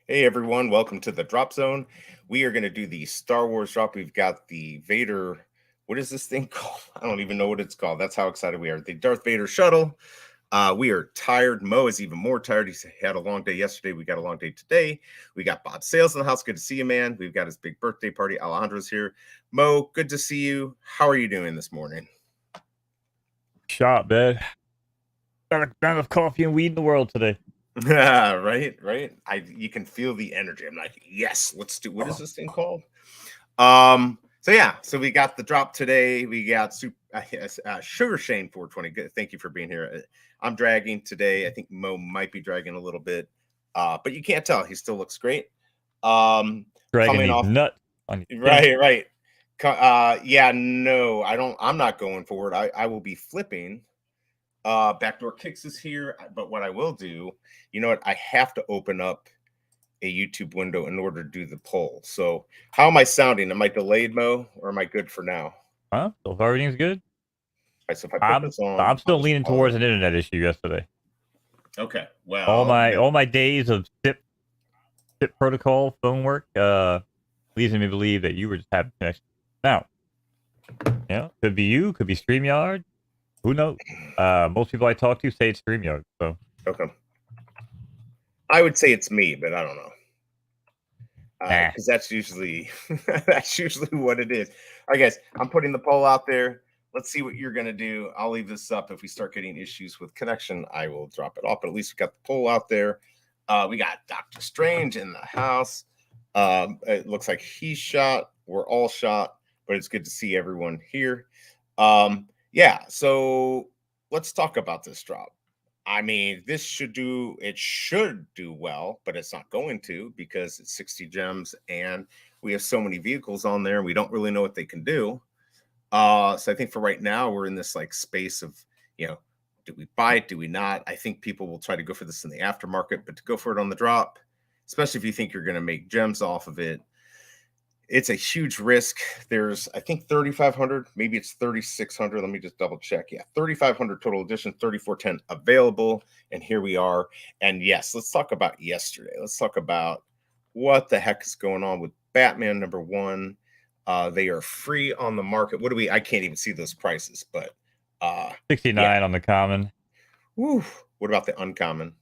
Hey everyone, welcome to the Drop Zone. We are going to do the Star Wars drop. We've got the Vader. What is this thing called? I don't even know what it's called. That's how excited we are. The Darth Vader shuttle. We are tired. Mo is even more tired. He had a long day yesterday. We got a long day today. We got Bob Sales in the house. Good to see you, man. We've got his big birthday party. Alejandro's here. Mo, good to see you. How are you doing this morning? Shot, man. Got enough coffee and weed in the world today. Right. You can feel the energy. I'm like, yes, let's do. What is this thing called? So we got the drop today. We got Sugar Shane 420. Good. Thank you for being here. I'm dragging today. I think Mo might be dragging a little bit, but you can't tell. He still looks great. Dragging Coming these off, nuts on your thing. right. Yeah, no, I don't. I'm not going forward. I will be flipping. Backdoor Kicks is here, but what I will do, you know what? I have to open up a YouTube window in order to do the poll. So, how am I sounding? Am I delayed, Mo, or am I good for now? Huh? So far everything's good. All right, so if I put I'm this on, I'm I'll still just leaning pause towards it. an internet issue yesterday. Okay, All well, my all my days of SIP protocol phone work leads me to believe that you were just having connection. Now, could be you, could be StreamYard. Who knows? Most people I talk to say it's StreamYard. So okay. I would say it's me, but I don't know nah. because that's usually that's usually what it is. All right, guys, I'm putting the poll out there. Let's see what you're gonna do. I'll leave this up. If we start getting issues with connection, I will drop it off. But at least we got the poll out there. We got Doctor Strange in the house. It looks like he's shot. We're all shot, but it's good to see everyone here. Yeah, so let's talk about this drop. I mean, it should do well, but it's not going to because it's 60 gems and we have so many vehicles on there and we don't really know what they can do. So I think for right now, we're in this like space of, you know, do we buy it? Do we not? I think people will try to go for this in the aftermarket, but to go for it on the drop, especially if you think you're going to make gems off of it, it's a huge risk. There's, I think, 3,500, maybe it's 3,600. Let me just double check. Yeah, 3,500 total edition, 3,410 available. And here we are. And yes, let's talk about yesterday. Let's talk about what the heck is going on with Batman #1. They are free on the market. What do we, I can't even see those prices, but 69 on the common, whew, what about the uncommon?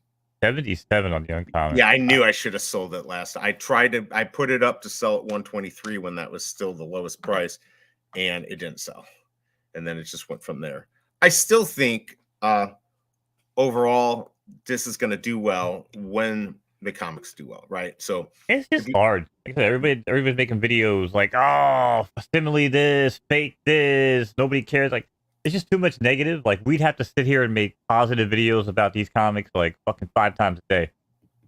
77 on the uncommon. Yeah, I knew I should have sold it last. I put it up to sell at 123 when that was still the lowest price, and it didn't sell. And then it just went from there. I still think overall this is going to do well when the comics do well, right? So It's just hard. Like I said, everybody's making videos like, oh, simile this, fake this, nobody cares. Like, it's just too much negative. Like, we'd have to sit here and make positive videos about these comics like fucking 5 times a day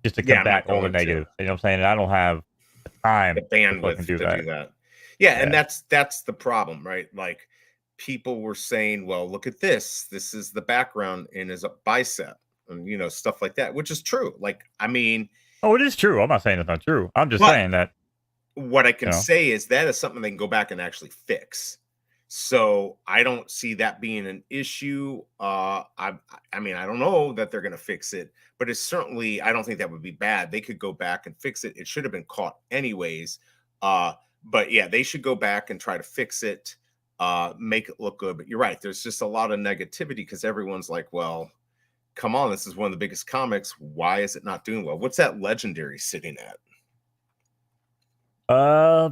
just to yeah, I'm combat not all the going to negative. You know what I'm saying? And I don't have the the time to fucking bandwidth do to do that. that. Yeah, and Yeah. that's the problem, right? Like people were saying, well, look at this. This is the background in his bicep and stuff like that, which is true. Like, I mean, Oh, it is true. I'm not saying it's not true. I'm just but saying that, what I can you know, say is that is something they can go back and actually fix. So I don't see that being an issue. I mean, I don't know that they're going to fix it, but it's certainly, I don't think that would be bad. They could go back and fix it. It should have been caught anyways. But yeah, they should go back and try to fix it, make it look good. But you're right. There's just a lot of negativity because everyone's like, well, come on, this is one of the biggest comics. Why is it not doing well? What's that legendary sitting at? uh,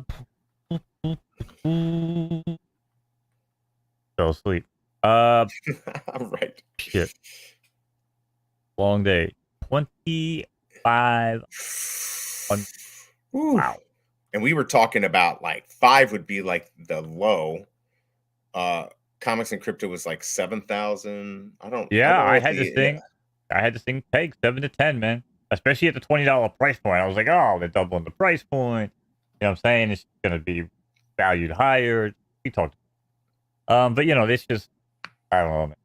fell asleep. Right. Shit. Long day. 25 on. Whew. Wow. And we were talking about like 5 would be like the low. Uh Comics and crypto was like 7,000. I Yeah, don't know I what had this the yeah. thing. I had this thing pegged 7 to 10, man. Especially at the $20 price point. I was like, oh, they're doubling the price point. You know what I'm saying? It's gonna be valued higher. We talked. But it's just I don't know, man.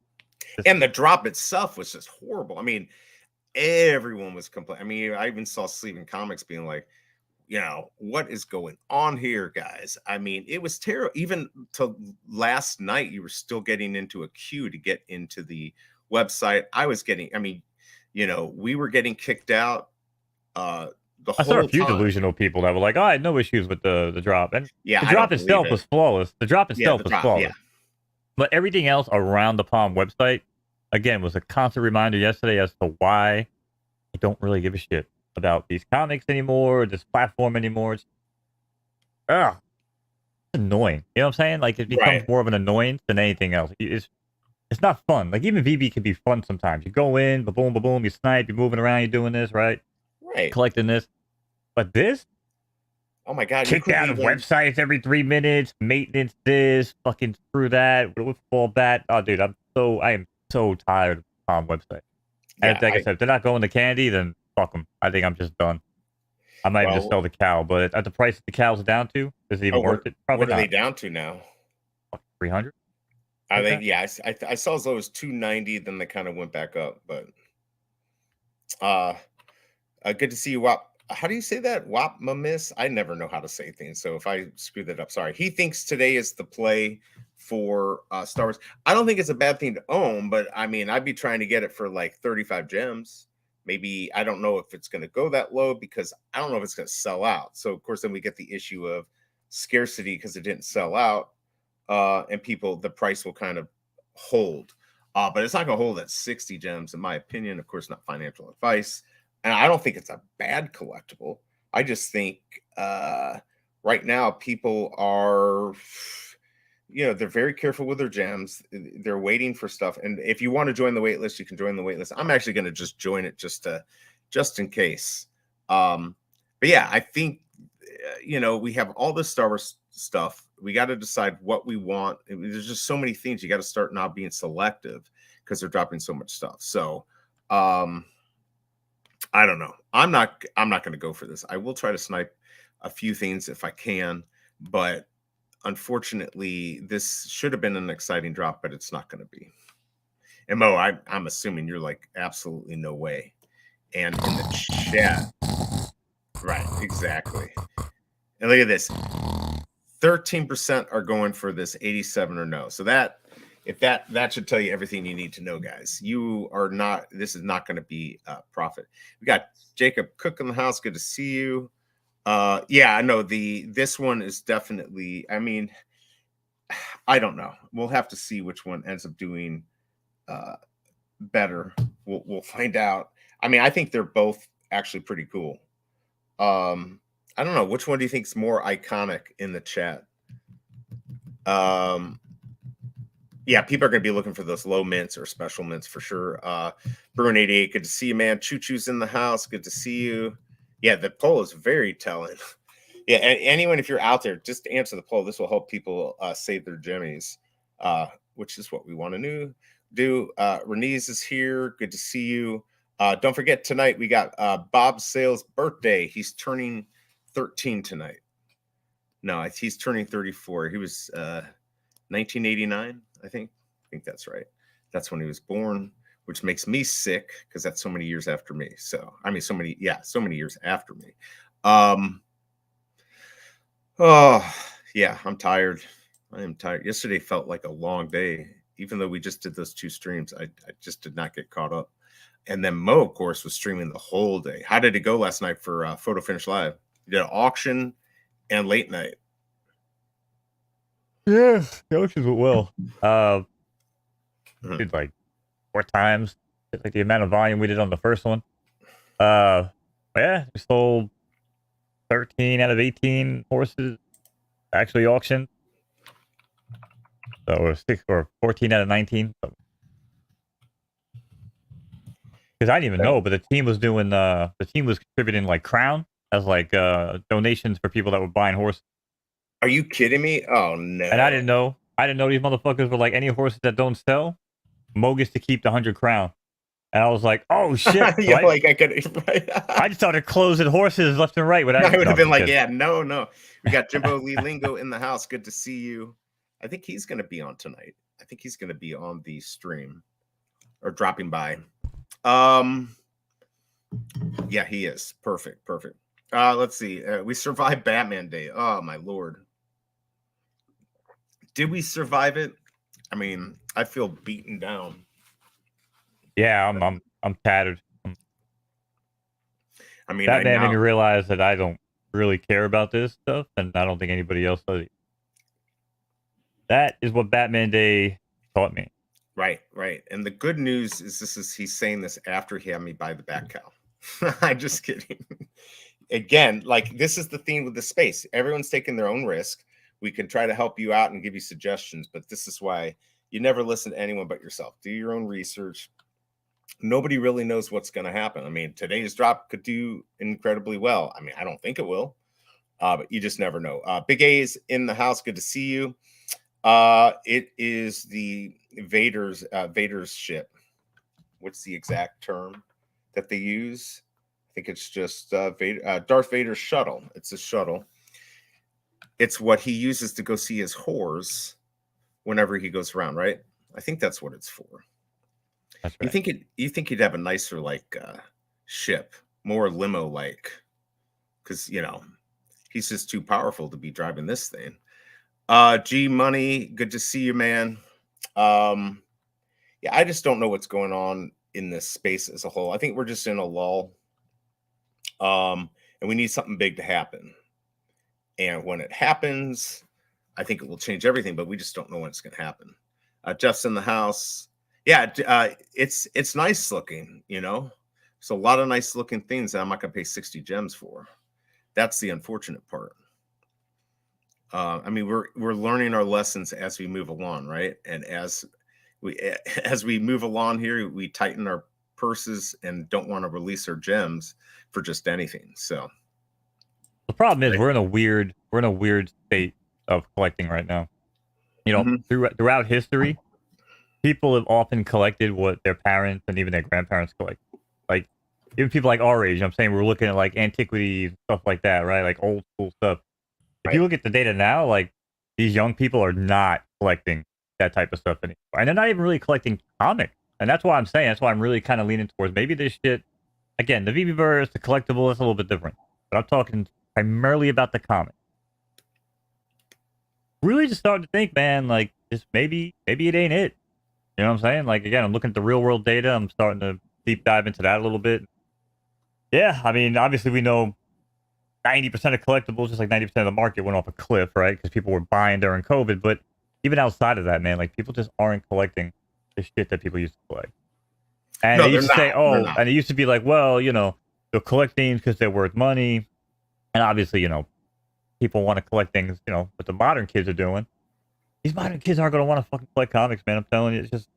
Just, And the drop itself was just horrible. I mean, everyone was complaining. I mean, I even saw Sleeping Comics being like, what is going on here, guys? I mean, it was terrible. Even to last night, you were still getting into a queue to get into the website. I was getting, I mean, we were getting kicked out. the I saw a whole few time. delusional people that were like, "Oh, I had no issues with the drop," and Yeah, the I don't drop believe itself it. was flawless. The drop Yeah, itself the was drop. Yeah. flawless, but everything else around the Palm website, again, was a constant reminder yesterday as to why I don't really give a shit about these comics anymore, this platform anymore. It's, ugh, it's annoying. You know what I'm saying? Like it becomes Right. more of an annoyance than anything else. It's not fun. Like even VB can be fun sometimes. You go in, boom, boom, you snipe, you're moving around, you're doing this, right? Right. Collecting this. But this, Oh my God, you kicked couldn't out of even. websites every 3 minutes, maintenance this, fucking screw that, with all that. Oh, dude, I am so tired of the Palm website. And Yeah. like I said, if they're not going to candy, then fuck them. I think I'm just done. I might even just Well. sell the cow, but at the price that the cow's down to, is it Oh, even worth it? Probably what are they not. down to now? 300 I like think that. yeah, I saw as low as 290, then they kind of went back up. But uh, good to see you, Wap. How do you say that? Wapmamis? I never know how to say things, so if I screw that up, sorry. He thinks today is the play for Star Wars. I don't think it's a bad thing to own, but I mean, I'd be trying to get it for like 35 gems. Maybe I don't know if it's going to go that low because I don't know if it's going to sell out. So of course, then we get the issue of scarcity because it didn't sell out, and people the price will kind of hold. But it's not going to hold at 60 gems, in my opinion. Of course, not financial advice, and I don't think it's a bad collectible. I just think right now people are, they're very careful with their gems. They're waiting for stuff, and if you want to join the wait list, you can join the wait list. I'm actually going to just join it just in case. But yeah, I think we have all this Star Wars stuff. We got to decide what we want. There's just so many things. You got to start now being selective because they're dropping so much stuff. So I don't know. I'm not going to go for this. I will try to snipe a few things if I can, but unfortunately, this should have been an exciting drop, but it's not going to be. And Mo, I'm assuming you're like absolutely no way. And in the chat, right? Exactly. And look at this. 13% are going for this 87 or no. So if that should tell you everything you need to know, guys. You are not, this is not going to be a profit. We got Jacob Cook in the house. Good to see you. Yeah, I know this one is definitely, I mean, I don't know. We'll have to see which one ends up doing better. We'll find out. I mean, I think they're both actually pretty cool. I don't know, which one do you think is more iconic in the chat? Yeah, people are going to be looking for those low mints or special mints for sure. Bruin 88, good to see you, man. Choo Choo's in the house. Good to see you. Yeah, the poll is very telling. Yeah, anyone, if you're out there, just answer the poll. This will help people save their jimmies, which is what we want to do. Renese is here. Good to see you. Don't forget, tonight we got Bob Sale's birthday. He's turning 13 tonight. No, he's turning 34. He was 1989, I think. I think that's right. That's when he was born, which makes me sick because that's so many years after me. So, I mean, so many years after me. Oh, yeah, I'm tired. I am tired. Yesterday felt like a long day, even though we just did those 2 streams. I just did not get caught up. And then Mo, of course, was streaming the whole day. How did it go last night for Photo Finish Live? You did an auction and late night. Yeah, the auctions went well. Did like 4 times, like the amount of volume we did on the first one. Yeah, we sold 13 out of 18 horses actually auctioned. So or 6 or 14 out of 19. Because I didn't even know, but the team was doing the team was contributing like crown as like donations for people that were buying horses. Are you kidding me? Oh no! And I didn't know. I didn't know these motherfuckers were like any horses that don't sell. Mo gets to keep the 100 crown. And I was like, oh shit. So Yeah, like I could. I just started closing horses left and right. I would have been like, yeah, no. We got Jimbo Lee Lingo in the house. Good to see you. I think he's going to be on tonight. I think he's going to be on the stream or dropping by. Yeah, he is. Perfect. Let's see. We survived Batman Day. Oh my lord. Did we survive it? I mean, I feel beaten down. Yeah, I'm tattered. I mean, I Batman made me now realize that I don't really care about this stuff, and I don't think anybody else does. That is what Batman Day taught me. right, right. And the good news is he's saying this after he had me buy the Bat Cow. I'm just kidding. Again, like this is the theme with the space. Everyone's taking their own risk. We can try to help you out and give you suggestions, but this is why you never listen to anyone but yourself. Do your own research. Nobody really knows what's going to happen. I mean, today's drop could do incredibly well. I mean, I don't think it will, but you just never know. Big A's in the house. Good to see you. It is the Vader's ship. What's the exact term that they use? I think it's just Darth Vader's shuttle. It's a shuttle. It's what he uses to go see his whores whenever he goes around, right? I think that's what it's for. That's right. You think he'd have a nicer ship, more limo like, because he's just too powerful to be driving this thing. G Money, good to see you, man. Yeah, I just don't know what's going on in this space as a whole. I think we're just in a lull. And we need something big to happen. And when it happens, I think it will change everything, but we just don't know when it's going to happen. Jeff's in the house. Yeah, it's nice looking, So a lot of nice looking things that I'm not going to pay 60 gems for. That's the unfortunate part. I mean, we're learning our lessons as we move along, right? And as we move along here, we tighten our purses and don't want to release our gems for just anything. So the problem is we're in a weird state of collecting right now. Throughout history, people have often collected what their parents and even their grandparents collect. Like even people like our age, I'm saying we're looking at like antiquities, stuff like that, right? Like old school stuff. If you look at the data now, like these young people are not collecting that type of stuff anymore. And they're not even really collecting comics. And that's why I'm really kind of leaning towards maybe this shit. Again, the VVverse, the collectible, is a little bit different. But I'm talking primarily about the comic. Really just starting to think, man, like just maybe it ain't it. You know what I'm saying? Like again, I'm looking at the real world data. I'm starting to deep dive into that a little bit. Yeah, I mean, obviously we know 90% of collectibles, just like 90% of the market, went off a cliff, right? Because people were buying during COVID. But even outside of that, man, like people just aren't collecting the shit that people used to collect. And no, they used to say, not. and it used to be like, well, they'll collect things because they're worth money. And obviously, people want to collect things, what the modern kids are doing. These modern kids aren't going to want to fucking collect comics, man. I'm telling you, it's just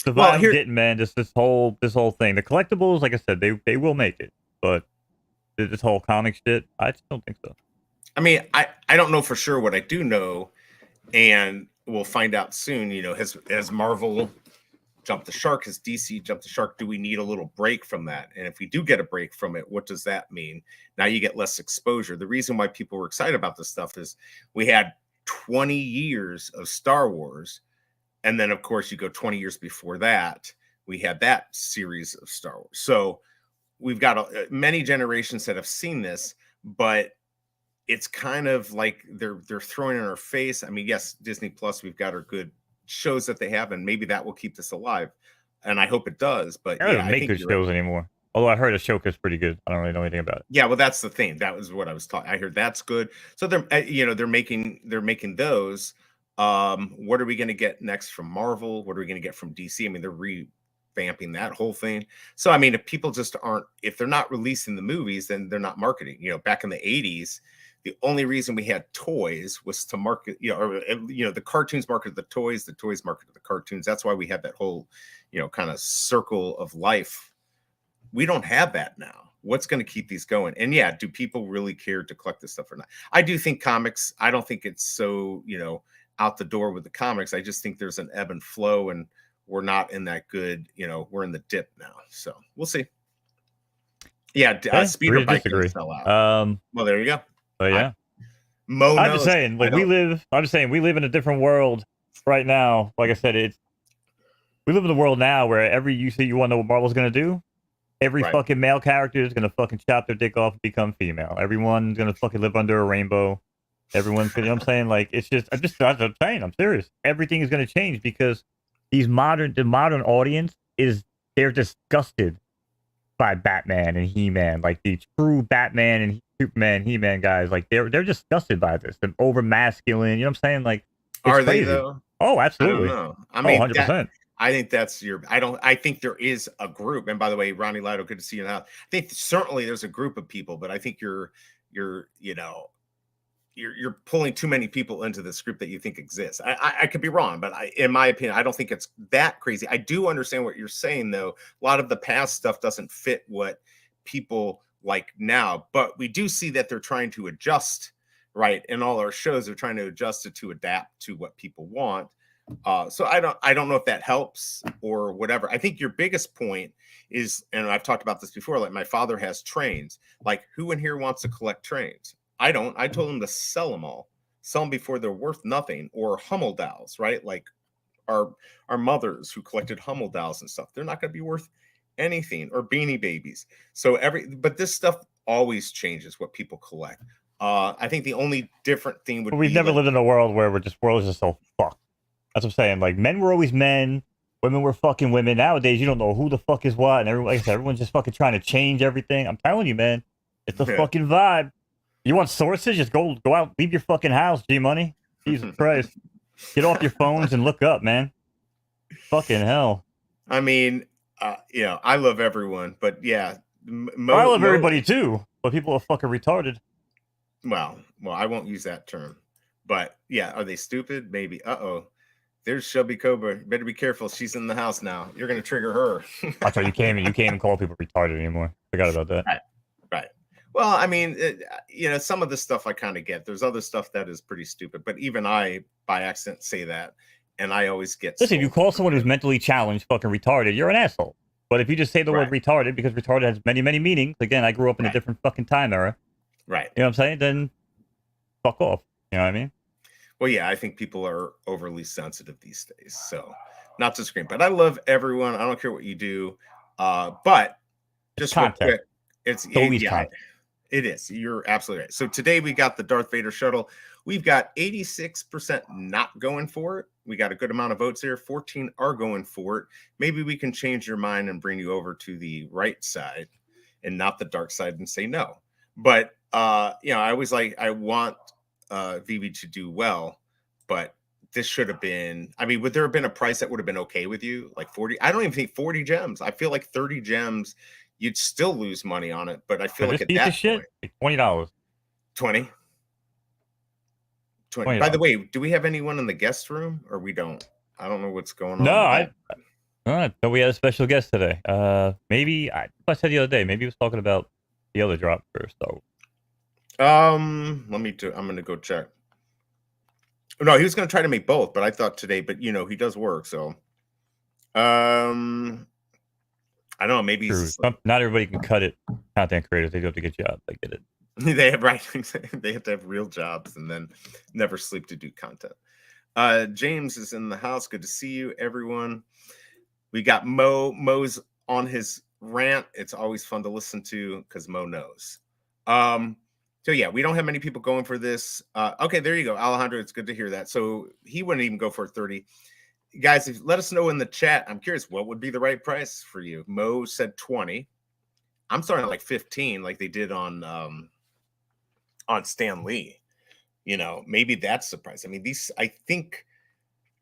the vibe I'm getting, man. Just this whole thing. The collectibles, like I said, they will make it, but this whole comic shit, I just don't think so. I mean, I don't know for sure. What I do know, and we'll find out soon, has Marvel jumped the shark? Has DC jumped the shark? Do we need a little break from that? And if we do get a break from it, what does that mean? Now you get less exposure. The reason why people were excited about this stuff is we had 20 years of Star Wars. And then, of course, you go 20 years before that, we had that series of Star Wars. So we've got many generations that have seen this, but it's kind of like they're throwing in our face. I mean, yes, Disney Plus, we've got our good shows that they have, and maybe that will keep this alive. And I hope it does. But I don't make good shows anymore. Although I heard Ashoka's pretty good. I don't really know anything about it. Yeah, well, that's the thing. That was what I was talking. I heard that's good. So they're making those. What are we going to get next from Marvel? What are we going to get from DC? I mean, they're revamping that whole thing. So I mean, if they're not releasing the movies, then they're not marketing. Back in the 80s, the only reason we had toys was to market, the cartoons marketed the toys marketed the cartoons. That's why we had that whole, kind of circle of life. We don't have that now. What's going to keep these going? And yeah, do people really care to collect this stuff or not? I do think comics, I don't think it's so, out the door with the comics. I just think there's an ebb and flow, and we're not in that good, we're in the dip now. So we'll see. Yeah, Speeder Bike can sell out. Well, there you go. But yeah, I'm just saying, like we live in a different world right now. Like I said, we live in a world now where you want to know what Marvel's gonna do? Every fucking male character is gonna fucking chop their dick off and become female. Everyone's gonna fucking live under a rainbow. Everyone's, you know what I'm saying? Like it's just, I'm saying, I'm serious. Everything is gonna change because the modern audience they're disgusted by Batman and He-Man, like the true Batman and Superman, He-Man guys. Like they're disgusted by this. They're over masculine. You know what I'm saying? Like it's Are they crazy. though? Oh, I don't absolutely. know. I Oh, mean, 100%. I think that's your. I don't. I think there is a group. And by the way, Ronnie Lido, good to see you now. I think certainly there's a group of people, but I think you're you're pulling too many people into this group that you think exists. I could be wrong, but in my opinion, I don't think it's that crazy. I do understand what you're saying, though. A lot of the past stuff doesn't fit what people like now, but we do see that they're trying to adjust, right? In all our shows, they're trying to adjust it to adapt to what people want. So I don't know if that helps or whatever. I think your biggest point is, and I've talked about this before, like my father has trains. Like who in here wants to collect trains? I don't. I told him to sell them all, sell them before they're worth nothing, or Hummel dolls, right? Like our mothers who collected Hummel dolls and stuff, they're not going to be worth anything, or Beanie Babies. So but this stuff always changes what people collect. I think the only different thing would But we've be never like, lived in a world where world is just so fucked. That's what I'm saying. Like men were always men, women were fucking women. Nowadays, you don't know who the fuck is what, and everyone, like I said, everyone's just fucking trying to change everything. I'm telling you, man, it's a fucking vibe. You want sources? Just go out, leave your fucking house, G Money. Jesus Christ, get off your phones and look up, man. Fucking hell. I mean, I love everyone, but yeah, I love everybody too, but people are fucking retarded. Well, I won't use that term, but yeah, are they stupid? Maybe. There's Shelby Cobra. Better be careful. She's in the house now. You're gonna trigger her. That's why you can't even call people retarded anymore. Forgot about that. Right. Well, I mean, some of the stuff I kind of get. There's other stuff that is pretty stupid, but even I, by accident, say that, and I always get. Listen, if you call someone who's mentally challenged fucking retarded, you're an asshole. But if you just say the word retarded, because retarded has many, many meanings. Again, I grew up in a different fucking time era. Right. You know what I'm saying? Then fuck off. You know what I mean? Well, yeah, I think people are overly sensitive these days. So not to scream, but I love everyone. I don't care what you do. But just real quick, it's always content. It is. You're absolutely right. So today we got the Darth Vader shuttle. We've got 86% not going for it. We got a good amount of votes here. 14 are going for it. Maybe we can change your mind and bring you over to the right side and not the dark side and say no. But I always I want Veve to do well, but this should have been, I mean, would there have been a price that would have been okay with you? Like 40? I don't even think 40 gems. I feel like 30 gems, you'd still lose money on it, but I feel like at that point, like $20. 20. By the way, do we have anyone in the guest room or we don't? I don't know what's going on. No, I thought we had a special guest today. Maybe I said the other day, maybe he was talking about the other drop first though. I'm gonna go check. No, he was gonna try to make both, but I thought today, but he does work, so I don't know, maybe not everybody can cut it. Content creators, they do have to get jobs. I get it. They have they have to have real jobs and then never sleep to do content. James is in the house. Good to see you, everyone. We got Mo. Mo's on his rant. It's always fun to listen to because Mo knows. So yeah, we don't have many people going for this. Okay, there you go, Alejandro. It's good to hear that. So he wouldn't even go for 30. Guys, let us know in the chat. I'm curious, what would be the right price for you? Mo said 20. I'm starting at like 15, like they did on Stan Lee. Maybe that's the price. I mean, I think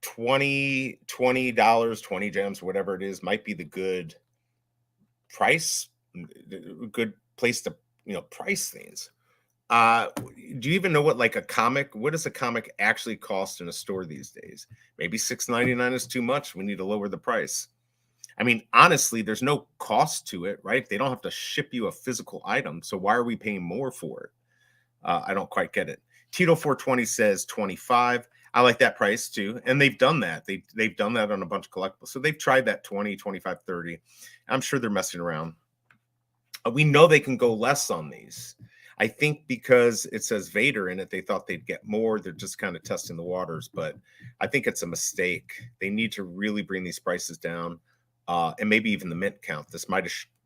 $20, 20 gems, whatever it is, might be the good price, good place to price things. Do you even know what does a comic actually cost in a store these days? Maybe $6.99 is too much. We need to lower the price. I mean, honestly, there's no cost to it, right? They don't have to ship you a physical item. So why are we paying more for it? I don't quite get it. Tito 420 says 25. I like that price too. And they've done that. They've done that on a bunch of collectibles. So they've tried that 20, 25, 30. I'm sure they're messing around. We know they can go less on these. I think because it says Vader in it, they thought they'd get more. They're just kind of testing the waters, but I think it's a mistake. They need to really bring these prices down, and maybe even the mint count. This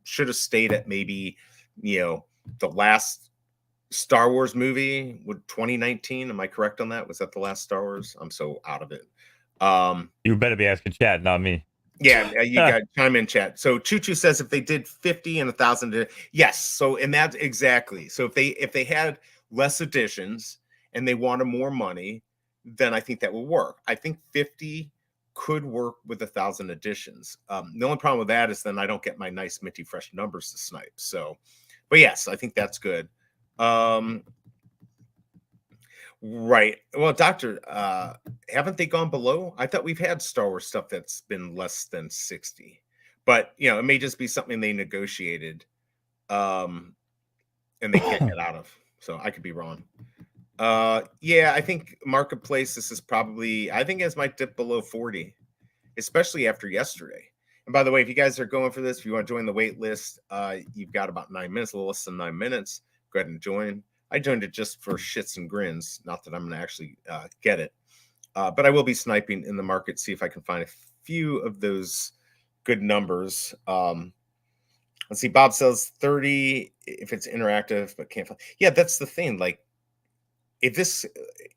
should have stayed at maybe, the last Star Wars movie with 2019. Am I correct on that? Was that the last Star Wars? I'm so out of it. You better be asking chat, not me. Yeah, you got chime in chat. So Choo Choo says if they did 50 and 1,000, yes. So and that's exactly. So if they had less editions and they wanted more money, then I think that will work. I think 50 could work with 1,000 editions. The only problem with that is then I don't get my nice minty fresh numbers to snipe. So, but yes, I think that's good. Right. Well, Doctor, haven't they gone below? I thought we've had Star Wars stuff that's been less than 60. But it may just be something they negotiated and they can't get out of. So I could be wrong. Yeah, I think marketplace, this is probably, I think it might dip below 40, especially after yesterday. And by the way, if you guys are going for this, if you want to join the wait list, you've got about 9 minutes, a little less than 9 minutes. Go ahead and join. I joined it just for shits and grins. Not that I'm going to actually get it. But I will be sniping in the market, see if I can find a few of those good numbers. Let's see. Bob says 30 if it's interactive, but can't fly. Yeah, that's the thing. Like, if this,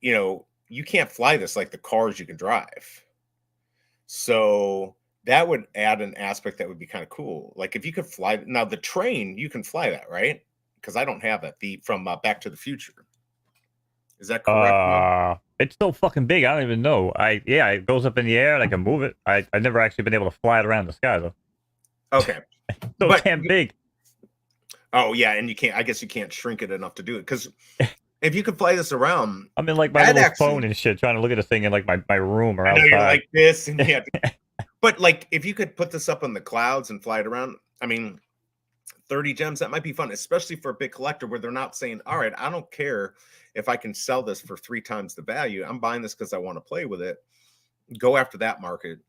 you can't fly this like the cars you can drive. So that would add an aspect that would be kind of cool. Like if you could fly now the train, you can fly that, right? Because I don't have that. From Back to the Future. Is that correct? Mo? It's so fucking big. I don't even know. It goes up in the air and I can move it. I've never actually been able to fly it around the sky though. Okay. So damn big. Oh yeah, and you can't. I guess you can't shrink it enough to do it because if you could fly this around, I'm in like my little phone and shit, trying to look at the thing in like my room or outside. I know you're like this, and yeah. But like, if you could put this up in the clouds and fly it around, I mean, 30 gems, that might be fun, especially for a big collector where they're not saying, all right, I don't care if I can sell this for 3 times the value. I'm buying this because I want to play with it. Go after that market.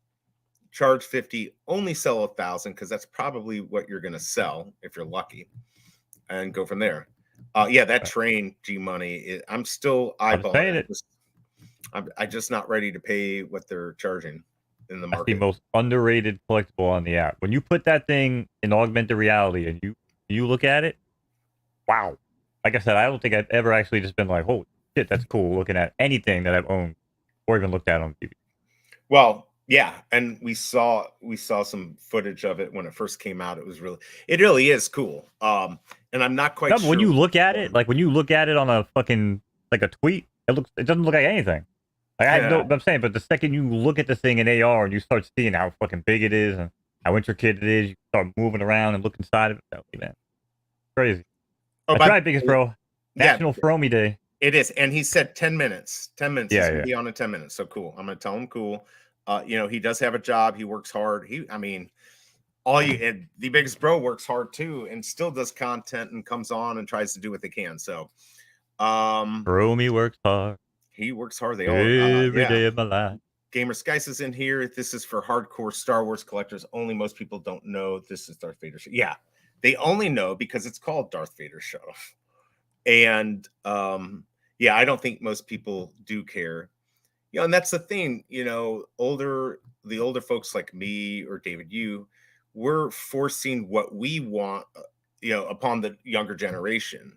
Charge 50, only sell 1,000 because that's probably what you're going to sell if you're lucky, and go from there. Yeah, that train G Money. I'm still eyeballing it. I'm just not ready to pay what they're charging in the market. That's the most underrated collectible on the app. When you put that thing in augmented reality and you look at it, wow. Like I said, I don't think I've ever actually just been like, holy shit, that's cool, looking at anything that I've owned or even looked at on TV. Well, yeah, and we saw some footage of it when it first came out. It really is cool. And I'm not quite sure. When you look at it, like when you look at it on a fucking like a tweet, it doesn't look like anything. Like I know what I'm saying, but the second you look at the thing in AR and you start seeing how fucking big it is and how intricate it is, you start moving around and look inside of it. Man, crazy. That's right, biggest bro. National FROmie Day. It is, and he said 10 minutes. 10 minutes. Yeah, he's gonna be on in 10 minutes. So cool. I'm gonna tell him cool. He does have a job. He works hard. The biggest bro works hard too, and still does content and comes on and tries to do what they can. So, FROmie works hard. He works hard. They every day of my life. Gamer Skice is in here. This is for hardcore Star Wars collectors only. Most people don't know this is Darth Vader. Yeah, they only know because it's called Darth Vader Show. And I don't think most people do care. And that's the thing. The older folks like me or David, we're forcing what we want, upon the younger generation,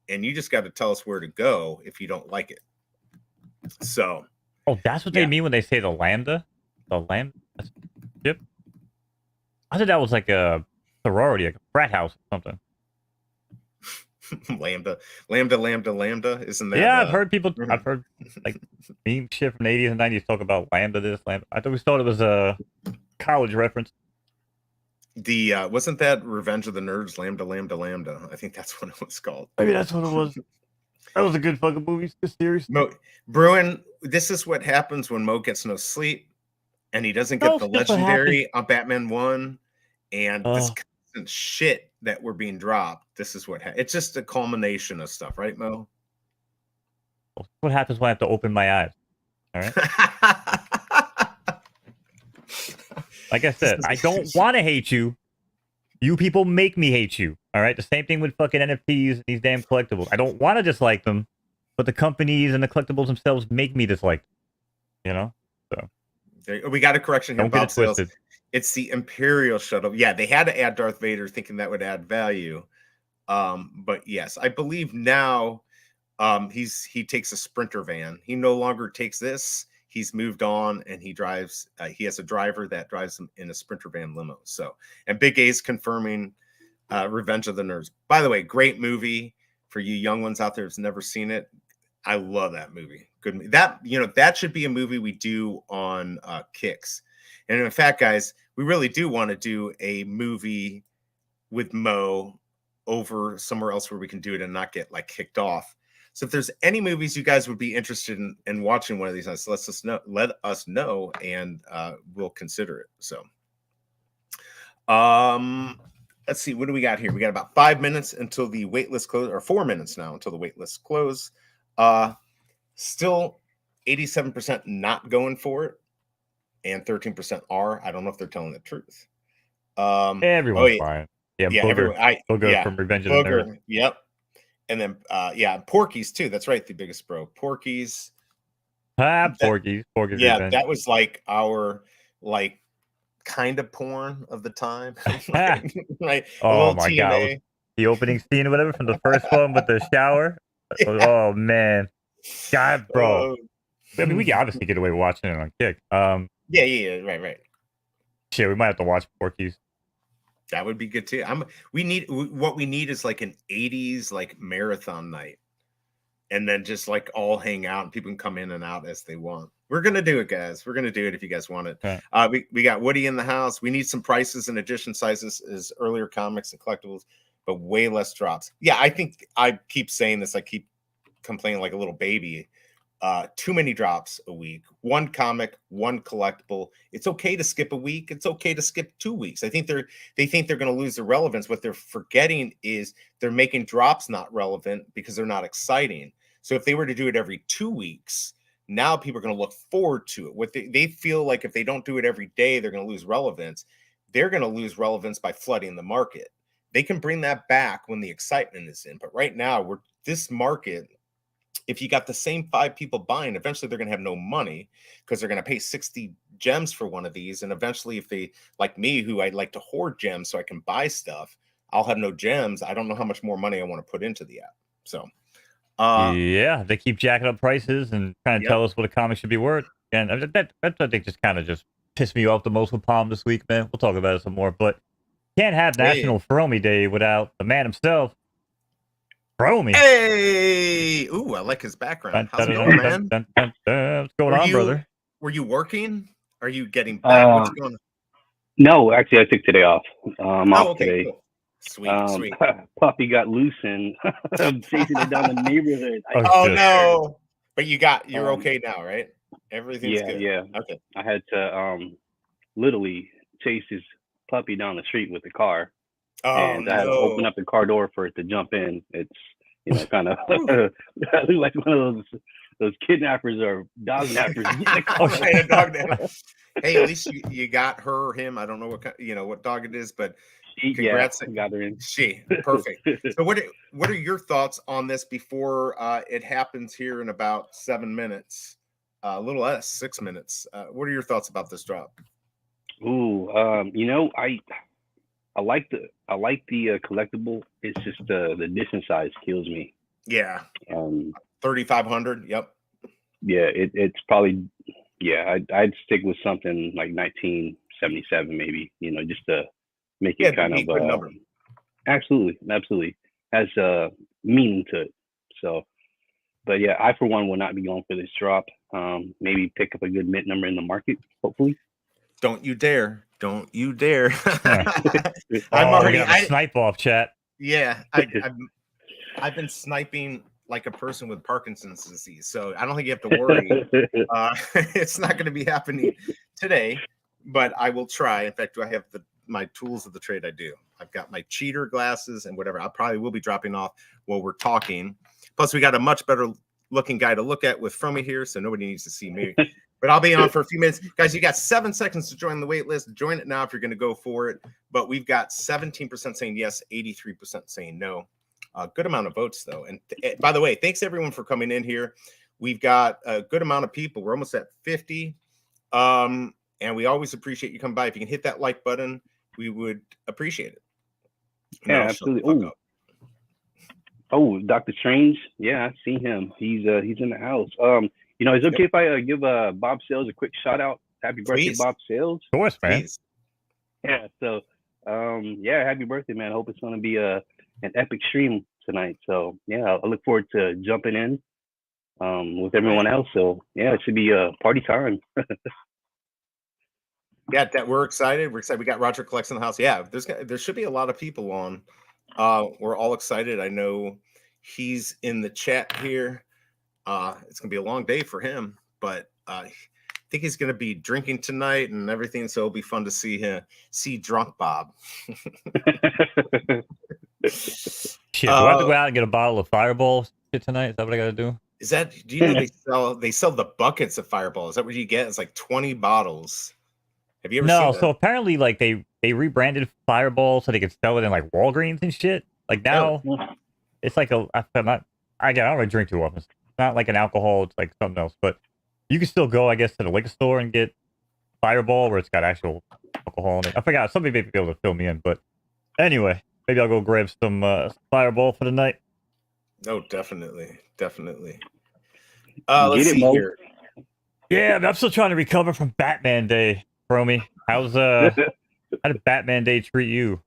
and you just got to tell us where to go if you don't like it. So, that's what they mean when they say the lambda. The lambda ship. I thought that was like a sorority, like a frat house or something. Lambda, isn't that? Yeah, I've heard like meme shit from the 80s and 90s talk about lambda this, lambda. I thought it was a college reference. Wasn't that Revenge of the Nerds? Lambda. I think that's what it was called. Maybe that's what it was. That was a good fucking movie series. Bruin, this is what happens when Mo gets no sleep and he doesn't get the legendary on Batman 1 and this constant shit that we're being dropped. This is what it's just a culmination of stuff, right, Mo? What happens when I have to open my eyes? All right. Like I said, I don't want to hate you. You people make me hate you. All right. The same thing with fucking NFTs and these damn collectibles. I don't want to dislike them, but the companies and the collectibles themselves make me dislike them. So we got a correction here. Don't get it twisted. It's the Imperial shuttle. Yeah, they had to add Darth Vader, thinking that would add value. But yes, I believe now he takes a Sprinter van. He no longer takes this. he's moved on and he drives. He has a driver that drives him in a Sprinter van limo. So, and Big A's confirming Revenge of the Nerds. By the way, great movie for you young ones out there who's never seen it. I love that movie. Good. That, that should be a movie we do on Kicks. And in fact, guys, we really do want to do a movie with Mo over somewhere else where we can do it and not get like kicked off. So if there's any movies you guys would be interested in watching one of these nights, let us know, and we'll consider it. So let's see, what do we got here? We got about 5 minutes until the waitlist close, or 4 minutes now until the waitlist close. Still 87% not going for it, and 13% are. I don't know if they're telling the truth. Everyone's fine. Yeah, Booger from Revenge of the Nerds. Yep. And then Porky's too. That's right, the biggest bro. Porky's. Porky's. Yeah, Revenge. that was like our kind of porn of the time. Right? Oh my god. The opening scene or whatever from the first one with the shower. Yeah. Oh man. God, bro. I mean, we can obviously get away with watching it on Kick. Yeah, right. Shit, we might have to watch Porky's. That would be good too. What we need is like an 80s like marathon night, and then just like all hang out and people can come in and out as they want. We're gonna do it, guys. We're gonna do it if you guys want it. Okay. We got Woody in the house. We need some prices and edition sizes as earlier comics and collectibles, but way less drops. Yeah, I think I keep saying this. I keep complaining like a little baby. Too many drops a week. One comic, one collectible. It's okay to skip a week. It's okay to skip 2 weeks. I think they think they're going to lose their relevance. What they're forgetting is they're making drops not relevant because they're not exciting. So if they were to do it every 2 weeks, now people are going to look forward to it. What they feel like if they don't do it every day, they're going to lose relevance. They're going to lose relevance by flooding the market. They can bring that back when the excitement is in. But right now, this market, if you got the same 5 people buying, eventually they're going to have no money because they're going to pay 60 gems for one of these. And eventually, if they, like me, who I'd like to hoard gems so I can buy stuff, I'll have no gems. I don't know how much more money I want to put into the app. So, yeah, they keep jacking up prices and trying to tell us what a comic should be worth. And that I think just kind of just pissed me off the most with Palm this week, man. We'll talk about it some more. But can't have National FROmie Day without the man himself. FROmie. Hey! Ooh, I like his background. How's it going, man? What's going on, brother? Were you working? Are you getting back? What's going on? No, actually, I took today off. I'm off today. Cool. Sweet. Puppy got loose and I'm chasing it down the neighborhood. Oh no! But you're okay now, right? Everything's good. Yeah. Okay. I had to literally chase this puppy down the street with the car. And I had to open up the car door for it to jump in. It's kind of like one of those kidnappers or dog nappers. Hey, at least you got her or him. I don't know what dog it is, but congrats. Got her in. Perfect. So what are your thoughts on this before it happens here in about 7 minutes? A little less, 6 minutes. What are your thoughts about this drop? Ooh, I like the collectible. It's just the edition size kills me. Yeah. 3,500. Yep. Yeah, it's probably. Yeah, I'd stick with something like 1977, maybe. Just to make it kind of. Number. Absolutely has a meaning to it. So, but yeah, I for one will not be going for this drop. Maybe pick up a good mint number in the market. Hopefully. Don't you dare. I'm already snipe off, chat. Yeah, I've been sniping like a person with Parkinson's disease, so I don't think you have to worry. It's not going to be happening today, but I will try. In fact, do I have my tools of the trade? I do. I've got my cheater glasses and whatever. I probably will be dropping off while we're talking. Plus, we got a much better looking guy to look at with FROmie here, so nobody needs to see me. But I'll be on for a few minutes. Guys, you got 7 seconds to join the wait list. Join it now if you're going to go for it. But we've got 17% saying yes, 83% saying no. A good amount of votes, though. And by the way, thanks everyone for coming in here. We've got a good amount of people. We're almost at 50. And we always appreciate you coming by. If you can hit that like button, we would appreciate it. Yeah, absolutely. Oh, Dr. Strange. Yeah, I see him. He's in the house. Is it okay if I give Bob Sales a quick shout out? Happy birthday, Please. Bob Sales. Of course, man. Please. Yeah. So, happy birthday, man. I hope it's gonna be an epic stream tonight. So yeah, I look forward to jumping in with everyone else. So yeah, it should be a party time. Yeah, that we're excited. We're excited. We got Roger Collects in the house. Yeah, there should be a lot of people on. We're all excited. I know he's in the chat here. It's gonna be a long day for him, but I think he's gonna be drinking tonight and everything. So it'll be fun to see drunk Bob. Shit, do I have to go out and get a bottle of Fireball shit tonight? Is that what I got to do? Do you know they sell the buckets of Fireball? Is that what you get? It's like 20 bottles. Have you ever seen that? So apparently, like they rebranded Fireball so they could sell it in like Walgreens and shit. Like now, it's like I don't really drink too often. It's not like an alcohol. It's like something else. But you can still go, I guess, to the liquor store and get Fireball where it's got actual alcohol in it. I forgot. Somebody may be able to fill me in. But anyway, maybe I'll go grab some Fireball for the night. No, definitely. Let's see here. Yeah, I'm still trying to recover from Batman Day, FROmie. How did Batman Day treat you?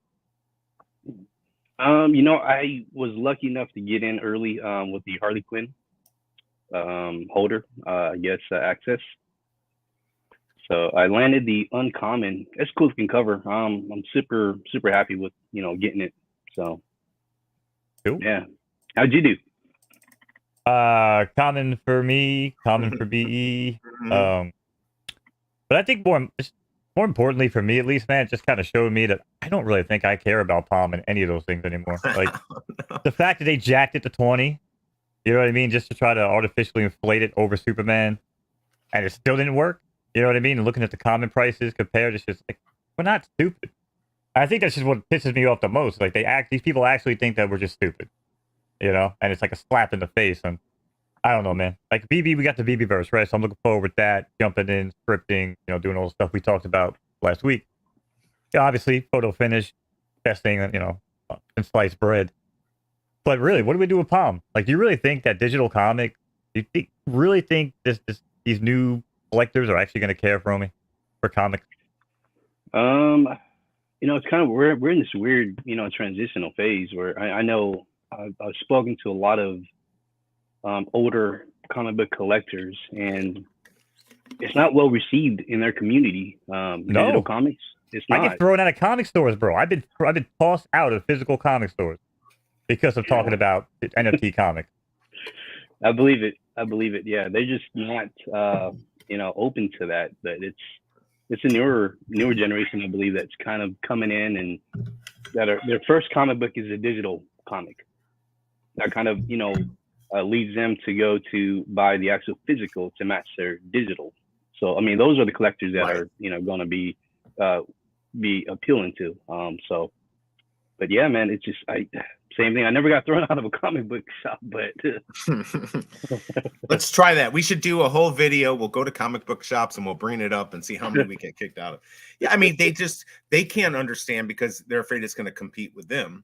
I was lucky enough to get in early with the Harley Quinn holder, access. So I landed the uncommon. It's cool looking cover. I'm super happy with getting it. So cool. Yeah. How'd you do? Common for me, common for BE. But I think more importantly for me, at least, man, it just kind of showed me that I don't really think I care about Palm and any of those things anymore. Like the fact that they jacked it to 20, you know what I mean, just to try to artificially inflate it over Superman, and it still didn't work. You know what I mean? And looking at the common prices compared, it's just like we're not stupid. I think that's just what pisses me off the most. Like these people actually think that we're just stupid. And it's like a slap in the face. And I don't know, man. Like BB, we got the BB verse, right? So I'm looking forward with that, jumping in, scripting, doing all the stuff we talked about last week. Yeah, obviously, photo finish, best thing, and sliced bread. But really, what do we do with Palm? Like, do you really think that digital comic? Do you really think these new collectors are actually going to care for me for comics? It's kind of we're in this weird, transitional phase where I know. I've spoken to a lot of older comic book collectors, and it's not well received in their community. Digital comics, it's not. I get thrown out of comic stores, bro. I've been tossed out of physical comic stores because of talking about NFT comics. I believe it. Yeah, they're just not, open to that. But it's a newer generation, I believe, that's kind of coming in, and their first comic book is a digital comic. That kind of, leads them to go to buy the actual physical to match their digital. So, I mean, those are the collectors that are, going to be appealing to. But yeah, man, it's just same thing. I never got thrown out of a comic book shop, but let's try that. We should do a whole video. We'll go to comic book shops and we'll bring it up and see how many we get kicked out of. Yeah, I mean, they can't understand because they're afraid it's going to compete with them.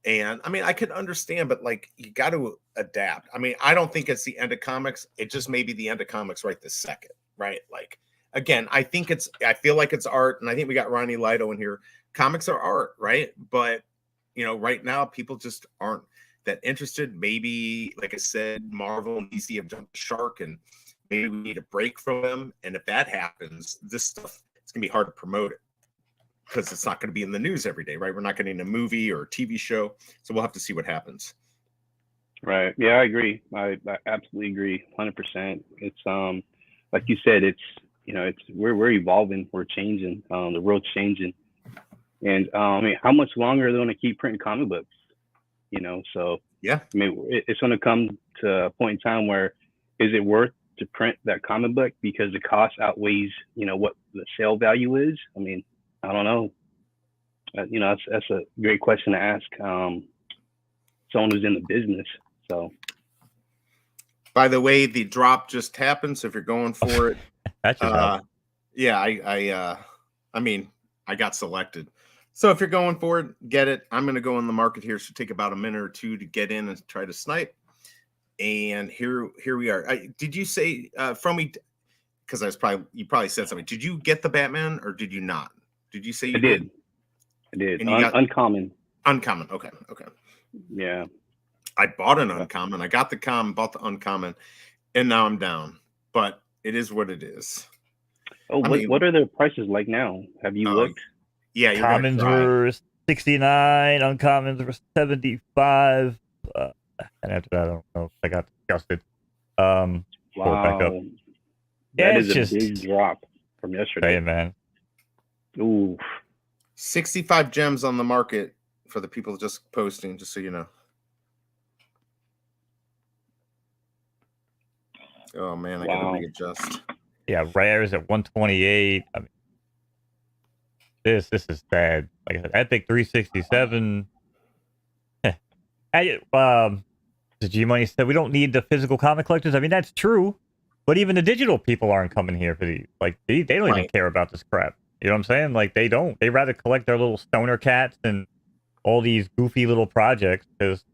And I mean, I could understand, but like, you got to adapt. I mean, I don't think it's the end of comics. It just may be the end of comics right this second, right? Like, again, I feel like it's art. And I think we got Ronnie Lido in here. Comics are art, right? But, right now people just aren't that interested. Maybe, like I said, Marvel and DC have jumped the shark and maybe we need a break from them. And if that happens, this stuff, it's going to be hard to promote it. Because it's not going to be in the news every day, right? We're not getting a movie or a TV show, so we'll have to see what happens. Right. Yeah, I agree. I absolutely agree, 100%. It's like you said, we're evolving, we're changing. The world's changing, and I mean, how much longer are they going to keep printing comic books? So yeah, I mean, it's going to come to a point in time where is it worth to print that comic book because the cost outweighs what the sale value is? I mean, I don't know. That's a great question to ask someone who's in the business. So, by the way, the drop just happened. So if you're going for it, yeah, I mean, I got selected. So if you're going for it, get it. I'm going to go in the market here. Should take about a minute or two to get in and try to snipe. And here we are. Did you say FROmie? Because you probably said something. Did you get the Batman or did you not? Did you say you did? I did. And you got uncommon. Uncommon. Okay. Yeah. I bought an uncommon. I got the common, bought the uncommon, and now I'm down. But it is what it is. Oh, what are the prices like now? Have you looked? Yeah, you're commons were 69, uncommons were 75. And after that, I don't know if I got disgusted. Wow. Back up. That is a big drop from yesterday. Hey, man. Ooh. 65 gems on the market for the people just posting, just so you know. Oh, man, I got to readjust. Yeah, rares at 128. I mean, this is bad. Like I said, Epic 367. The G Money said we don't need the physical comic collectors. I mean, that's true, but even the digital people aren't coming here for these. Like they don't even care about this crap. You know what I'm saying? Like they don't. They rather collect their little stoner cats and all these goofy little projects. Because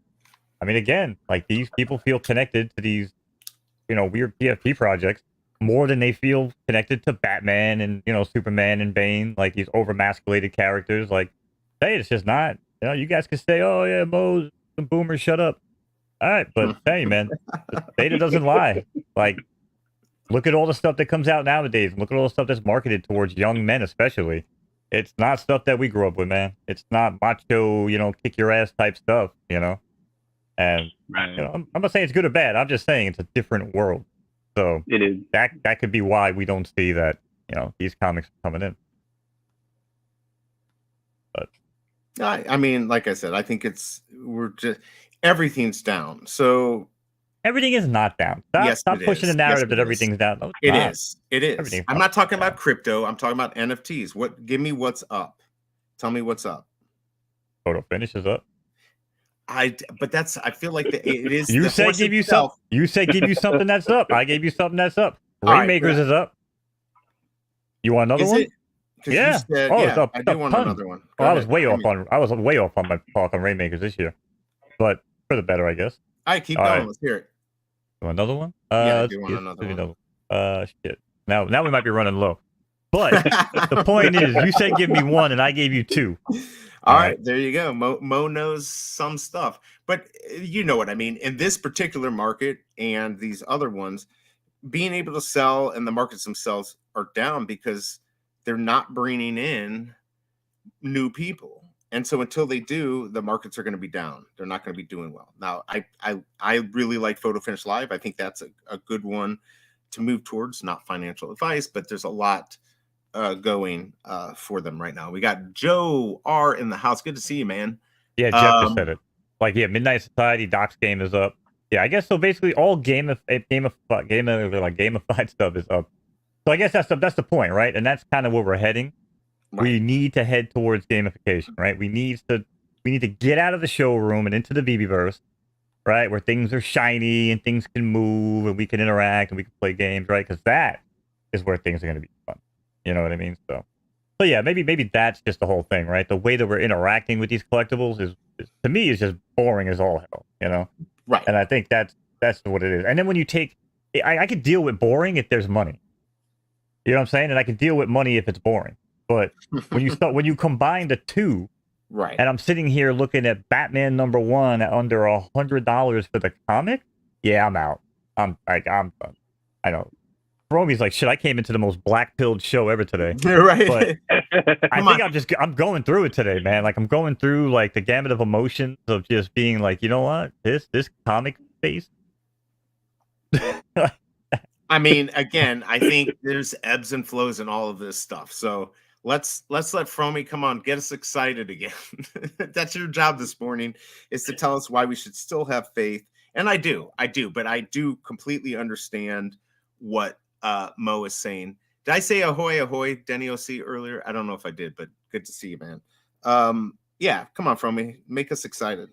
I mean, again, like these people feel connected to these, weird PFP projects more than they feel connected to Batman and Superman and Bane, like these overmasculated characters. Like, hey, it's just not. You guys can say, oh yeah, Mo's some boomers, shut up. All right, but hey, man, the data doesn't lie. Like, look at all the stuff that comes out nowadays. Look at all the stuff that's marketed towards young men, especially. It's not stuff that we grew up with, man. It's not macho, kick your ass type stuff, And I'm not saying it's good or bad. I'm just saying it's a different world. So it is. That could be why we don't see that, these comics are coming in. But I mean, like I said, I think everything's down. So everything is not down. Stop pushing the narrative that everything's down. No, it is. I'm not talking about crypto. I'm talking about NFTs. Give me what's up. Tell me what's up. Photo finish is up. I feel like it is. You said give you something. You said give you something that's up. I gave you something that's up. Rainmakers is up. You want another one? Yeah. It's up. I do want another one. I was way off on my talk on Rainmakers this year, but for the better, I guess. All right, keep going. Let's hear it. You want another one? Yeah, I do want another one. Shit. Now we might be running low. But the point is, you said give me one, and I gave you two. All right, there you go. Mo knows some stuff, but you know what I mean. In this particular market and these other ones, being able to sell and the markets themselves are down because they're not bringing in new people. And so until they do, the markets are going to be down. They're not going to be doing well. Now, I really like Photo Finish Live. I think that's a good one to move towards. Not financial advice, but there's a lot going for them right now. We got Joe R in the house. Good to see you, man. Yeah, Jeff just said it. Like, yeah, Midnight Society Doc's game is up. Yeah, I guess so. Basically, all gamified stuff is up. So I guess that's the point, right? And that's kind of where we're heading. Right. We need to head towards gamification, right? We need to get out of the showroom and into the Veveverse, right? Where things are shiny and things can move and we can interact and we can play games, right? Because that is where things are going to be fun. You know what I mean? So yeah, maybe that's just the whole thing, right? The way that we're interacting with these collectibles is to me is just boring as all hell, Right. And I think that's what it is. And then when you I could deal with boring if there's money. You know what I'm saying? And I can deal with money if it's boring. But when you combine the two, right? And I'm sitting here looking at Batman #1 at under $100 for the comic. Yeah, I'm out. I'm done. I know. FROmie's like, shit, I came into the most black-pilled show ever today. Right. But I think I'm going through it today, man. Like I'm going through like the gamut of emotions of just being like, you know what? This comic face. I mean, again, I think there's ebbs and flows in all of this stuff. So let's let FROmie come on, get us excited again. That's your job this morning, is to tell us why we should still have faith. And I do, but I do completely understand what Mo is saying. Did I say ahoy, ahoy, Denny OC earlier? I don't know if I did, but good to see you, man. Yeah, come on, FROmie, make us excited.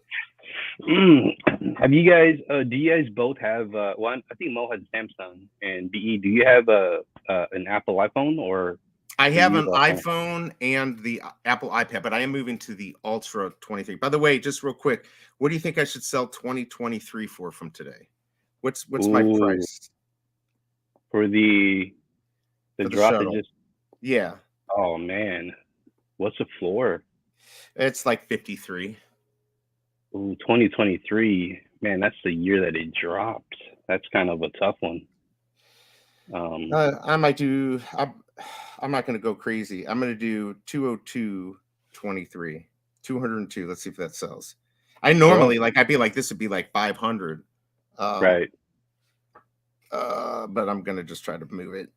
Have you guys? Do you guys both have? One, I think Mo has Samsung, and BE. Do you have an Apple iPhone or? I have an iPhone and the Apple iPad, but I am moving to the Ultra 23. By the way, just real quick, what do you think I should sell 2023 for from today? What's my price for the drop? shuttle? Yeah. Oh man, what's the floor? It's like 53. Ooh, 2023. Man, that's the year that it dropped. That's kind of a tough one. I might do. I'm not going to go crazy. I'm going to do 202.23. 202. Let's see if that sells. I normally I'd be like, this would be like 500. Right. But I'm going to just try to move it.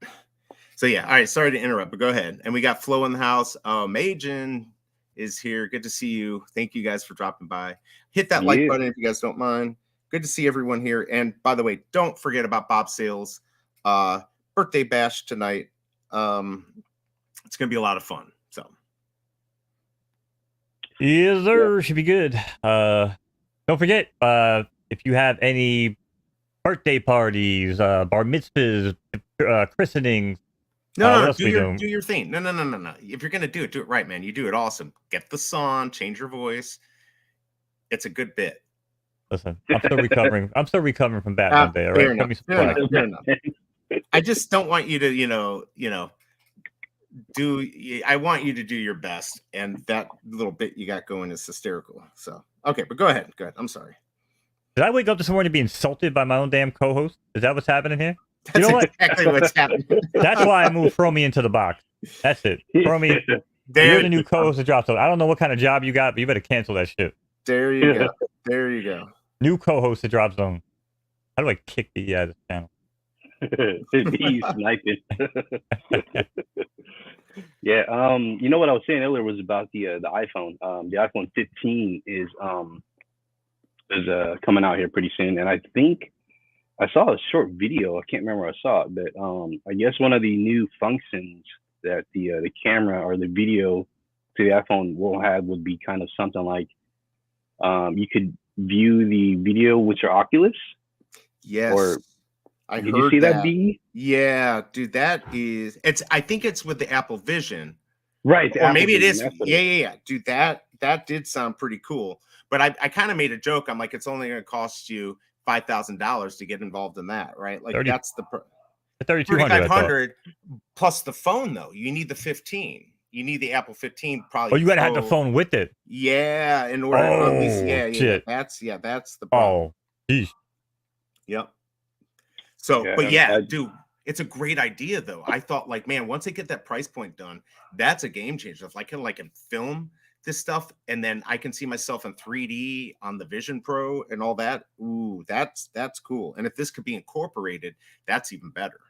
So yeah. All right. Sorry to interrupt, but go ahead. And we got Flo in the house. Majin is here. Good to see you. Thank you guys for dropping by. Hit that like button if you guys don't mind. Good to see everyone here. And by the way, don't forget about Bob Sales birthday bash tonight. It's gonna be a lot of fun. So yes, sir. Should be good. Don't forget, if you have any birthday parties, bar mitzvahs, christenings. No, do your thing. No. If you're gonna do it right, man. You do it awesome. Get the song, change your voice. It's a good bit. Listen, I'm still recovering. I'm still recovering from bad one day. All right, fair enough. I just don't want you to, I want you to do your best, and that little bit you got going is hysterical. So okay, but go ahead. I'm sorry. Did I wake up this morning to be insulted by my own damn co-host? Is that what's happening here? That's exactly what's happening. That's why I moved FROmie into the box. That's it. FROmie, you're the new co-host that dropped. I don't know what kind of job you got, but you better cancel that shit. There you go. There you go. New co-host at Drop Zone. How do I kick the this channel? He's sniping. Yeah. You know what I was saying earlier was about the iPhone. The iPhone 15 is coming out here pretty soon, and I think I saw a short video. I can't remember where I saw it, but I guess one of the new functions that the camera or the video to the iPhone will have would be kind of something like you could view the video with your Oculus. Yes. Or I did you see that, B? Yeah, dude, I think it's with the Apple Vision. Right. Or maybe it is. Yeah. Dude, that did sound pretty cool. But I kind of made a joke. I'm like, it's only going to cost you $5,000 to get involved in that, right? Like 30, that's the $3,200 plus the phone though. You need the 15. You need the Apple 15 probably. Oh, you gotta have the phone with it. Yeah, in order to at least, shit. That's the problem. Oh, geez. Yep. So, but dude, it's a great idea though. I thought like, man, once they get that price point done, that's a game changer. If I can film this stuff and then I can see myself in 3D on the Vision Pro and all that. Ooh, that's cool. And if this could be incorporated, that's even better.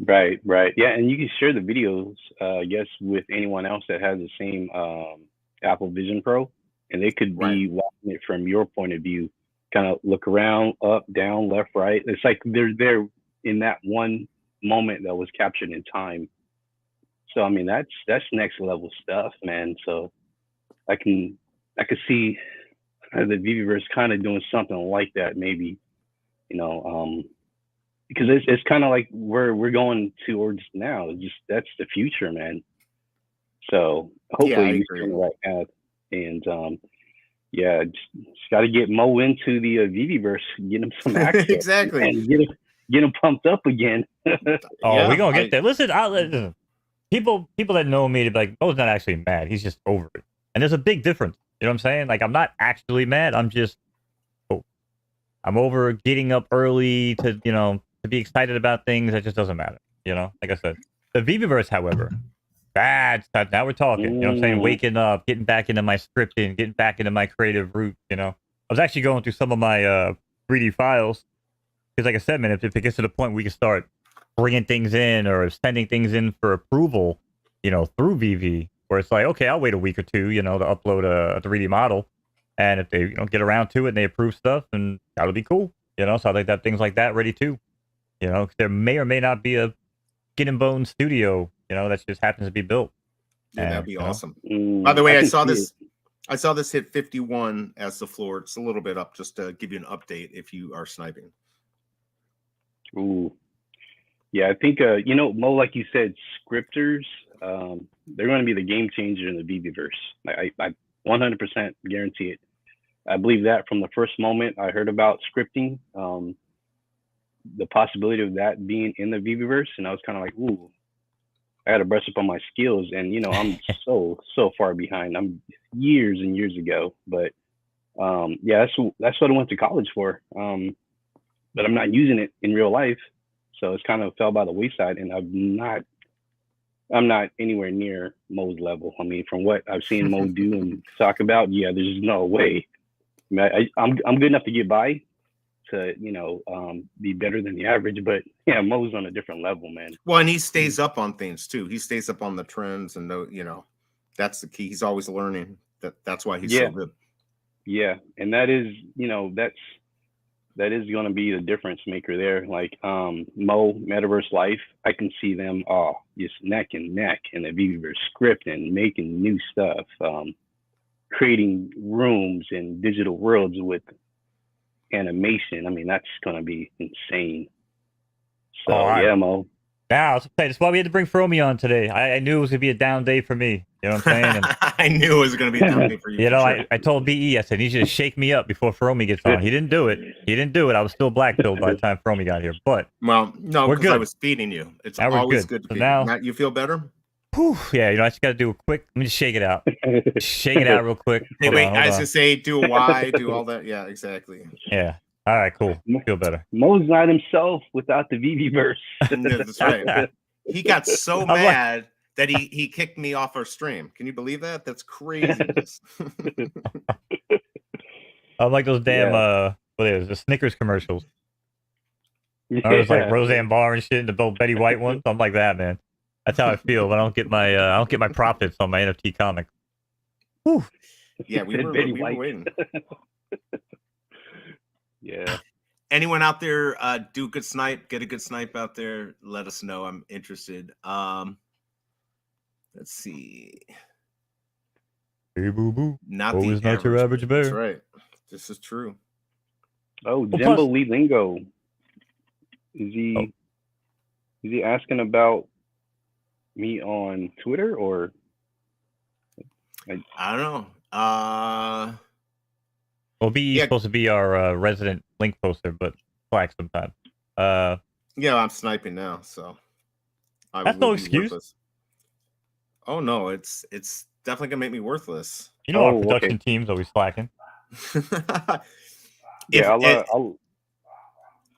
Right. Yeah, and you can share the videos, yes, with anyone else that has the same Apple Vision Pro, and they could be watching it from your point of view, kind of look around, up, down, left, right. It's like they're there in that one moment that was captured in time. So I mean, that's next level stuff, man. So I could see the Veveverse kind of doing something like that, maybe, because it's kind of like where we're going towards now. That's the future, man. So hopefully you're on the right path. And just got to get Mo into the Veveverse, get him some access, exactly, and get him pumped up again. We're gonna get there. Listen, people that know me to be like, Mo's not actually mad. He's just over it, and there's a big difference. You know what I'm saying? Like, I'm not actually mad. I'm just, I'm over getting up early to be excited about things. That just doesn't matter. Like I said, the Veveverse, however, bad stuff. Now we're talking. You know what I'm saying? Waking up, getting back into my scripting, getting back into my creative route. I was actually going through some of my 3D files because, like I said, man, if it gets to the point where we can start bringing things in or sending things in for approval, through Veve, where it's like, okay, I'll wait a week or two, to upload a 3D model, and if they get around to it and they approve stuff, and that'll be cool. So I like that things like that ready too. There may or may not be a Skin and Bone studio, that just happens to be built. Yeah, that'd be awesome. By the way, I saw this hit 51 as the floor. It's a little bit up, just to give you an update if you are sniping. Ooh. Yeah, I think, Mo, like you said, scripters, they're going to be the game changer in the Veveverse. I 100% guarantee it. I believe that from the first moment I heard about scripting. the possibility of that being in the Veveverse, and I was kind of like, ooh, I got to brush up on my skills, and I'm so far behind. I'm years and years ago, but yeah, that's what I went to college for. But I'm not using it in real life, so it's kind of fell by the wayside, and I'm not anywhere near Mo's level. I mean, from what I've seen Mo do and talk about, yeah, there's no way. I mean, I'm good enough to get by, to be better than the average, but yeah, Mo's on a different level, man. Well, and he stays up on things too. He stays up on the trends, and that's the key. He's always learning. That's why he's so good. Yeah, and that is going to be the difference maker there. Like Mo, Metaverse Life, I can see them just neck and neck in the Veveverse scripting, making new stuff, creating rooms and digital worlds with animation. I mean, that's going to be insane. So yeah, Mo. Now, that's why we had to bring FROmie on today. I knew it was going to be a down day for me. You know what I'm saying? And, I knew it was going to be a down day for you. Sure. I told BE, I said, I need you to shake me up before FROmie gets on. He didn't do it. I was still black-pilled by the time FROmie got here. But well, no, because I was feeding you. It's now always good to feed you. Now you feel better? Whew, yeah, I just got to do a quick. Let me just shake it out. Shake it out real quick. Hey, wait, I was going to say, do a Y, do all that. Yeah, exactly. Yeah. All right, cool. Feel better. Mo's not himself without the Veveverse. That's right. He got so mad that he kicked me off our stream. Can you believe that? That's crazy. I'm like those damn the Snickers commercials. I was like Roseanne Barr and shit, and the old Betty White ones. I'm like that, man. That's how I feel when I don't get my profits on my NFT comic. Whew. Yeah, we were waiting. Yeah. Anyone out there do a good snipe, get a good snipe out there, let us know. I'm interested. Let's see. Hey, boo boo. Always not your average bear. That's right. This is true. Oh, Jimbo Lee Lingo. Is he asking about me on Twitter or? I don't know. Well, BE is supposed to be our resident link poster, but Slack sometime. Yeah, I'm sniping now, so that's no excuse. Worthless. Oh no, it's definitely gonna make me worthless. Our production team's always slacking.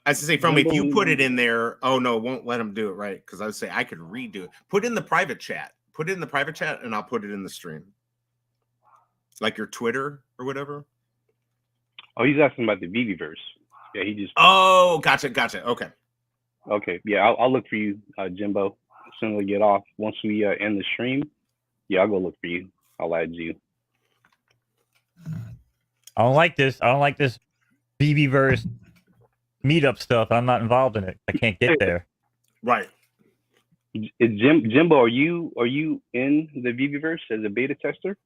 I should say, FROmie, if you put it in there, oh no, it won't let him do it, right? Because I would say I could redo it. Put it in the private chat. Put it in the private chat, and I'll put it in the stream, like your Twitter or whatever. Oh, he's asking about the Veveverse. Yeah, he just. Oh, gotcha. Okay, yeah, I'll look for you, Jimbo. As soon as we get off, once we end the stream, yeah, I'll go look for you. I'll add you. I don't like this Veveverse meetup stuff. I'm not involved in it. I can't get there. Right. Jimbo, are you in the Veveverse as a beta tester?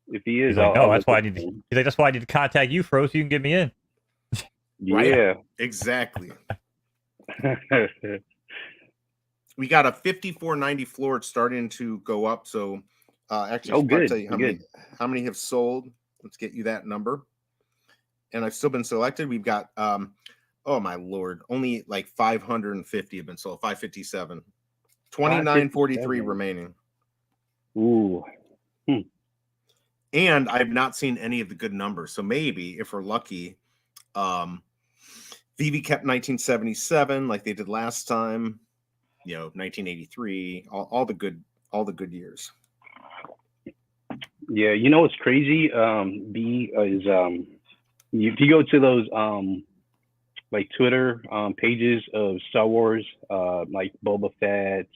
If he is, he's like, that's why I need to. He's like, that's why I need to contact you, Fro, so you can get me in. Yeah, exactly. We got a 5490 floor starting to go up. So actually, I'll tell you how many have sold. Let's get you that number. And I've still been selected. We've got oh my lord, only like 550 have been sold. 557, 2943 remaining. Ooh. And I've not seen any of the good numbers. So maybe if we're lucky, Veve kept 1977 like they did last time. 1983, all the good years. Yeah, what's crazy? Is if you go to those like Twitter pages of Star Wars, like Boba Fett,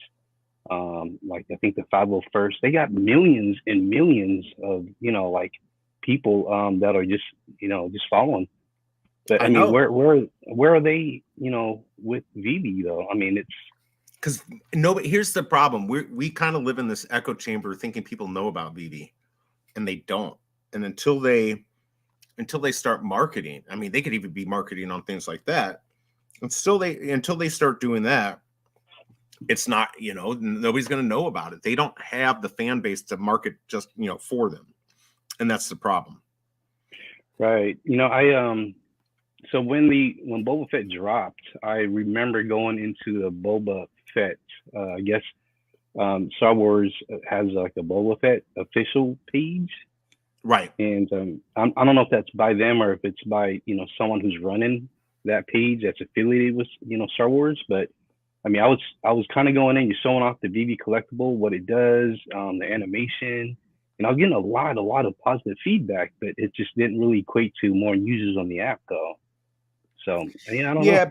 like I think the 501st, they got millions and millions of like people that are just just following. But I mean, where are they? With Veve though. I mean, it's because here's the problem. We kind of live in this echo chamber thinking people know about Veve, and they don't. And until they start marketing, I mean, they could even be marketing on things like that. Until they start doing that, it's not, nobody's going to know about it. They don't have the fan base to market just, for them. And that's the problem. Right. So when Boba Fett dropped, I remember going into the Boba Fett. I guess Star Wars has like a Boba Fett official page, Right. and I don't know if that's by them or if it's by someone who's running that page that's affiliated with Star Wars. But I mean, I was kind of going in, you're showing off the VB collectible, what it does, the animation, and I was getting a lot of positive feedback, but it just didn't really equate to more users on the app though. So I don't know. Yeah,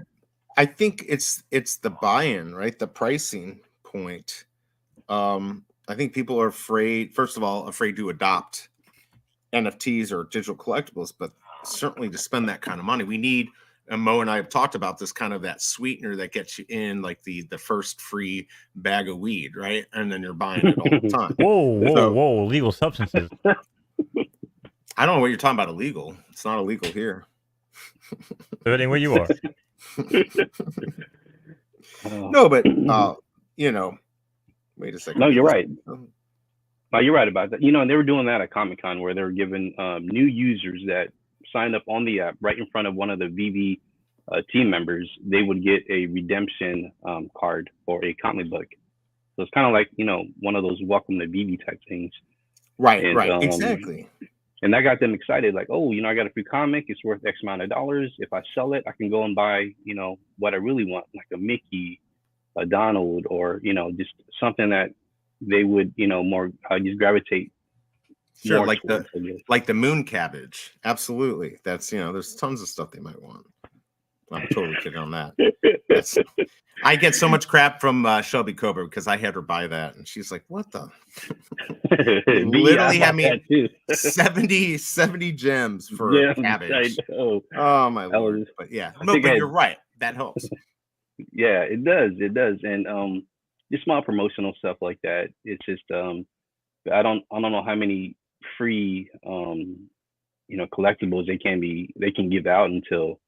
I think it's the buy-in, right? The pricing point. I think people are afraid, first of all, afraid to adopt NFTs or digital collectibles, but certainly to spend that kind of money. We need, and Mo and I have talked about this, kind of that sweetener that gets you in, like the first free bag of weed, right? And then you're buying it all the time. Whoa, illegal substances. I don't know what you're talking about illegal. It's not illegal here. Depending where you are. No, but wait a second. No, you're right. No, you're right about that. And they were doing that at Comic-Con where they were giving new users that signed up on the app right in front of one of the VV team members, they would get a redemption card for a comic book. So it's kind of like, one of those welcome to VV type things. Right, exactly. And that got them excited, like, oh, I got a free comic, it's worth X amount of dollars. If I sell it, I can go and buy, what I really want, like a Mickey, a Donald, or, just something that they would, more just gravitate. Sure, like the moon cabbage. Absolutely. That's, there's tons of stuff they might want. I'm totally kidding on that. I get so much crap from Shelby Cobra because I had her buy that, and she's like, "What the?" Literally had me 70 gems for cabbage. Oh my Lord! But yeah, but you're right. That helps. Yeah, it does. It does, and just small promotional stuff like that. It's just I don't know how many free collectibles they can give out until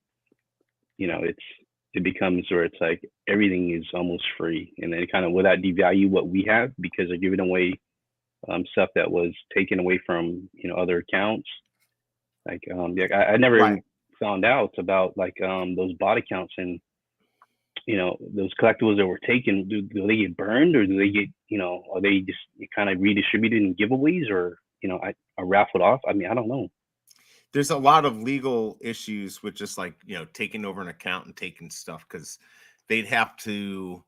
it becomes where it's like everything is almost free, and then kind of will that devalue what we have because they're giving away stuff that was taken away from other accounts. Like I never even found out about like those bot accounts and those collectibles that were taken. Do they get burned, or do they get are they just kind of redistributed in giveaways, or are raffled off? I mean, I don't know. There's a lot of legal issues with just like, taking over an account and taking stuff, because they'd have to,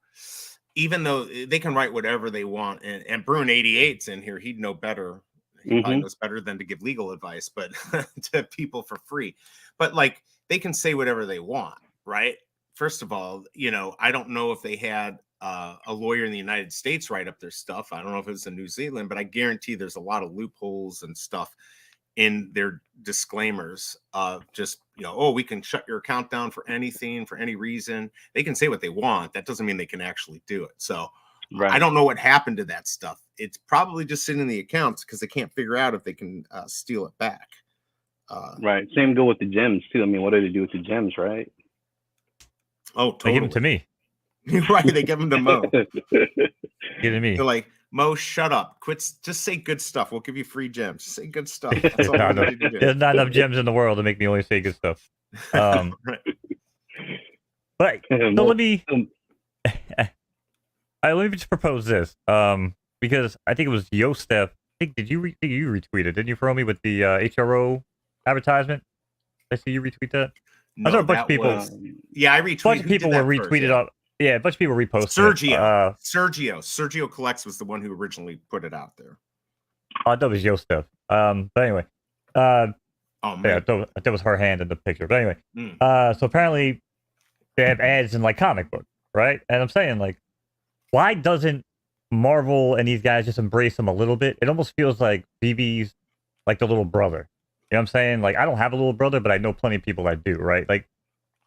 even though they can write whatever they want. And Bruin 88's in here. He'd know better. He probably knows better than to give legal advice, but to people for free. But like, they can say whatever they want, right? First of all, I don't know if they had a lawyer in the United States write up their stuff. I don't know if it was in New Zealand, but I guarantee there's a lot of loopholes and stuff in their disclaimers of just, we can shut your account down for anything, for any reason. They can say what they want. That doesn't mean they can actually do it. So I don't know what happened to that stuff. It's probably just sitting in the accounts because they can't figure out if they can steal it back. Right. Same go with the gems too. I mean, what do they do with the gems, right? Oh, totally. They give them to me. Right. They give them to Mo. Give to me. They're like, Mo, shut up. Just say good stuff. We'll give you free gems. Just say good stuff. That's all there's not enough gems in the world to make me only say good stuff. But so let me just propose this. Because I think it was Yostef. I think you retweeted, didn't you, FROmie, with the HRO advertisement? I see you retweet that. No, I saw a bunch of people. I retweeted. A bunch of people were retweeted up. Yeah, a bunch of people reposted. Sergio Collects was the one who originally put it out there. I thought it was Yostef. But anyway. Oh man. Yeah, that was her hand in the picture. But anyway. So apparently they have ads in like comic books, right? And I'm saying, like, why doesn't Marvel and these guys just embrace them a little bit? It almost feels like BB's like the little brother. You know what I'm saying? Like, I don't have a little brother, but I know plenty of people that do, right? Like,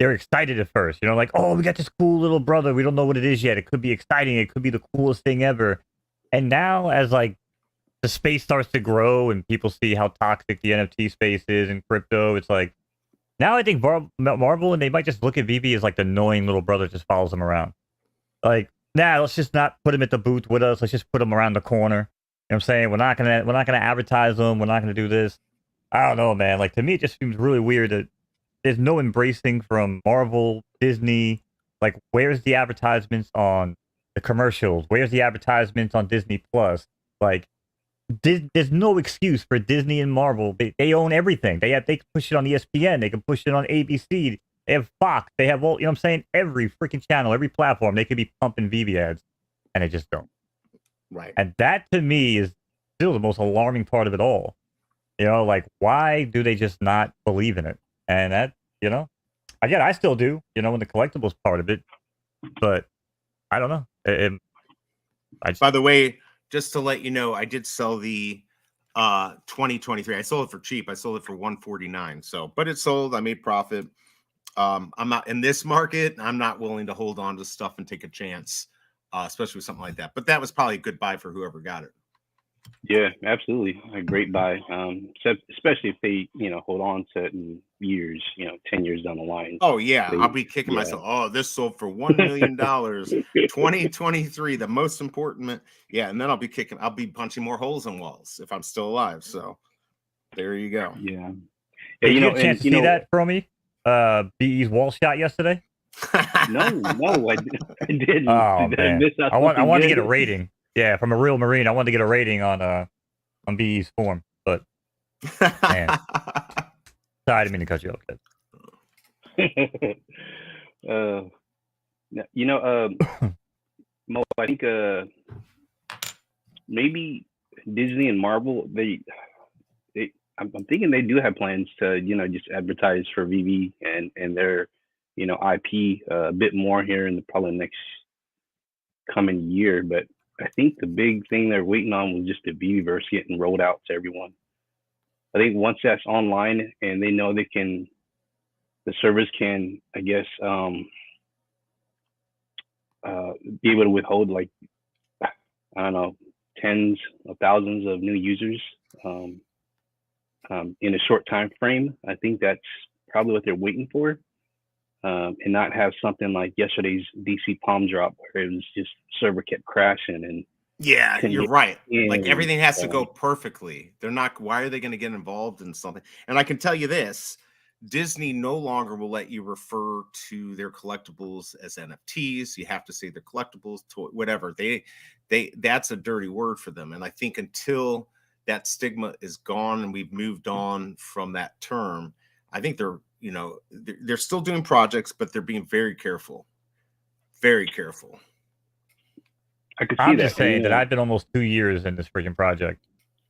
they're excited at first, like, oh, we got this cool little brother. We don't know what it is yet. It could be exciting. It could be the coolest thing ever. And now, as like the space starts to grow and people see how toxic the NFT space is and crypto, it's like, now I think Marvel, and they might just look at VB as like the annoying little brother that just follows them around. Like, let's just not put him at the booth with us. Let's just put him around the corner. You know what I'm saying? We're not gonna advertise them. We're not gonna do this. I don't know, man. Like to me, it just seems really weird that there's no embracing from Marvel, Disney. Like, where's the advertisements on the commercials? Where's the advertisements on Disney Plus? Like, there's no excuse for Disney and Marvel. They own everything. They can push it on ESPN. They can push it on ABC. They have Fox. They have all, you know what I'm saying? Every freaking channel, every platform. They could be pumping Veve ads, and they just don't. Right. And that to me is still the most alarming part of it all. You know, like, why do they just not believe in it? And that, you know, again, I still do, you know, in the collectibles part of it, but I don't know. By the way, just to let you know, I did sell the 2023. I sold it for cheap. I sold it for 149. So, but it sold. I made profit. I'm not in this market. I'm not willing to hold on to stuff and take a chance, especially with something like that. But that was probably a good buy for whoever got it. Yeah, absolutely, a great buy. Especially if they, you know, hold on to it in years, you know, 10 years down the line. Oh yeah, I'll be kicking myself. Oh, this sold for $1 million, 2023, the most important. Yeah, and then I'll be punching more holes in walls if I'm still alive. So there you go. Yeah. Did you get a chance to see that, FROmie? BE's wall shot yesterday? No, I didn't. Oh man, I want to get a rating. Yeah, from a real Marine, I wanted to get a rating on BE's form, but man, sorry, I didn't mean to cut you off, kid. You know, Mo, I think maybe Disney and Marvel, I'm thinking they do have plans to, you know, just advertise for Veve and their, you know, IP a bit more here in the probably next coming year. But I think the big thing they're waiting on was just the Veveverse getting rolled out to everyone. I think once that's online and they know the servers can, I guess, be able to withhold, like, I don't know, tens of thousands of new users in a short time frame. I think that's probably what they're waiting for, and not have something like yesterday's DC Palm drop where it was just server kept crashing. And yeah, you're right. Like everything has to go perfectly. They're not. Why are they going to get involved in something? And I can tell you this: Disney no longer will let you refer to their collectibles as NFTs. You have to say they're collectibles, to whatever. That's a dirty word for them. And I think until that stigma is gone and we've moved on from that term, I think they're still doing projects, but they're being very careful. Very careful. I'm just saying that I've been almost 2 years in this freaking project.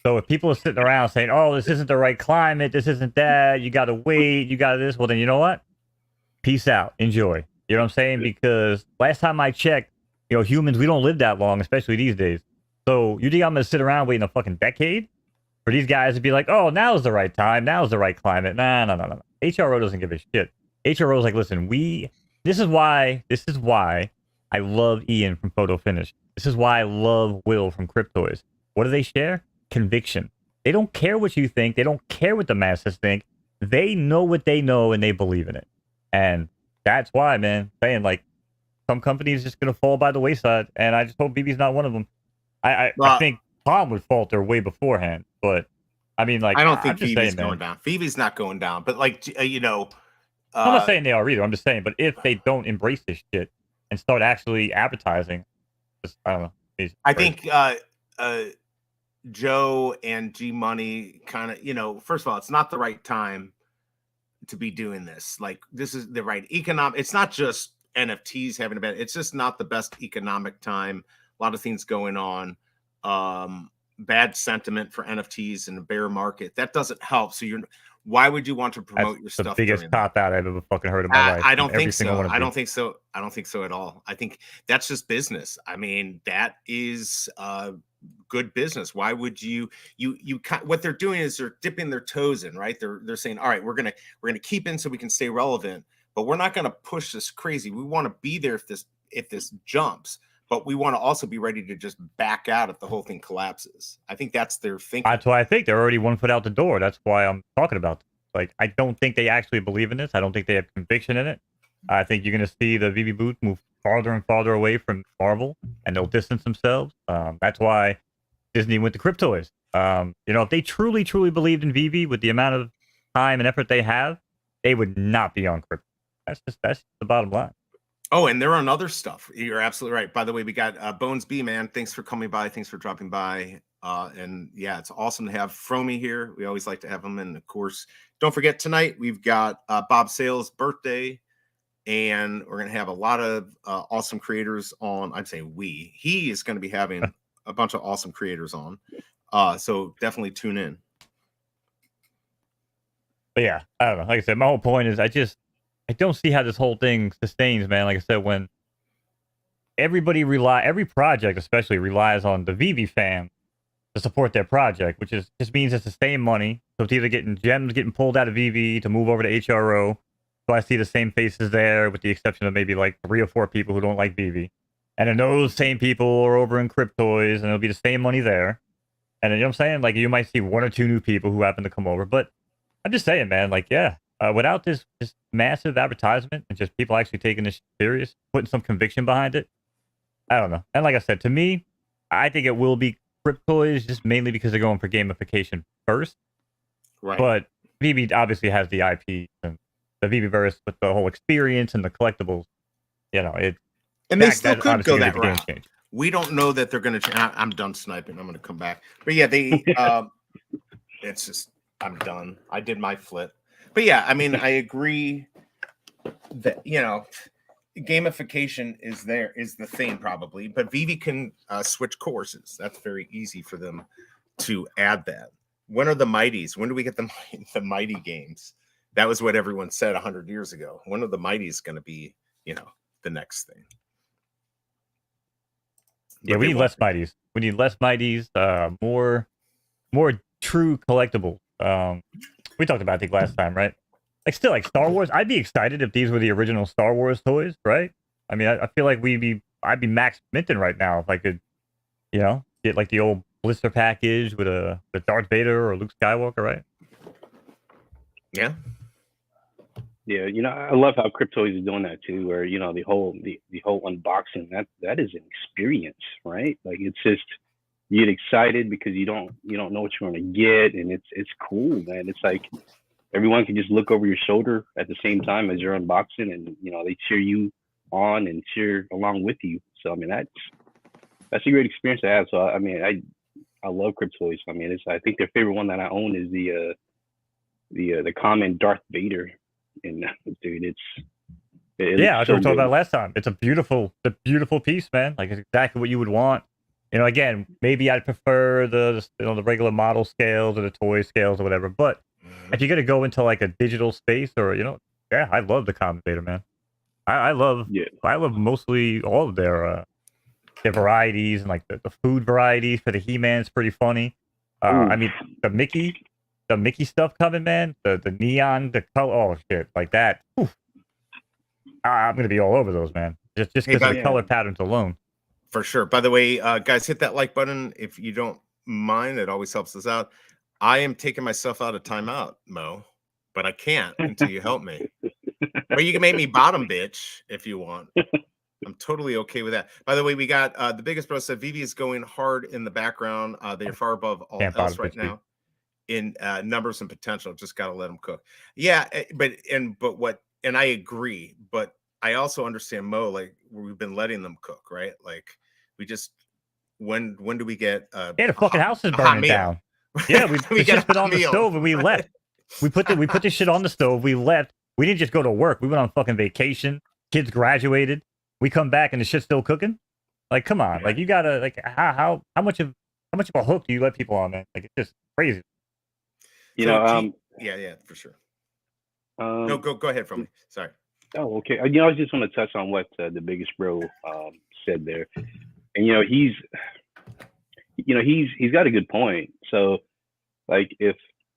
So if people are sitting around saying, oh, this isn't the right climate, this isn't that, you got to wait, you got this, well, then you know what? Peace out. Enjoy. You know what I'm saying? Because last time I checked, you know, humans, we don't live that long, especially these days. So you think I'm going to sit around waiting a fucking decade for these guys to be like, oh, now's the right time, now's the right climate? Nah. HRO doesn't give a shit. HRO is like, listen, this is why I love Ian from Photo Finish. This is why I love Will from Cryptoys. What do they share? Conviction. They don't care what you think. They don't care what the masses think. They know what they know and they believe in it. And that's why, man, saying like some companies just going to fall by the wayside. And I just hope BB's not one of them. I think Tom would falter way beforehand. But I mean, like, I don't think Veve's going down. Veve's not going down. But like, you know, I'm not saying they are either. I'm just saying, but if they don't embrace this shit and start actually advertising, I don't know. I think Joe and G Money kind of, you know, first of all, it's not the right time to be doing this. Like, this is the right economic. It's not just NFTs having a bad. It's just not the best economic time. A lot of things going on. Bad sentiment for NFTs in a bear market. That doesn't help. So why would you want to promote your stuff? The biggest cop out I've ever fucking heard in my life. I don't think so. I don't think so. I don't think so at all. I think that's just business. I mean, that is good business. Why would you what they're doing is they're dipping their toes in, right? They're saying, all right, we're gonna keep in so we can stay relevant, but we're not gonna push this crazy. We want to be there if this jumps, but we want to also be ready to just back out if the whole thing collapses. I think that's their thinking. That's why I think they're already 1 foot out the door. That's why I'm talking about this. Like, I don't think they actually believe in this. I don't think they have conviction in it. I think you're going to see the Veve booth move farther and farther away from Marvel, and they'll distance themselves. That's why Disney went to Cryptoys. If they truly, truly believed in Veve with the amount of time and effort they have, they would not be on Crypto. That's the bottom line. Oh, and they're on other stuff. You're absolutely right. By the way, we got Bonez B, man. Thanks for coming by. Thanks for dropping by. And yeah, it's awesome to have FROmie here. We always like to have him. And of course, don't forget tonight we've got Bob Sale's birthday, and we're going to have a lot of awesome creators on. I'm saying he is going to be having a bunch of awesome creators on. So definitely tune in. But yeah, I don't know. Like I said, my whole point is I don't see how this whole thing sustains, man. Like I said, when every project especially relies on the Veve fam to support their project, which just means it's the same money. So it's either gems getting pulled out of Veve to move over to HRO. So I see the same faces there, with the exception of maybe like 3 or 4 people who don't like Veve. And then those same people are over in Cryptoys, and it'll be the same money there. And then, you know what I'm saying? Like, you might see 1 or 2 new people who happen to come over. But I'm just saying, man, like, yeah, without this massive advertisement and just people actually taking this serious, putting some conviction behind it, I don't know. And like I said, to me, I think it will be Cryptoys, just mainly because they're going for gamification first. Right. But Veve obviously has the IP and the Veveverse with the whole experience and the collectibles. You know, and they still could go that route. We don't know that they're going to. I'm done sniping. I'm going to come back. But yeah, they. It's just I'm done. I did my flip. But yeah, I mean, I agree that gamification is the thing probably. But Veve can switch courses. That's very easy for them to add that. When are the Mighties? When do we get the Mighty games? That was what everyone said 100 years ago. When are the Mighties going to be? The next thing. Yeah, we need less Mighties. We need less Mighties, more true collectibles. We talked about, I think, last time, right? Like, still, like Star Wars, I'd be excited if these were the original Star Wars toys, right? I mean, I feel like I'd be max minting right now if I could, get like the old blister package with a Darth Vader or Luke Skywalker, right? Yeah. Yeah, I love how Cryptoys is doing that too, where the whole unboxing, that is an experience, right? Like, it's just, you get excited because you don't know what you're gonna get, and it's cool, man. It's like everyone can just look over your shoulder at the same time as you're unboxing, and they cheer you on and cheer along with you. So I mean, that's a great experience to have. So I mean, I love Cryptoys. I mean, I think their favorite one that I own is the common Darth Vader. And dude, I was talking about last time. It's a beautiful piece, man. Like, it's exactly what you would want. Again, maybe I'd prefer the regular model scales or the toy scales or whatever. But if you're gonna go into like a digital space, or I love the common Vader, man. I love mostly all of their varieties, and like the food varieties for the He-Man's pretty funny. I mean, the Mickey stuff coming, man. The neon, the color, oh shit, like that. Oof. I'm gonna be all over those, man. Just because of the color patterns alone. For sure. By the way, guys, hit that like button if you don't mind. It always helps us out. I am taking myself out of timeout, Mo, but I can't until you help me. Or you can make me bottom bitch if you want. I'm totally okay with that. By the way, we got the biggest bro said Veve is going hard in the background. They are far above all else right now. In numbers and potential, just got to let them cook. Yeah, but I agree, but I also understand, Mo, like, we've been letting them cook, right? Like, we just when do we get the fucking house is burning down. Yeah, we just put on the stove and we left. We put this shit on the stove, we left. We didn't just go to work. We went on fucking vacation. Kids graduated. We come back and the shit's still cooking. Like, come on. Like, you gotta, like, how much of a hook do you let people on, man? Like, it's just crazy. Yeah, for sure. No, go ahead, FROmie. Sorry. Oh, okay. I just want to touch on what the biggest bro said there, and he's got a good point. So, like, if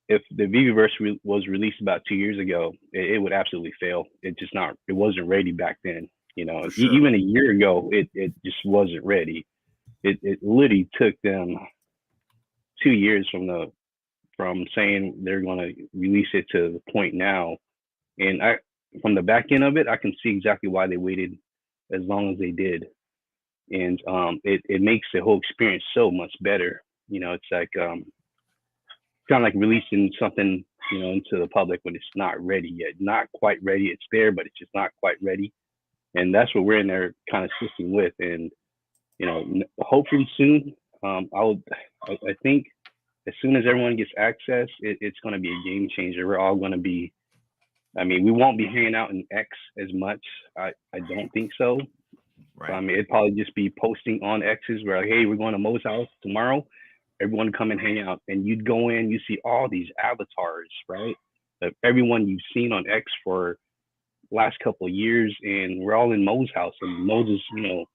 the Veveverse was released about 2 years ago, it would absolutely fail. It wasn't ready back then. Sure. Even a year ago, it just wasn't ready. It literally took them 2 years from saying they're going to release it to the point now. And from the back end of it, I can see exactly why they waited as long as they did. And it makes the whole experience so much better it's like kind of like releasing something, into the public when it's not ready yet, not quite ready. It's there, but it's just not quite ready. And that's what we're in there kind of assisting with. And, hopefully soon, I think as soon as everyone gets access, it's going to be a game changer. We're all going to be, we won't be hanging out in X as much. I don't think so. Right. It'd probably just be posting on X's where, like, hey, we're going to Mo's house tomorrow. Everyone come and hang out. And you'd go in, you see all these avatars, right? Of everyone you've seen on X for last couple of years. And we're all in Mo's house. And Mo's is, the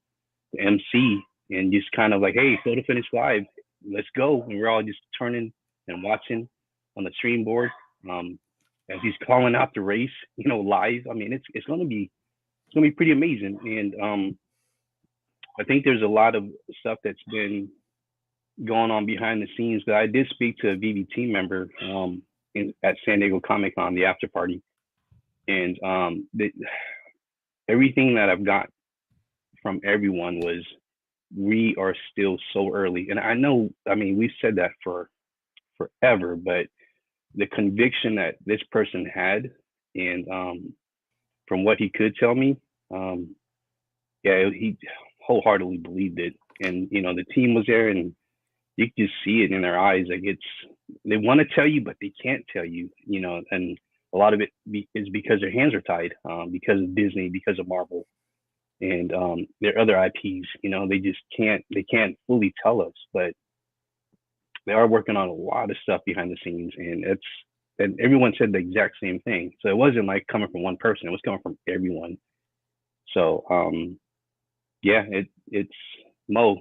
MC. And just kind of like, hey, photo finish live. Let's go. And we're all just turning and watching on the stream board as he's calling out the race, live. It's going to be pretty amazing. And I think there's a lot of stuff that's been going on behind the scenes. But I did speak to a Veve team member at San Diego Comic Con, the after party, and everything that I've got from everyone was, we are still so early. And I know, we've said that for forever, but the conviction that this person had, and from what he could tell me, he wholeheartely believed it. And the team was there, and you could just see it in their eyes. Like, they want to tell you, but they can't tell you. And a lot of it is because their hands are tied, because of Disney, because of Marvel, and their other IPs. They just can't fully tell us, but they are working on a lot of stuff behind the scenes, and everyone said the exact same thing. So it wasn't like coming from one person; it was coming from everyone. So it's Mo.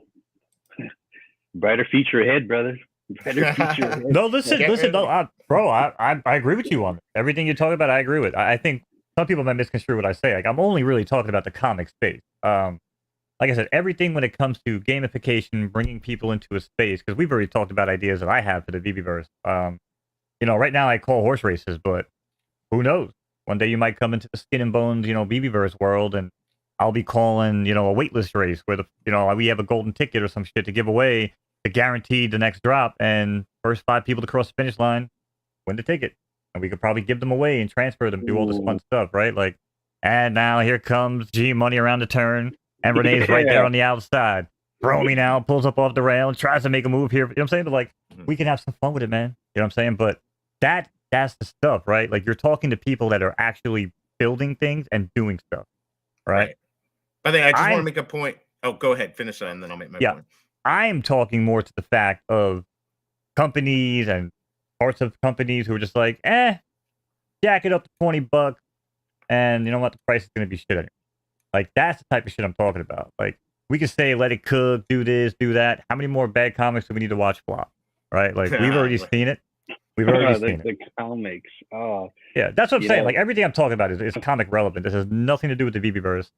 Brighter future ahead, brother. Brighter future ahead. No, listen, no, bro, I agree with you on everything you're talking about. I agree with. I think some people might misconstrue what I say. Like, I'm only really talking about the comic space. Like I said, everything when it comes to gamification, bringing people into a space, because we've already talked about ideas that I have for the Veveverse. Right now I call horse races, but who knows? One day you might come into the skin and bones, Veveverse world, and I'll be calling, a waitlist race where we have a golden ticket or some shit to give away to guarantee the next drop, and first 5 people to cross the finish line win the ticket. And we could probably give them away and transfer them, do all this fun stuff, right? Like, and now here comes G Money around the turn, and Renee's right there on the outside. FROmie now pulls up off the rail and tries to make a move here. You know what I'm saying? But like, we can have some fun with it, man. You know what I'm saying? But that's the stuff, right? Like, you're talking to people that are actually building things and doing stuff, right? I think I just want to make a point. Oh, go ahead, finish that, and then I'll make my point. I'm talking more to the fact of companies and parts of companies who are just like, jack it up to $20, and you know what, the price is going to be shit anyway. Like, that's the type of shit I'm talking about. Like, we can say, let it cook, do this, do that. How many more bad comics do we need to watch flop? Right? Like, we've already seen it. We've already seen it. The comics. Oh. Yeah, that's what I'm saying. Like, everything I'm talking about is comic relevant. This has nothing to do with the Veveverse.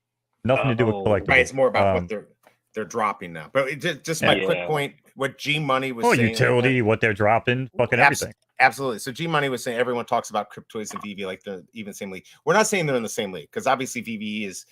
Nothing to do with collectibles. Right, it's more about what they're dropping now. But just my quick point, what G Money was saying. Utility, what they're dropping, fucking everything. Absolutely. So G Money was saying everyone talks about Cryptoids and Veve like they're even same league. We're not saying they're in the same league, because obviously Veve has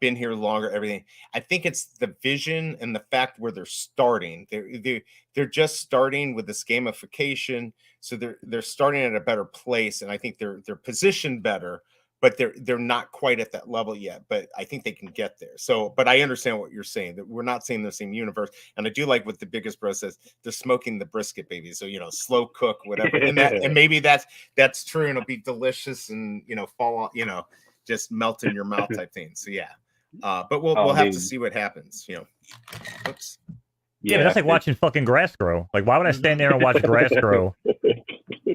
been here longer, everything. I think it's the vision and the fact where they're starting. They're just starting with this gamification. So they're starting at a better place, and I think they're positioned better. But they're not quite at that level yet, but I think they can get there. So, but I understand what you're saying, that we're not saying the same universe. And I do like what the biggest bro says, they're smoking the brisket, baby. So, slow cook, whatever. And maybe that's true, and it'll be delicious and, fall on, just melt in your mouth type thing. So yeah. But we'll have to see what happens, Oops. Yeah, but that's like watching fucking grass grow. Like, why would I stand there and watch grass grow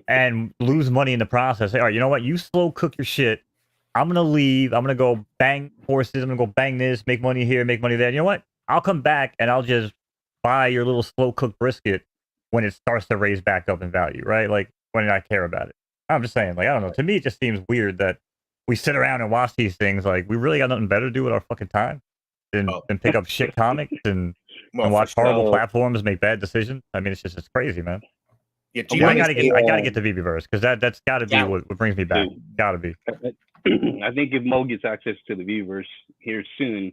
and lose money in the process? Say, all right, you know what? You slow cook your shit. I'm going to leave. I'm going to go bang horses. I'm going to go bang this, make money here, make money there. You know what? I'll come back and I'll just buy your little slow cooked brisket when it starts to raise back up in value, right? Like, when I care about it. I'm just saying, like, I don't know. To me, it just seems weird that we sit around and watch these things. Like, we really got nothing better to do with our fucking time than pick up shit comics and watch horrible platforms make bad decisions. I mean, it's crazy, man. Yeah, I gotta get the Veveverse, because that's gotta be what brings me back. Gotta be. I think if Mo gets access to the Veveverse here soon,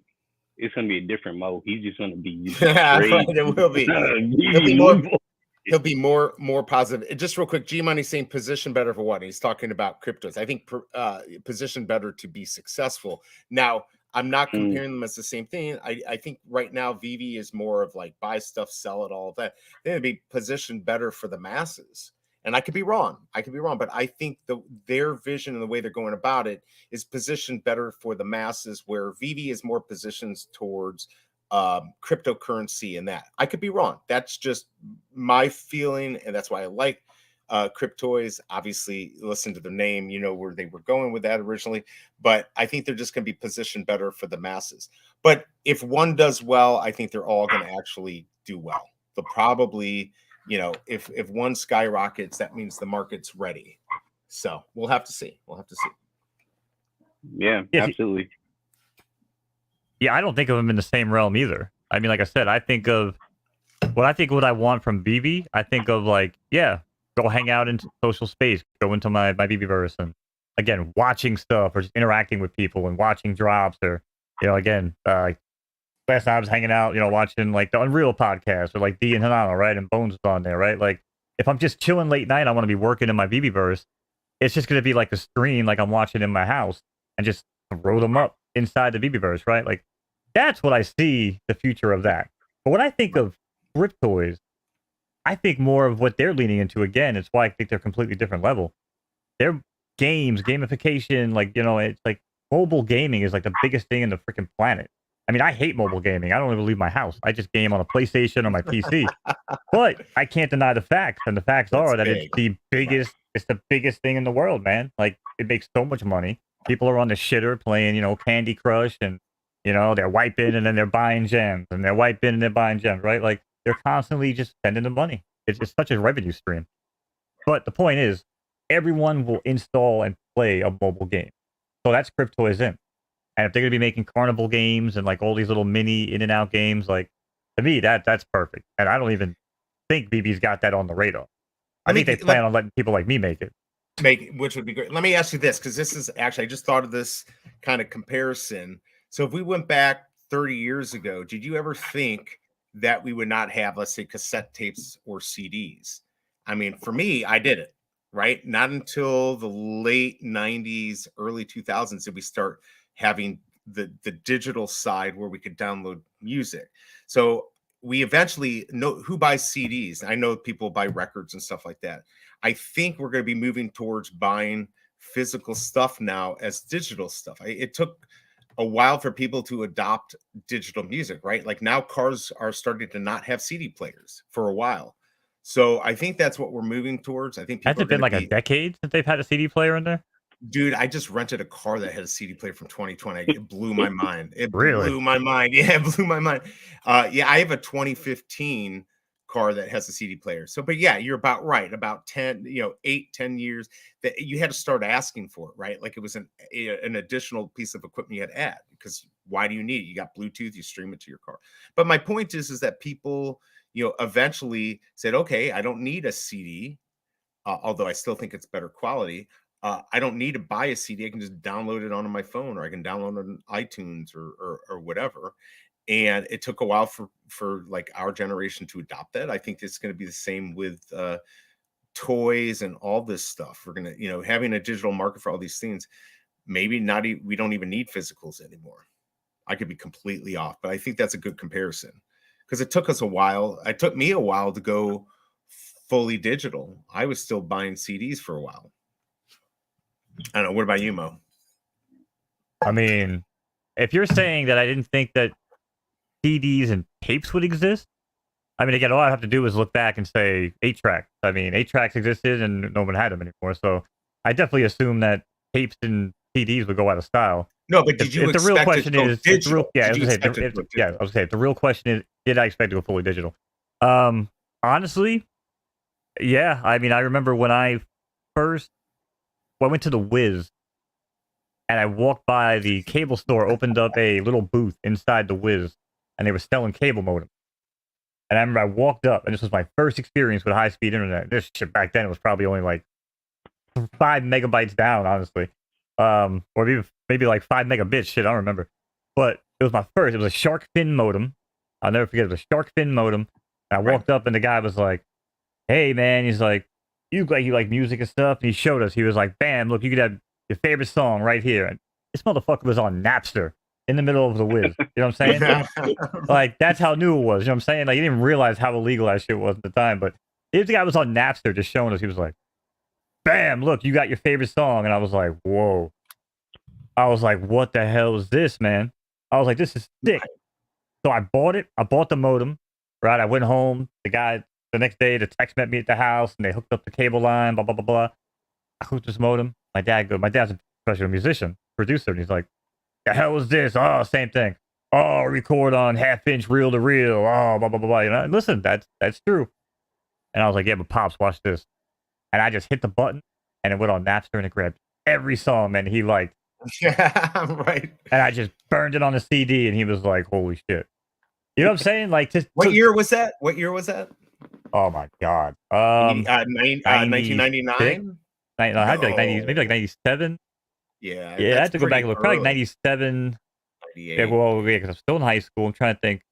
it's gonna be a different mode. He's just gonna be Right, straight. it will be. He'll be more positive. Just real quick, G Money saying position better for what? He's talking about cryptos. I think position better to be successful. Now, I'm not comparing them as the same thing. I think right now Veve is more of like buy stuff, sell it, all of that. They're gonna be positioned better for the masses. And I could be wrong. But I think their vision and the way they're going about it is positioned better for the masses, where Veve is more positioned towards cryptocurrency and that. I could be wrong. That's just my feeling, and that's why I like Cryptoys. Obviously, listen to the name, you know where they were going with that originally, but I think they're just going to be positioned better for the masses. But if one does well, I think they're all going to actually do well. They'll probably, you know, if one skyrockets, that means the market's ready. So we'll have to see. Yeah, absolutely. Yeah, I don't think of them in the same realm either. I mean, like I said, I think of what I want from Veve. I think of like, yeah, go hang out in social space, go into my Veveverse, and again, watching stuff or just interacting with people and watching drops, or you know, again, last night I was hanging out, you know, watching like the Unreal podcast or like D and Hanano, right, and Bonez was on there, right. Like if I'm just chilling late night, I want to be working in my Veveverse. It's just gonna be like a stream, like I'm watching in my house, and just throw them up inside the Veveverse, right? Like that's what I see the future of that. But when I think of Cryptoys, I think more of what they're leaning into. Again, it's why I think they're completely different level. Their games, gamification, like, you know, it's like mobile gaming is like the biggest thing in the freaking planet. I mean, I hate mobile gaming. I don't even leave my house. I just game on a PlayStation or my PC. But I can't deny the facts, and the facts are that it's the biggest thing in the world, man. Like it makes so much money. People are on the shitter playing, you know, Candy Crush, and you know, they're wiping and then they're buying gems, and they're wiping and they're buying gems, right? Like they're constantly just spending the money. It's such a revenue stream. But the point is, everyone will install and play a mobile game. So that's Cryptoys in. And if they're gonna be making carnival games and like all these little mini in and out games, like to me, that's perfect. And I don't even think BB's got that on the radar. I think they plan on letting people like me make it. Which would be great. Let me ask you this, because this is actually, I just thought of this kind of comparison. So if we went back 30 years ago, did you ever think that we would not have, let's say, cassette tapes or CDs? I mean, for me, I did it, right? Not until the late 90s, early 2000s did we start having the digital side where we could download music. So we eventually know who buys CDs. I know people buy records and stuff like that. I think we're going to be moving towards buying physical stuff now as digital stuff. It took a while for people to adopt digital music, right? Like now cars are starting to not have CD players for a while. So I think that's what we're moving towards. I think people has it been like a decade since they've had a CD player in there? Dude, I just rented a car that had a CD player from 2020. It blew my mind. It Really? blew my mind. Yeah, it blew my mind. Yeah, I have a 2015 car that has a CD player. So, but yeah, you're about right. About 10, 8-10 years that you had to start asking for it, right? Like it was an additional piece of equipment you had to add, because why do you need it? You got Bluetooth, you stream it to your car. But my point is that people, eventually said, okay, I don't need a CD, although I still think it's better quality. I don't need to buy a CD. I can just download it onto my phone, or I can download it on iTunes or whatever. And it took a while for like our generation to adopt that. I think it's going to be the same with toys and all this stuff. We're going to, having a digital market for all these things. Maybe not. We don't even need physicals anymore. I could be completely off, but I think that's a good comparison, because it took us a while. It took me a while to go fully digital. I was still buying CDs for a while. I don't know. What about you, Mo? I mean, if you're saying that I didn't think that CDs and tapes would exist, I mean, again, all I have to do is look back and say 8-track. I mean, 8-tracks existed and no one had them anymore. So I definitely assume that tapes and CDs would go out of style. No, but did you expect the real question it to go is, digital? I was gonna say, the real question is, did I expect to go fully digital? Honestly, yeah. I mean, I remember when I went to the Wiz, and I walked by the cable store, opened up a little booth inside the Wiz, and they were selling cable modem. And I remember I walked up, and this was my first experience with high-speed internet. This shit back then, it was probably only like 5 megabytes down, honestly. Or maybe like 5 megabits, shit, I don't remember. But It was my first. It was a shark fin modem. I'll never forget. It was a shark fin modem. And I walked up and the guy was like, "Hey man," he's like, "You like music and stuff." And he showed us. He was like, "Bam, look, you could have your favorite song right here." And this motherfucker was on Napster in the middle of the whiz. You know what I'm saying? Like that's how new it was. You know what I'm saying? Like you didn't realize how illegal that shit was at the time. But if the guy was on Napster just showing us, he was like, "Bam, look, you got your favorite song." And I was like, "Whoa." I was like, "What the hell is this, man?" I was like, "This is sick." So I bought it. I bought the modem. Right. I went home. The next day, the text met me at the house and they hooked up the cable line, blah, blah, blah, blah. I hooked this modem. My dad's a professional musician, producer. And he's like, "The hell is this?" "Oh, same thing." "Oh, record on 1/2 inch reel to reel." "Oh, blah, blah, blah, blah." You know, listen, that's true. And I was like, "Yeah, but Pops, watch this." And I just hit the button and it went on Napster and it grabbed every song and he liked. Yeah, right. And I just burned it on a CD and he was like, "Holy shit." You know what I'm saying? Like, what year was that? Oh my god. 1999. I had to be like 90, maybe like 97. Yeah, Yeah, I had to go back and look. Probably like 97. Yeah, well, yeah, because I'm still in high school. I'm trying to think.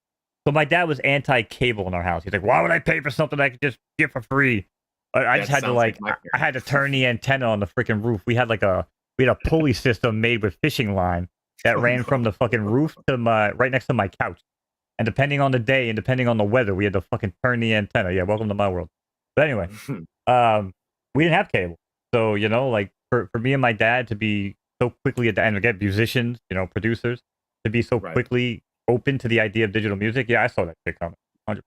So my dad was anti-cable in our house. He's like, "Why would I pay for something I could just get for free?" I just had to I had to turn the antenna on the freaking roof. We had a pulley system made with fishing line that ran from the fucking roof to right next to my couch. And depending on the day and depending on the weather, we had to fucking turn the antenna. Yeah, welcome to my world. But anyway, we didn't have cable. So, you know, like for me and my dad to be so quickly at the end, again, musicians, you know, producers, to be so quickly open to the idea of digital music. Yeah, I saw that shit coming 100%.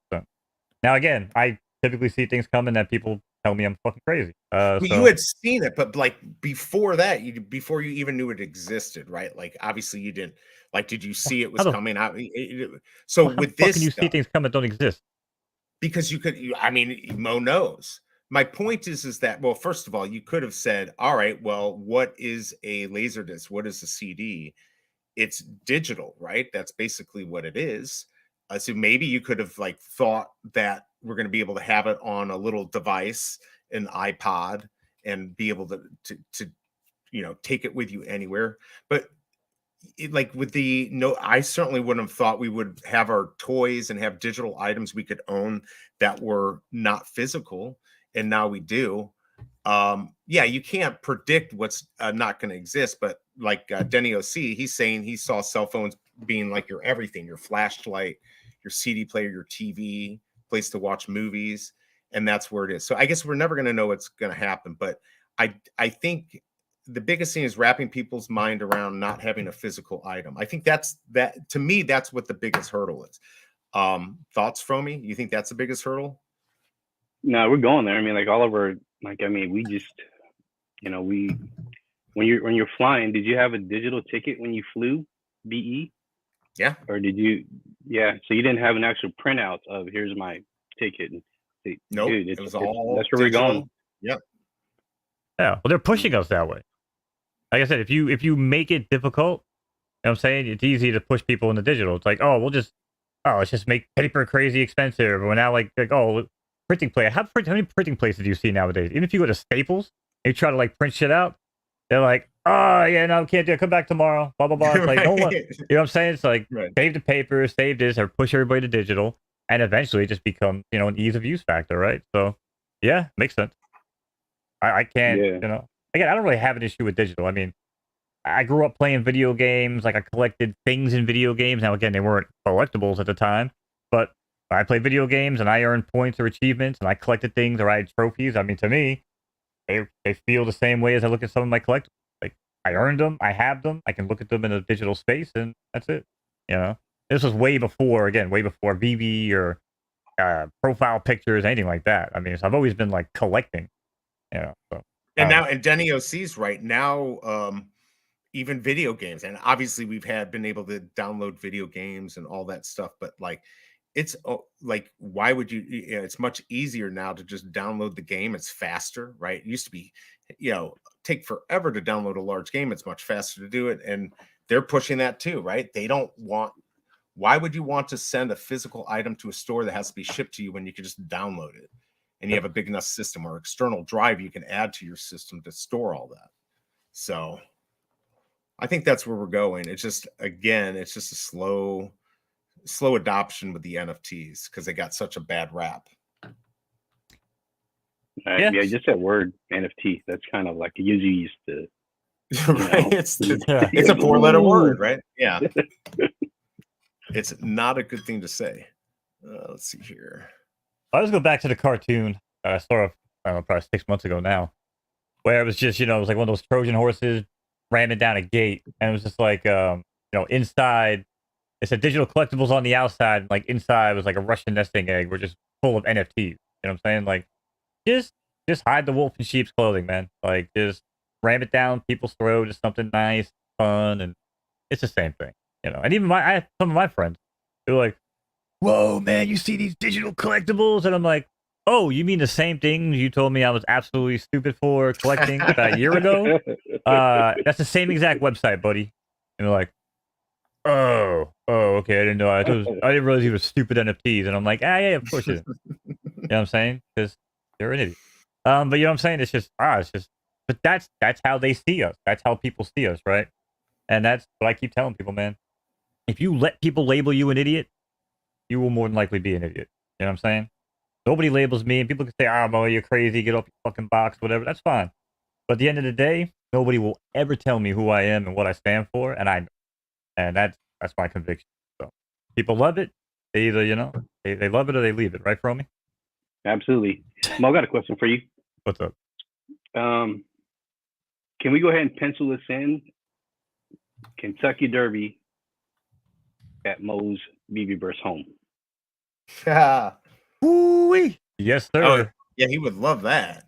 Now, again, I typically see things coming that people tell me I'm fucking crazy. So, you had seen it, but like before that, before you even knew it existed, right? Like obviously you didn't. Like, did you see it was coming out? So with this, can you see things coming that don't exist? Because I mean, Mo knows. My point is that, well, first of all, you could have said, all right, well, what is a Laserdisc? What is a CD? It's digital, right? That's basically what it is. So maybe you could have like thought that we're going to be able to have it on a little device, an iPod, and be able to you know, take it with you anywhere. But like with I certainly wouldn't have thought we would have our toys and have digital items we could own that were not physical, and now we do. Yeah, you can't predict what's not going to exist, but like Denny OC, he's saying he saw cell phones being like your everything, your flashlight, your CD player, your TV, place to watch movies, and that's where it is. So I guess we're never going to know what's going to happen, but I think the biggest thing is wrapping people's mind around not having a physical item. I think that to me, that's what the biggest hurdle is. Thoughts, FROmie? You think that's the biggest hurdle? No, we're going there. I mean, like all of our, like, I mean, we just, you know, when you're flying, did you have a digital ticket when you flew BE? Yeah. Or did you? Yeah. So you didn't have an actual printout of here's my ticket. Nope. Dude, it was all that's where digital. We're going. Yep. Yeah. Well, they're pushing us that way. Like I said, if you make it difficult, you know what I'm saying, it's easy to push people into digital. It's like, let's just make paper crazy expensive. Or now like printing plate. How many printing plates do you see nowadays? Even if you go to Staples and you try to like print shit out, they're like, "Oh yeah, no, can't do it. Come back tomorrow." Blah blah blah. It's like, you know what I'm saying? It's like save the paper, save this, or push everybody to digital, and eventually it just becomes, you know, an ease of use factor, right? So yeah, makes sense. I can't, you know. Again, I don't really have an issue with digital. I mean, I grew up playing video games. Like I collected things in video games. Now, again, they weren't collectibles at the time, but I played video games and I earned points or achievements and I collected things or I had trophies. I mean, to me, they feel the same way as I look at some of my collectibles. Like I earned them, I have them, I can look at them in a digital space, and that's it. You know, this was way before Veve or profile pictures, anything like that. I mean, so I've always been like collecting. You know, so. And now, and Denny OC's right now, even video games, and obviously we've been able to download video games and all that stuff, but like it's like, why would you, it's much easier now to just download the game. It's faster, right? It used to be, you know, take forever to download a large game. It's much faster to do it, and they're pushing that too, right? They don't want, why would you want to send a physical item to a store that has to be shipped to you when you can just download it? And you have a big enough system or external drive you can add to your system to store all that. So I think that's where we're going. It's just it's just a slow adoption with the NFTs because they got such a bad rap. Yeah, just that word NFT. That's kind of like usually used to. Right? It's a 4-letter word, right? Yeah. It's not a good thing to say. Let's see here. I'll just go back to the cartoon I saw, I don't know, probably 6 months ago now, where it was just, it was like one of those Trojan horses ramming down a gate, and it was just like, inside, it said digital collectibles on the outside, like inside was like a Russian nesting egg, we're just full of NFTs. You know what I'm saying? Like, just hide the wolf in sheep's clothing, man. Like, just ram it down people's throat, just something nice, fun, and it's the same thing, And even I have some of my friends who are like, "Whoa, man, you see these digital collectibles?" And I'm like, "Oh, you mean the same thing you told me I was absolutely stupid for collecting about a year ago? That's the same exact website, buddy." And they're like, "Oh, okay, I didn't know. I didn't realize you were stupid NFTs." And I'm like, "Ah, yeah, of course you didn't." You know what I'm saying? Because you're an idiot. But you know what I'm saying? It's just, but that's how they see us. That's how people see us, right? And that's what I keep telling people, man. If you let people label you an idiot, you will more than likely be an idiot. You know what I'm saying? Nobody labels me, and people can say, "Oh, Mo, you're crazy. Get off your fucking box," whatever. That's fine. But at the end of the day, nobody will ever tell me who I am and what I stand for, and that's my conviction. So people love it. They either, they love it or they leave it. Right, FROmie? Absolutely. Mo, I got a question for you. What's up? Can we go ahead and pencil this in? Kentucky Derby at Mo's Veveverse home. Yeah. Ooh-wee. Yes, sir. Oh, yeah, he would love that.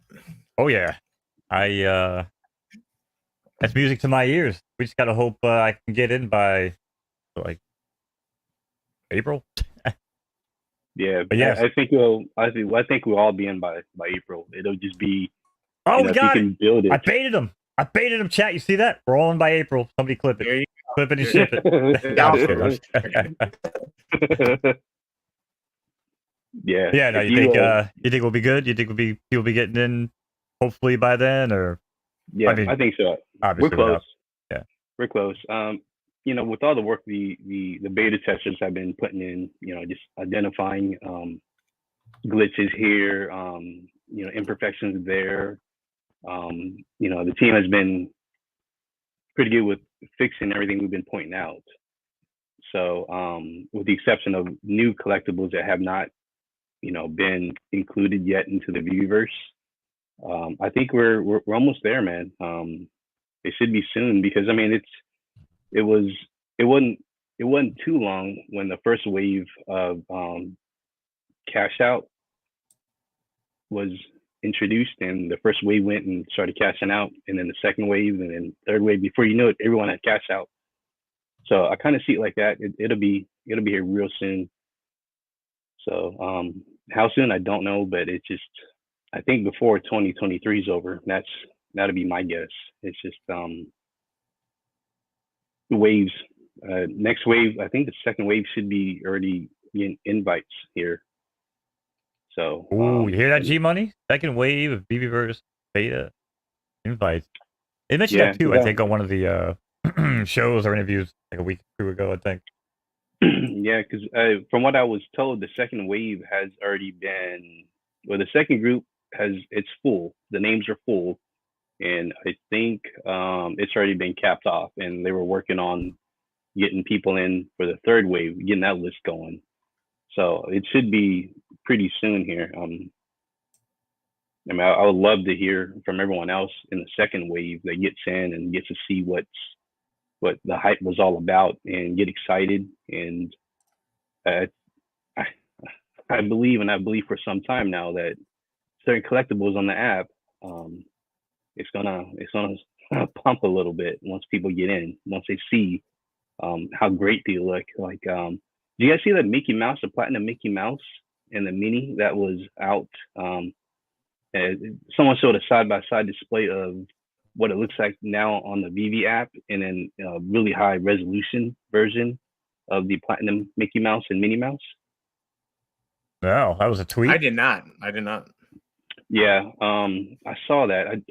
Oh yeah. That's music to my ears. We just gotta hope I can get in by like April. Yeah, but yes. I think we'll all be in by April. It'll just be. Oh, we got it. Can build it. I baited him, chat. You see that? We're all in by April. Somebody clip it. Clip it and ship it. Yeah. Yeah. No, you think we'll be good? You think we'll be getting in hopefully by then, or? Yeah, I think so. We're close. Yeah, we're close. With all the work the beta testers have been putting in, just identifying glitches here, imperfections there. The team has been pretty good with fixing everything we've been pointing out. So, with the exception of new collectibles that have not, been included yet into the Veveverse, I think we're almost there, man. It should be soon because it wasn't too long when the first wave of cash out was introduced, and the first wave went and started cashing out, and then the second wave, and then third wave. Before you know it, everyone had cash out. So I kind of see it like that. It'll be here real soon. So how soon I don't know, but it's just I think before 2023 is over. That'll be my guess. It's just waves. Next wave, I think the second wave should be already in invites here. So, you hear that, G Money? Second wave of Veveverse beta invites. They mentioned that too, I think, on one of the shows or interviews like a week or two ago, I think. Yeah, because from what I was told, the second wave has already been. Well, the second group it's full. The names are full, and I think it's already been capped off, and they were working on getting people in for the third wave, getting that list going. So it should be pretty soon here. I would love to hear from everyone else in the second wave that gets in and gets to see what the hype was all about and get excited. And I believe for some time now that certain collectibles on the app, it's gonna pump a little bit once people get in, once they see how great they look. Like, do you guys see that Mickey Mouse, the platinum Mickey Mouse and the mini that was out? Someone showed a side-by-side display of what it looks like now on the Veve app, and then a really high resolution version of the platinum Mickey Mouse and Minnie Mouse. No, that was a tweet. I did not. Yeah, I saw that.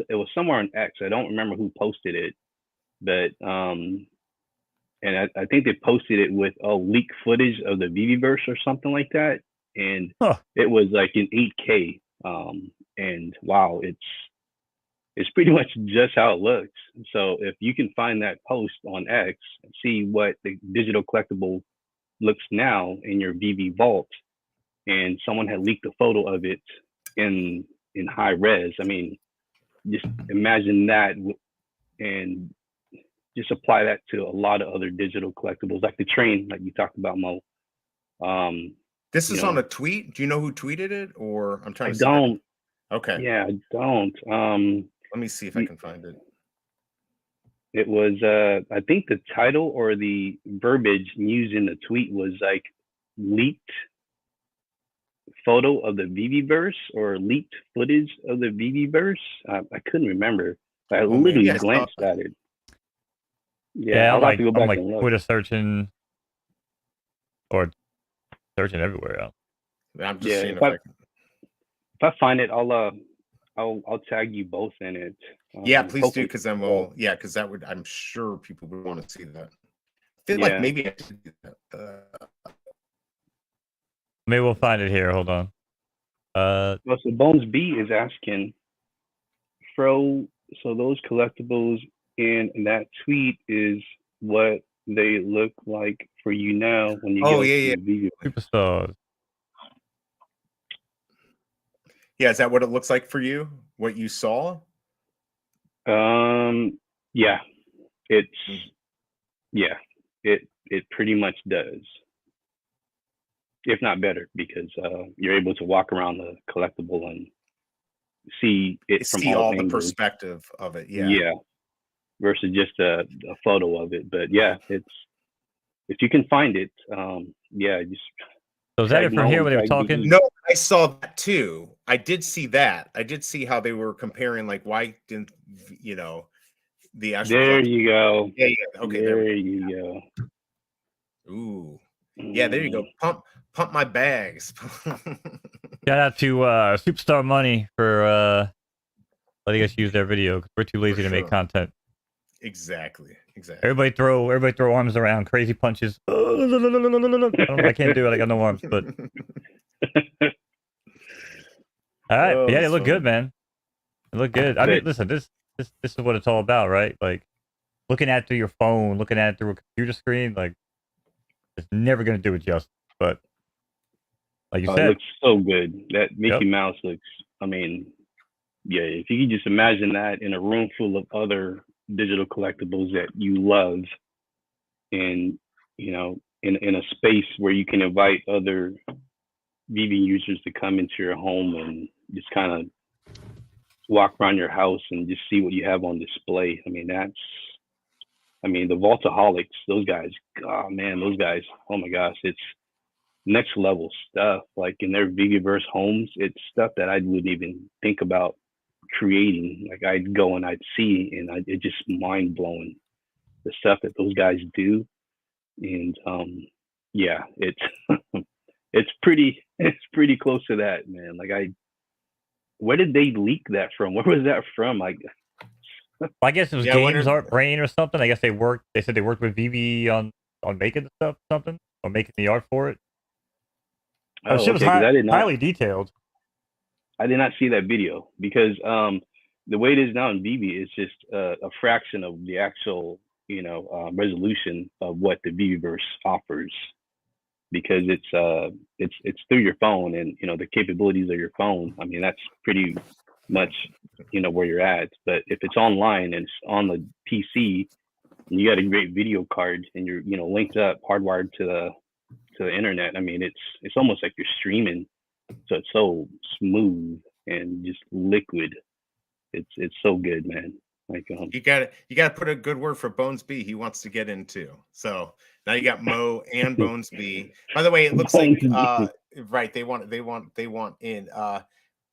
It was somewhere on X. I don't remember who posted it, but and I think they posted it with leak footage of the Veveverse or something like that, and it was like in 8K. And wow, it's pretty much just how it looks. So if you can find that post on X and see what the digital collectible looks now in your Veve vault, and someone had leaked a photo of it in high res, I mean, just imagine that, and just apply that to a lot of other digital collectibles, like the train, like you talked about, Mo. This is on a tweet. Do you know who tweeted it, or I'm trying to? Don't. Okay. Yeah, I don't. Let me see if I can find it. It was, I think the title or the verbiage used in the tweet was like leaked photo of the Veveverse or leaked footage of the Veveverse. I couldn't remember. I literally glanced at it. Yeah, I'm like Twitter searching or searching everywhere else. I'm just seeing if I find it, I'll tag you both in it. Yeah, please do, because then because that would, I'm sure people would want to see that. I feel like maybe I should do that. Maybe we'll find it here. Hold on. So Bonez B is asking, Fro, so those collectibles in that tweet is what they look like for you now when you go to the video. Superstars. Yeah, is that what it looks like for you? What you saw? Yeah, it pretty much does, if not better, because you're able to walk around the collectible and see it from all the perspective of it. Yeah, versus just a photo of it. But yeah, it's, if you can find it, just. So is that it from here when they were talking? No, I saw that too. I did see that. I did see how they were comparing, like, why didn't, the actual. There you go. Yeah. Okay. There you go. Ooh. Yeah, there you go. Pump my bags. Shout out to Superstar Money for letting us use their video, because we're too lazy to make content. Exactly. Everybody throw arms around, crazy punches. I can't do it. I got no arms, but all right. Yeah, they look good, man. They look good. I mean, listen, this is what it's all about, right? Like, looking at it through your phone, looking at it through a computer screen, like, it's never gonna do it justice. But like you said, it looks so good. That Mickey Mouse looks, I mean, yeah, if you could just imagine that in a room full of other digital collectibles that you love, and in a space where you can invite other Veve users to come into your home and just kind of walk around your house and just see what you have on display. I mean, the Vaultaholics, those guys, oh man, those guys, oh my gosh, it's next level stuff. Like, in their Veveverse homes, it's stuff that I wouldn't even think about creating. Like, I'd go and I'd see, and it's just mind blowing, the stuff that those guys do. And it's pretty close to that, man. Like, where did they leak that from? Where was that from? Like, I guess it was Games Art Brain or something. I guess they said they worked with Veve on making the stuff, something, or making the art for it. Oh, shit was highly detailed. I did not see that video, because the way it is now in Veve is just a fraction of the actual resolution of what the Veveverse offers, because it's through your phone, and the capabilities of your phone. I mean, that's pretty much where you're at. But if it's online and it's on the PC, and you got a great video card, and you're linked up, hardwired to the internet, I mean, it's almost like you're streaming. So it's so smooth and just liquid. It's so good, man. Like, you got to put a good word for Bonez B. He wants to get in too. So now you got Mo and Bonez B. By the way, it looks like right. They want in.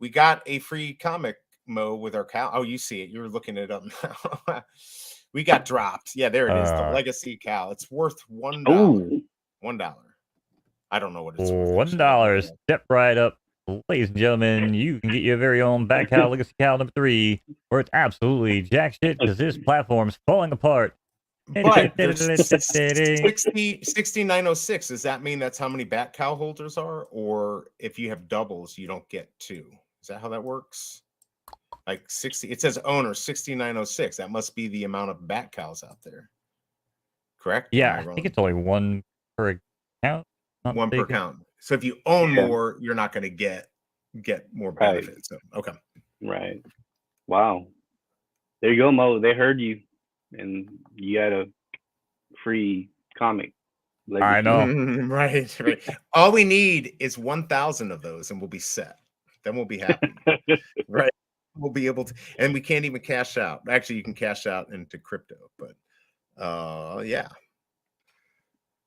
We got a free comic, Mo, with our cow. Oh, you see it. You're looking it up now. We got dropped. Yeah, there it is. The Legacy cow. It's worth $1. $1. I don't know what it's worth. $1. Step right up, ladies and gentlemen, you can get your very own Bat Cow Legacy Cow number 3, where it's absolutely jack shit because this platform's falling apart. But there's 6906. Does that mean that's how many Bat Cow holders are? Or if you have doubles, you don't get 2? Is that how that works? Like 60, it says owner 6906. That must be the amount of Bat Cows out there. Correct? Yeah, I think it's only 1 per account. 1 per count. So if you own more, you're not going to get more benefits. So, okay. Right. Wow. There you go, Mo. They heard you, and you got a free comic. I know. Right. All we need is 1,000 of those, and we'll be set. Then we'll be happy. Right. We'll be able to, and we can't even cash out. Actually, you can cash out into crypto, but yeah.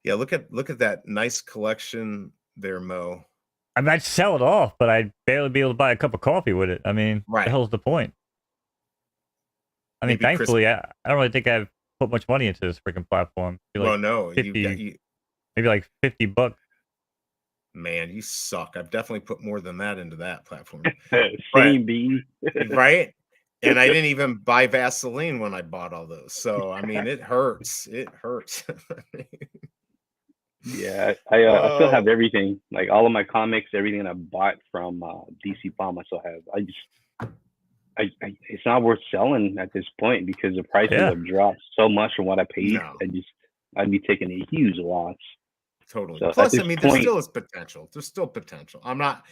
Look at that nice collection there, Mo. I mean, I'd sell it off, but I'd barely be able to buy a cup of coffee with it. I mean, what the hell's the point? I mean, thankfully, I don't really think I've put much money into this freaking platform. Well, no, 50, maybe like $50. Man, you suck. I've definitely put more than that into that platform. Same B. Right? And I didn't even buy Vaseline when I bought all those. So, I mean, it hurts. It hurts. Yeah, I still have everything. Like all of my comics, everything I bought from DC Palm, I still have. It's not worth selling at this point because the prices have dropped so much from what I paid. No. I'd be taking a huge loss. Totally. So plus, I mean, there still is potential. There's still potential. I'm not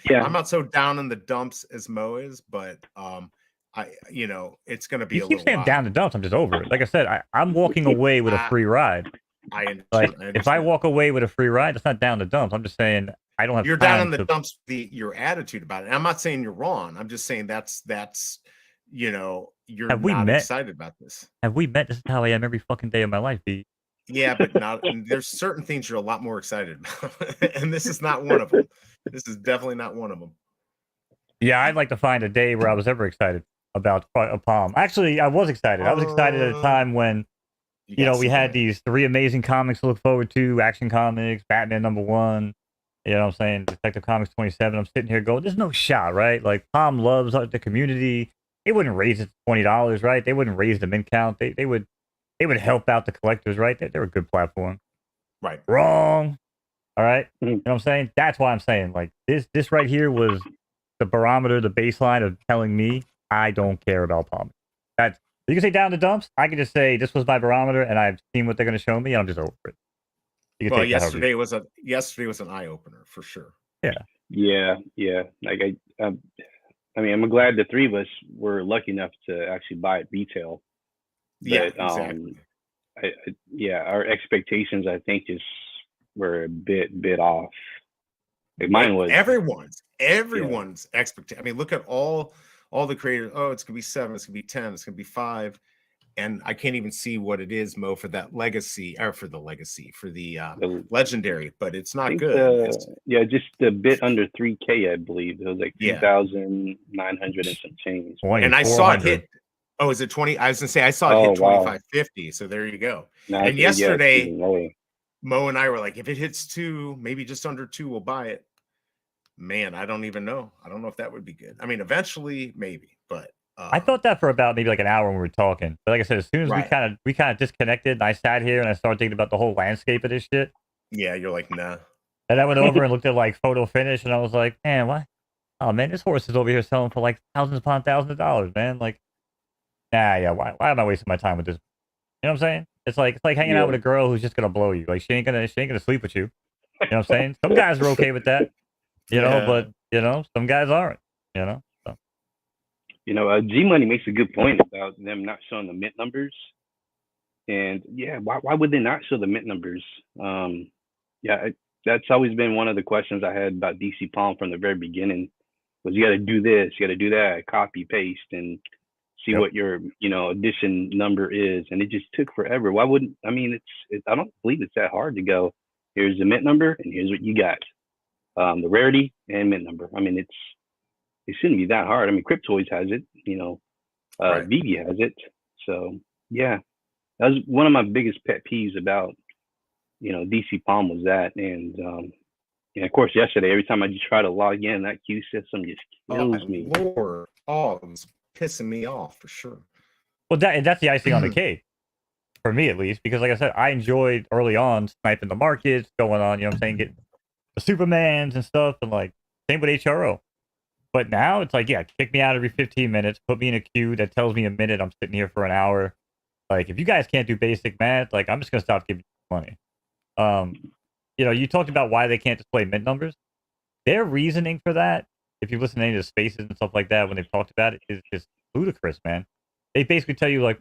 so down in the dumps as Mo is, but it's going to be. You keep saying down the dumps. I'm just over it. Like I said, I'm walking away with a free ride. I understand. Like if I walk away with a free ride, it's not down the dumps. I'm just saying I don't have. You're down in the dumps. Your attitude about it. And I'm not saying you're wrong. I'm just saying that's you're not excited about this. Have we met? This is how I am every fucking day of my life, B. Yeah, but not. There's certain things you're a lot more excited about, and this is not one of them. This is definitely not one of them. Yeah, I'd like to find a day where I was ever excited about a Palm. Actually, I was excited. I was excited at a time when. We had these 3 amazing comics to look forward to: Action Comics, Batman #1. You know what I'm saying? Detective Comics 27. I'm sitting here going, there's no shot, right? Like, Palm loves the community. They wouldn't raise it to $20, right? They wouldn't raise the mint count. They would help out the collectors, right? They're a good platform. Right. Wrong. All right? You know what I'm saying? That's why I'm saying, like, this right here was the barometer, the baseline of telling me I don't care about Palm. You can say down the dumps. I can just say this was my barometer, and I've seen what they're going to show me, and I'm just over it. Well, yesterday was an eye opener for sure. Yeah. Like I mean, I'm glad the 3 of us were lucky enough to actually buy it retail. But, exactly. Our expectations, I think, were a bit off. Like mine was everyone's expectation. I mean, look at all the creators. Oh, it's gonna be 7, it's gonna be 10, it's gonna be 5, and I can't even see what it is, Mo, for that legacy or for the legendary, but it's not good. Just a bit under 3K, I believe. It was like 2,900 and some change. And I saw it hit. Oh, is it 20? I was gonna say I saw it hit 25.50. So there you go. And yesterday, Mo and I were like, if it hits 2, maybe just under 2, we'll buy it. Man, I don't even know. I don't know if that would be good. I mean, eventually, maybe, but I thought that for about maybe like an hour when we were talking. But like I said, as soon as we kind of disconnected, and I sat here and I started thinking about the whole landscape of this shit. Yeah, you're like, nah. And I went over and looked at like photo finish, and I was like, man, why? Oh man, this horse is over here selling for like thousands upon thousands of dollars, man. Like, why am I wasting my time with this? You know what I'm saying? It's like hanging out with a girl who's just gonna blow you. Like she ain't gonna sleep with you. You know what I'm saying? Some guys are okay with that. But some guys aren't, So. G Money makes a good point about them not showing the mint numbers. And why would they not show the mint numbers? That's always been one of the questions I had about DC Palm from the very beginning was you got to do this, you got to do that, copy, paste, and see what your, edition number is. And it just took forever. Why wouldn't, I don't believe it's that hard to go, here's the mint number and here's what you got. The rarity and mint number. I mean, it shouldn't be that hard. I mean, Cryptoids has it, Veve has it. So that was one of my biggest pet peeves about, DC Palm was that. And Yeah, of course. Yesterday, every time I just try to log in, that queue system just kills me. Lord, oh, it's pissing me off for sure. Well, that's the icing on the cake. For me, at least, because like I said, I enjoyed early on sniping the markets, going on, you know what I'm saying, getting the Supermans and stuff, and like, same with HRO. But now it's like, yeah, kick me out every 15 minutes, put me in a queue that tells me a minute, I'm sitting here for an hour. Like, if you guys can't do basic math, like, I'm just going to stop giving you money. You know, you talked about why they can't display mint numbers. Their reasoning for that, if you listen to any of the spaces and stuff like that, when they've talked about it, is just ludicrous, man. They basically tell you, like,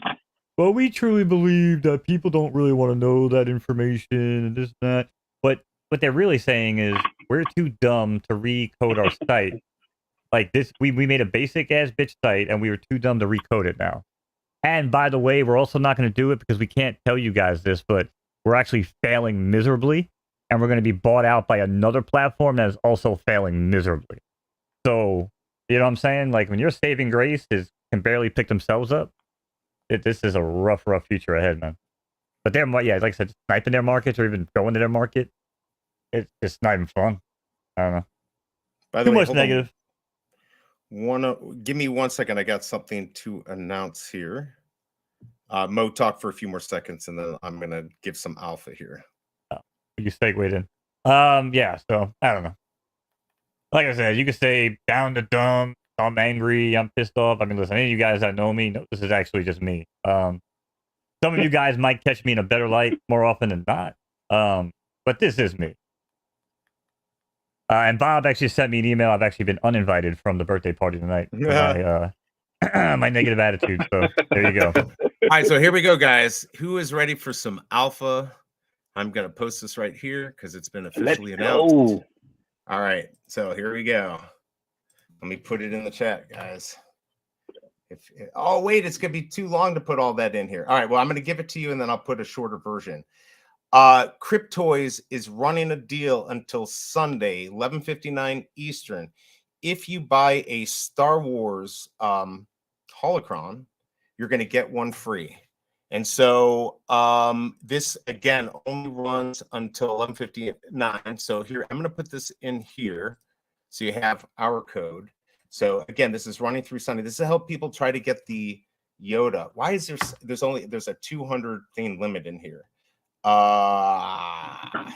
well, we truly believe that people don't really want to know that information and this and that. But what they're really saying is we're too dumb to recode our site. Like this, we made a basic ass bitch site and we were too dumb to recode it now. And by the way, we're also not going to do it because we can't tell you guys this, but we're actually failing miserably. And we're going to be bought out by another platform that is also failing miserably. So, you know what I'm saying? Like when your saving grace can barely pick themselves up, this is a rough future ahead, man. But yeah, like I said, sniping their markets or even going to their market, it's just not even fun. I don't know. By the Too way, much negative. Give me 1 second. I got something to announce here. Mo, talk for a few more seconds, and then I'm gonna give some alpha here. Oh, you segued in. Yeah. So I don't know. Like I said, you could say down to dumb. I'm angry. I'm pissed off. I mean, listen, any of you guys that know me know this is actually just me. Some of you guys might catch me in a better light more often than not. But this is me. And Bob actually sent me an email. I've actually been uninvited from the birthday party tonight for my negative attitude. So there you go. All right, so here we go, guys. Who is ready for some alpha? I'm going to post this right here because it's been officially announced. All right, so here we go. Let me put it in the chat, guys. Oh, wait, it's going to be too long to put all that in here. All right, well, I'm going to give it to you, and then I'll put a shorter version. Cryptoys is running a deal until Sunday, 11:59 Eastern. If you buy a Star Wars holocron, you're going to get one free. And so this, again, only runs until 11:59. So here, I'm going to put this in here. So you have our code. So again, this is running through Sunday. This is to help people try to get the Yoda. Why is there's a 200 thing limit in here? I'm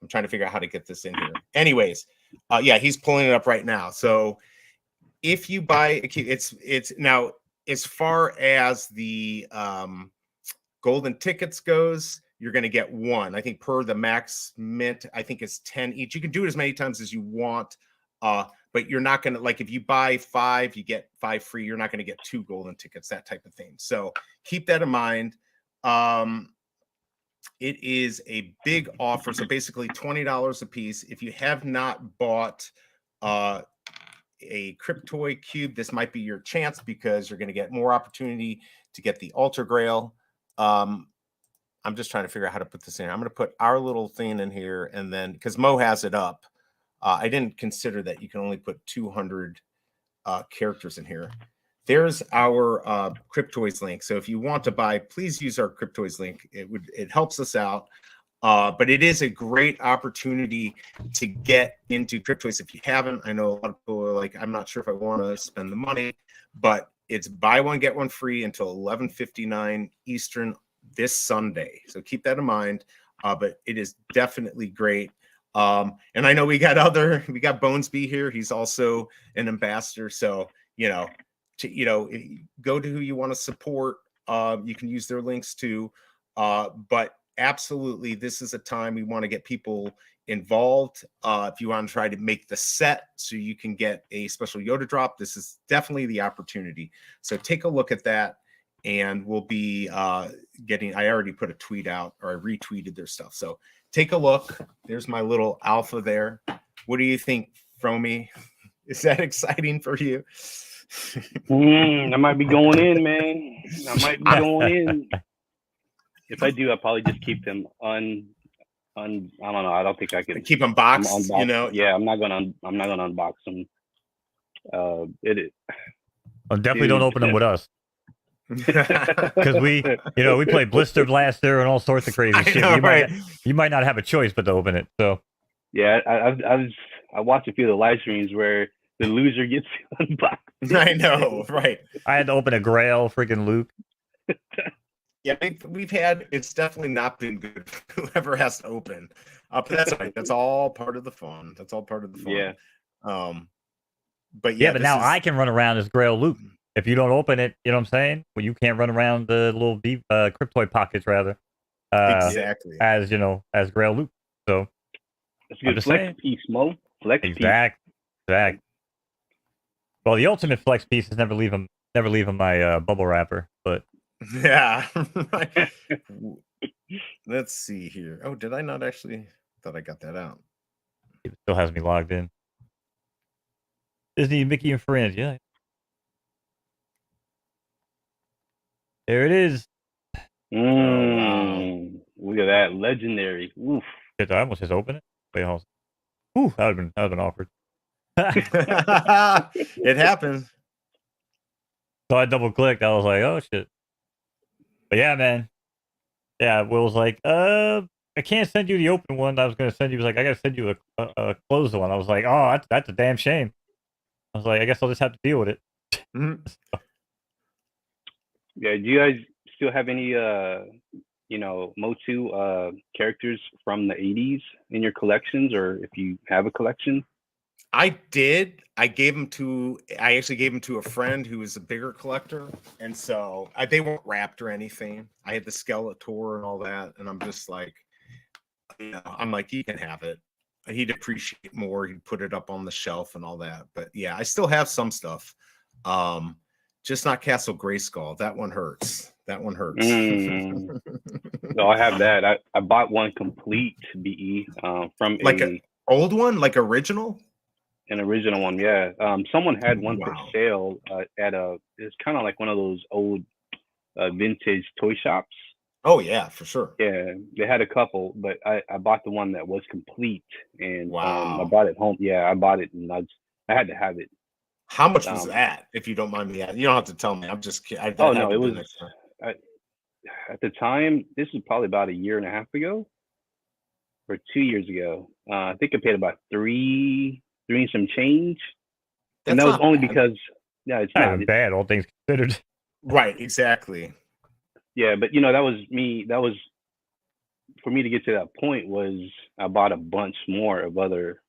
trying to figure out how to get this in here. Anyways, yeah, he's pulling it up right now. So if you buy it's now, as far as the golden tickets goes, you're going to get one. I think per the max mint, I think it's 10 each. You can do it as many times as you want. But you're not going to, like, if you buy 5, you get 5 free. You're not going to get 2 golden tickets, that type of thing. So keep that in mind. It is a big offer. So basically $20 a piece. If you have not bought a Cryptoid cube, this might be your chance because you're going to get more opportunity to get the Ultra Grail. I'm just trying to figure out how to put this in. I'm going to put our little thing in here, and then because Mo has it up. I didn't consider that you can only put 200 characters in here. There's our Cryptoids link. So if you want to buy, please use our Cryptoids link. It helps us out. But it is a great opportunity to get into Cryptoids if you haven't. I know a lot of people are like, I'm not sure if I want to spend the money, but it's buy one, get one free until 11:59 Eastern this Sunday. So keep that in mind. But it is definitely great. And I know we got Bonez here. He's also an ambassador. So, go to who you want to support. You can use their links too. But absolutely, this is a time we want to get people involved. If you want to try to make the set so you can get a special Yoda drop, this is definitely the opportunity. So take a look at that. And we'll be I already put a tweet out, or I retweeted their stuff. So take a look. There's my little alpha there. What do you think, FROmie? Is that exciting for you? I might be going in, man. I might be going in. If I do, I'll probably just keep them I don't know. I don't think I can keep them boxed. Yeah, I'm not gonna unbox them. Well, definitely don't open them with us. Because we play Blister Blaster and all sorts of crazy shit. You might not have a choice but to open it. So Yeah, I watched a few of the live streams where the loser gets unboxed. I know, right? I had to open a Grail freaking Luke. Yeah, we've had. It's definitely not been good. Whoever has to open, but that's all right. That's all part of the fun. That's all part of the fun. Yeah. But Yeah, yeah, but now I can run around as Grail Luke. If you don't open it, you know what I'm saying? Well, you can't run around the little Cryptoid pockets, rather. Exactly. As you know, as Grail Luke. So that's a good flex piece, Mo. Flex piece. Exact. Well, the ultimate flex piece is never leaving my bubble wrapper, but yeah. Let's see here. Oh, did I not actually? Thought I got that out. It still has me logged in. Disney, Mickey, and Friends. Yeah. There it is. Oh, wow. Look at that. Legendary. Oof. Shit, I almost just opened it. Wait, hold on. Ooh, that would have been awkward. It happened. So I double clicked. I was like, oh shit. But yeah, man. Yeah, Will was like, I can't send you the open one. I was gonna send you. He was like, I gotta send you a closed one. I was like, oh, that's a damn shame. I was like, I guess I'll just have to deal with it. Mm-hmm. Yeah, do you guys still have any Motu characters from the 80s in your collections, or if you have a collection? I did. I actually gave them to a friend who was a bigger collector, and so they weren't wrapped or anything. I had the Skeletor and all that, and I'm just like, I'm like, he can have it. He'd appreciate more. He'd put it up on the shelf and all that. But yeah, I still have some stuff. Just not Castle Grayskull. That one hurts. No, I have that. I bought one complete BE from like an old one, like original. An original one, yeah. Someone had one for sale at it's kind of like one of those old vintage toy shops. Oh yeah, for sure. Yeah, they had a couple, but I bought the one that was complete, and wow. I bought it home. Yeah, I bought it, and I had to have it. How much was that, if you don't mind me asking? You don't have to tell me. I'm just kidding. Oh no, it was at the time. This is probably about a year and a half ago, or 2 years ago. I think I paid about three and some change. That's and that was only bad. because it's not even bad, all things considered. Right, exactly. Yeah, but that was me. That was for me to get to that point. Was I bought a bunch more of other,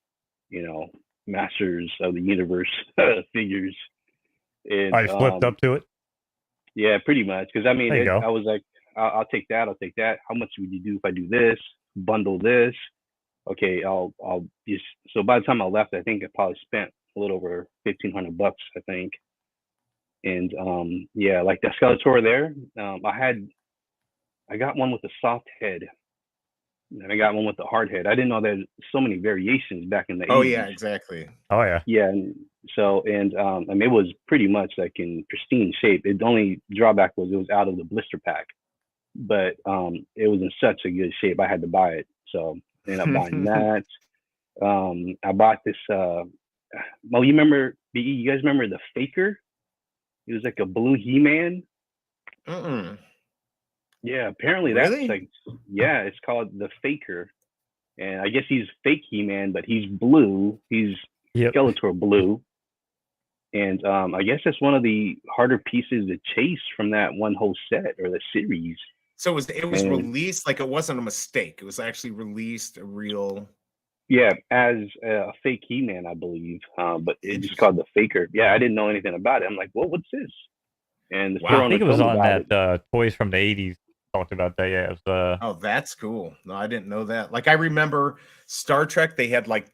Masters of the Universe figures. And I flipped up to it. Yeah, pretty much. Because I mean, I was like, I'll take that. I'll take that. How much would you do if I do this? Bundle this. Okay, I'll just. So by the time I left, I think I probably spent a little over $1,500, I think. And yeah, like the Skeletor there, I got one with a soft head, and I got one with the hard head. I didn't know there's so many variations back in the 80s. Oh yeah, exactly. Oh yeah. Yeah, and so I mean, it was pretty much like in pristine shape. The only drawback was it was out of the blister pack, but it was in such a good shape. I had to buy it, so I ended up buying that. I bought this. Well, you remember? You guys remember the Faker? He was like a blue He-Man. Yeah, apparently that's like, yeah, it's called the Faker. And I guess he's fake He-Man, but he's blue. He's Skeletor blue. And I guess that's one of the harder pieces to chase from that one whole set or the series. So it was released, like it wasn't a mistake. It was actually released a real... Yeah, as a fake He-Man, I believe. But it's just called the Faker. Yeah, I didn't know anything about it. I'm like, what's this? And the I think it was on that Toys from the 80s talked about that. Yeah, it was, oh, that's cool. No, I didn't know that. Like I remember Star Trek, they had like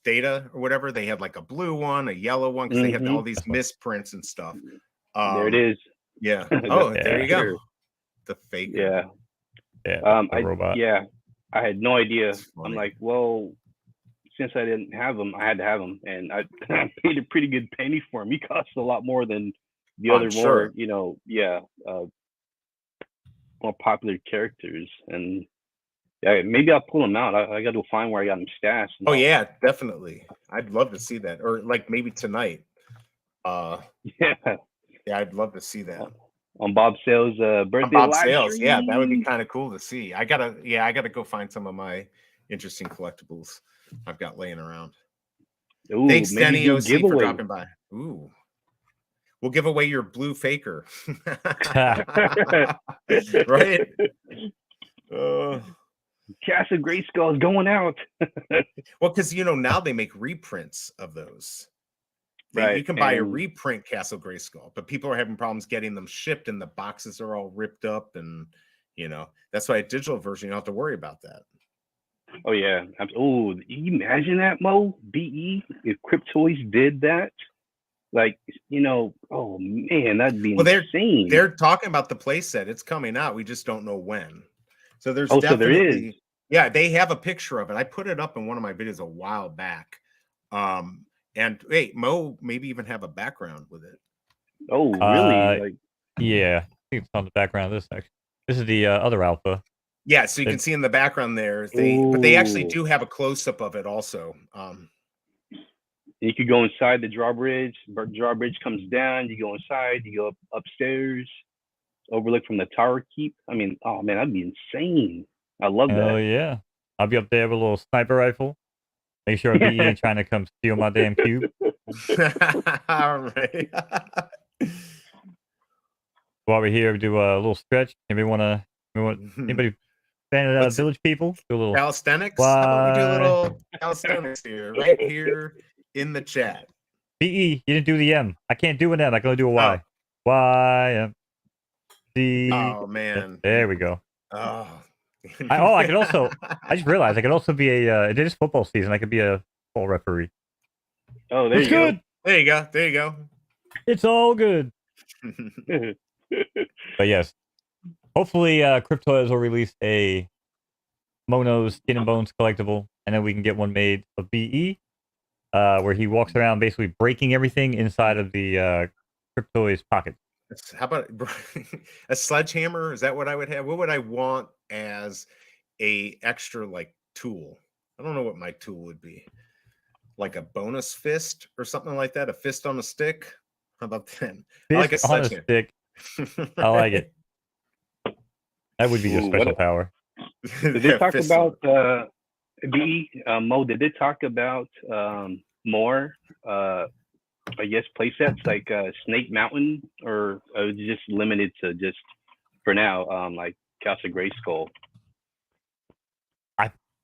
Data or whatever. They had like a blue one, a yellow one, because they had all these misprints and stuff. There it is. Yeah. Oh, there you go. The Faker. Yeah. Yeah. Robot. Yeah. I had no idea. I'm like, well, since I didn't have them, I had to have them, and I paid a pretty good penny for them. He cost a lot more than the other more, more popular characters. And yeah, maybe I'll pull them out. I got to find where I got them stashed. Oh yeah, definitely. I'd love to see that, or like maybe tonight. Yeah, I'd love to see that. On Bob Sales' birthday Bob live Sales, stream. yeah, that would be kind of cool to see. I gotta go find some of my, interesting collectibles I've got laying around. Ooh, Thanks, maybe Denny do a OC, for giveaway. dropping by. Ooh. We'll give away your blue faker. Right? Castle Grayskull is going out. Well, because now they make reprints of those. Right. You can buy a reprint Castle Grayskull, but people are having problems getting them shipped, and the boxes are all ripped up, and that's why a digital version, you don't have to worry about that. Oh yeah. Oh, you imagine that, Mo? BE, if Cryptoys did that, like, oh man, that'd be insane. They're talking about the playset. It's coming out. We just don't know when. So there's definitely, so there is. Yeah, they have a picture of it. I put it up in one of my videos a while back. And hey, Mo maybe even have a background with it. Oh, really? Yeah, I think it's on the background of this section. This is the other alpha. Yeah, so you can see in the background there. But they actually do have a close-up of it also. You could go inside the drawbridge. Drawbridge comes down. You go inside. You go upstairs. Overlook from the tower keep. I mean, oh man, that'd be insane. I love that. Oh yeah, I'll be up there with a little sniper rifle. Make sure BE ain't trying to come steal my damn cube. All right. While we're here, we do a little stretch. Anybody fan of Village People? Do a little calisthenics. How about we do a little calisthenics here, right here in the chat. BE, you didn't do the M. I can't do an M. I can only do a Y. Y M C. Oh man. There we go. Oh. I could also. I just realized I could also be a. It is football season. I could be a football referee. Oh, there you go. There you go. There you go. It's all good. But yes, hopefully, Cryptoys will release a Mono's Skin and Bones collectible, and then we can get one made of BE, where he walks around basically breaking everything inside of the Cryptoys pocket. How about a sledgehammer? Is that what I would have? What would I want as a extra tool? I don't know what my tool would be. Like a bonus fist or something like that. A fist on a stick. How about that? I like a sledgehammer. Stick. I like it. That would be your special power. Did they talk about BE? Mo, did they talk about more? I guess playsets like Snake Mountain, or just limited to just for now, like Castle Grayskull?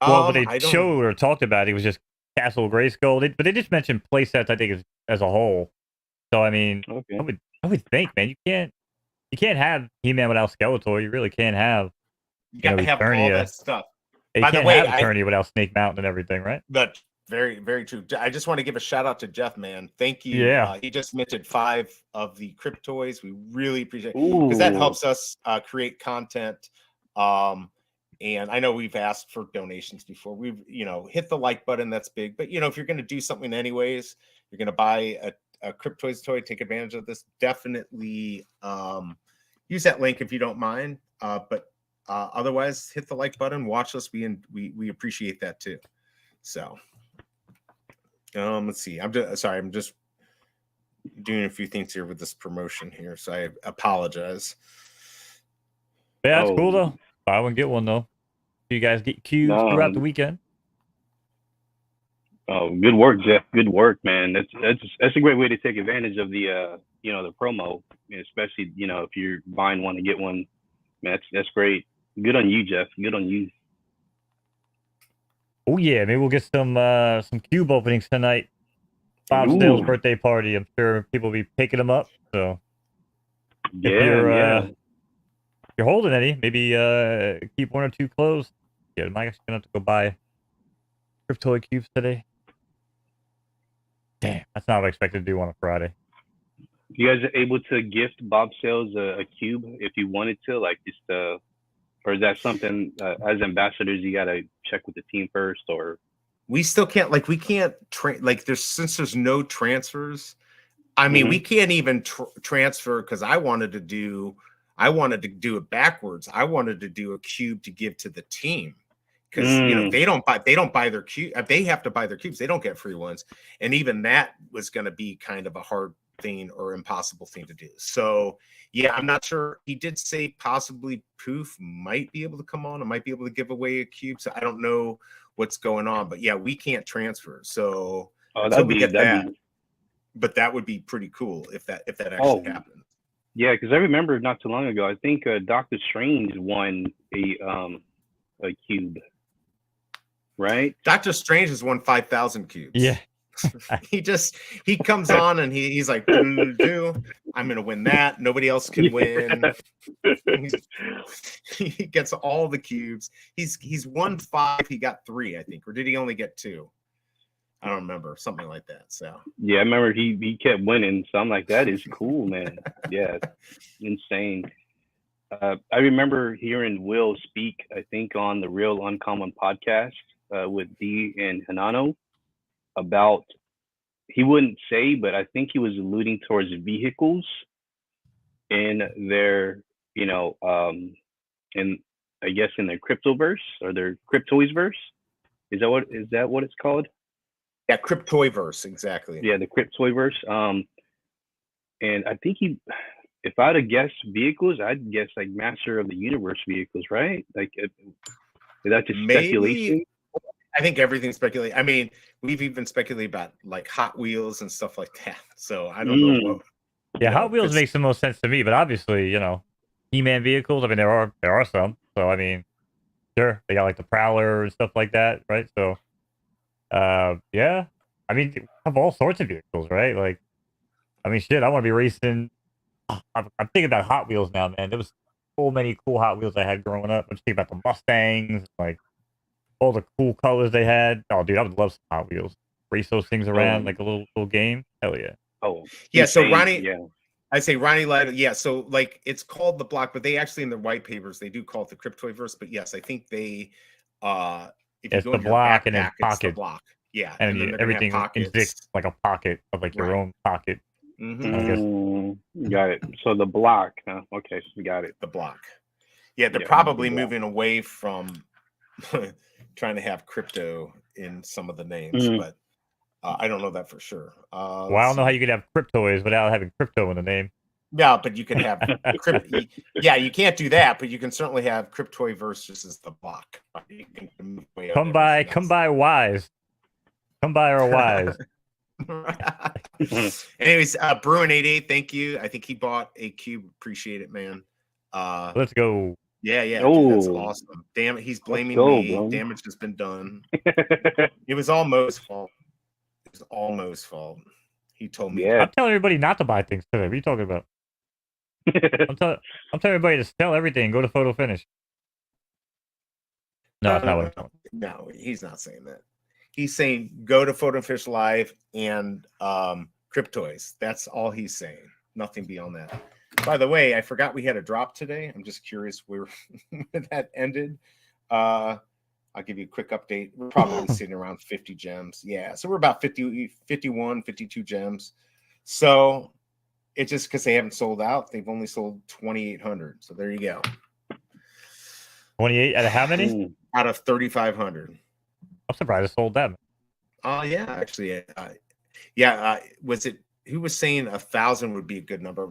What they showed or talked about, it was just Castle Grayskull. But they just mentioned playsets, I think, as a whole. So I mean, okay. I would think, man, you can't have He-Man without Skeletor. You really can't have. You gotta have all that stuff. You can't have Eternia without Snake Mountain and everything, right? But very, very true. I just want to give a shout out to Jeff, man. Thank you. Yeah. He just minted 5 of the Cryptoys. We really appreciate it because that helps us create content. And I know we've asked for donations before. We've, hit the like button. That's big. But, if you're going to do something anyways, you're going to buy a Cryptoys toy, take advantage of this. Definitely use that link if you don't mind. But otherwise, hit the like button. Watch us. We appreciate that too. So. Let's see. I'm just doing a few things here with this promotion here, so I apologize. Yeah, that's cool though. Buy one, get one though. You guys get cubes throughout the weekend. Oh, good work, Jeff. Good work, man. That's a great way to take advantage of the the promo, especially if you're buying one to get one. Man, that's great. Good on you, Jeff. Good on you. Oh yeah, maybe we'll get some cube openings tonight. Bob's Dale's birthday party. I'm sure people will be picking them up. So if you're holding any, maybe keep 1 or 2 closed. Yeah, I'm actually gonna have to go buy Cryptoid cubes today. Damn, that's not what I expected to do on a Friday. You guys are able to gift Bob Sales a cube if you wanted to, or is that something as ambassadors you gotta check with the team first? Or we still can't since there's no transfers. I mean, we can't even transfer because I wanted to do it backwards. I wanted to do a cube to give to the team because they don't buy their cube. They have to buy their cubes. They don't get free ones, and even that was going to be kind of a hard thing or impossible thing to do. So yeah, I'm not sure. He did say possibly Poof might be able to come on and might be able to give away a cube. So I don't know what's going on, but yeah, we can't transfer. So until we get that, but that would be pretty cool if that actually happens. Yeah, because I remember not too long ago, I think Doctor Strange won a cube, right? Doctor Strange has won 5,000 cubes. Yeah. he comes on and he's like, I'm gonna win that. Nobody else can win. He gets all the cubes. He's won 5. He got 3, I think, or did he only get 2? I don't remember, something like that. So yeah, I remember he kept winning. So I'm like, that is cool, man. Yeah, insane. I remember hearing Will speak, I think, on the Real Uncommon podcast with D and Hanano about, he wouldn't say, but I think he was alluding towards vehicles in their, in I guess in their cryptoverse or their cryptoiverse. Is that what it's called? Yeah, Cryptoiverse, exactly. Yeah, the Cryptoiverse. And I think if I'd have guessed vehicles, I'd guess like Master of the Universe vehicles, right? Like, is that just speculation? I think everything's speculated. I mean, we've even speculated about like Hot Wheels and stuff like that. So I don't know what. Yeah, Hot Wheels makes the most sense to me, but obviously, He-Man vehicles. I mean, there are some. So I mean, sure, they got like the Prowler and stuff like that, right? So, yeah, I mean, they have all sorts of vehicles, right? Like, I mean, shit, I want to be racing. I'm thinking about Hot Wheels now, man. There was so many cool Hot Wheels I had growing up. I'm just thinking about the Mustangs, like all the cool colors they had. Oh, dude, I would love some Hot Wheels. Race those things around like a little game. Hell yeah. Oh, yeah. So Ronnie, I say Ronnie lied. Yeah. So like it's called the block, but they actually in their white papers they do call it the Cryptoiverse. But yes, I think they if it's you go the block backpack, and then pocket. it's the block. Yeah, and then everything exists like a pocket of like your own pocket. Got it. So the block, huh? Okay, so we got it. The block. Yeah, they're probably moving away from trying to have crypto in some of the names, but I don't know that for sure. Well, I don't know how you could have cryptoids without having crypto in the name. Yeah, but you can have yeah, you can't do that, but you can certainly have Cryptoiverse just as the block. You can move away come by Wise. Come by our Wise. Anyways, Bruin88, thank you. I think he bought a cube. Appreciate it, man. Let's go. Yeah, dude, that's awesome. Damn it, he's blaming me. Bro. Damage has been done. It was all Mo's fault. It was all Mo's fault. He told me. I'm telling everybody not to buy things today. What are you talking about? I'm telling everybody to sell everything. Go to photo finish. No, that's not what I'm telling. No, he's not saying that. He's saying go to Photo Fish Live and Cryptoys. That's all he's saying. Nothing beyond that. By the way, I forgot we had a drop today. I'm just curious where that ended. I'll give you a quick update. We're probably sitting around 50 gems. Yeah, so we're about 51, 52 gems. So it's just because they haven't sold out. They've only sold 2,800. So there you go. 28 out of how many? Out of 3,500. I'm surprised it sold that. Yeah, actually, was it? Who was saying 1,000 would be a good number?